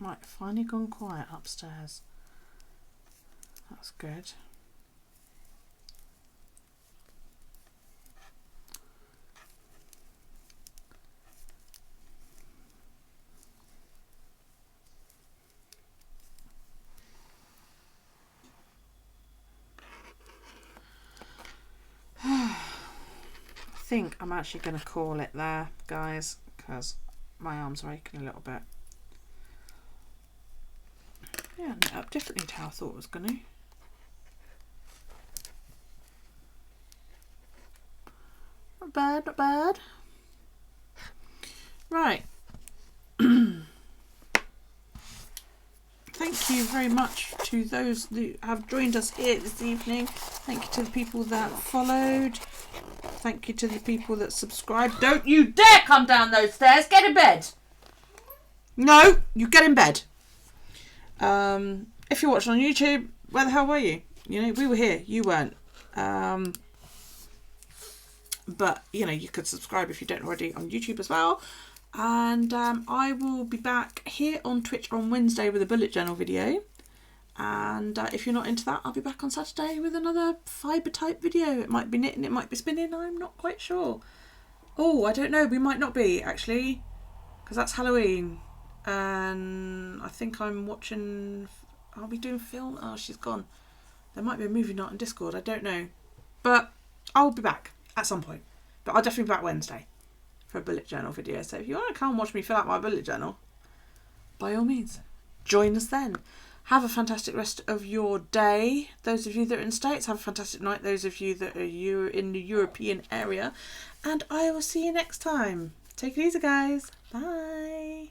Right, finally gone quiet upstairs. That's good. I think I'm actually going to call it there, guys, because my arms are aching a little bit. Yeah, knit up differently to how I thought it was going to. Not bad, not bad. Right. Thank you very much to those that have joined us here this evening. Thank you to the people that followed. Thank you to the people that subscribed. Don't you dare come down those stairs. Get in bed. No, you get in bed. If you're watching on YouTube, where the hell were you? You know, we were here. You weren't. But, you know, you could subscribe if you don't already on YouTube as well. And I will be back here on Twitch on Wednesday with a bullet journal video. And if you're not into that, I'll be back on Saturday with another fibre type video. It might be knitting, it might be spinning, I'm not quite sure. Oh, I don't know, we might not be actually, because that's Halloween. And I think I'm watching, are we doing film? Oh, she's gone. There might be a movie night on Discord, I don't know. But I'll be back at some point. But I'll definitely be back Wednesday for a bullet journal video. So if you want to come and watch me fill out my bullet journal, by all means, join us then. Have a fantastic rest of your day. Those of you that are in the States, have a fantastic night. Those of you that are in the European area. And I will see you next time. Take it easy, guys. Bye.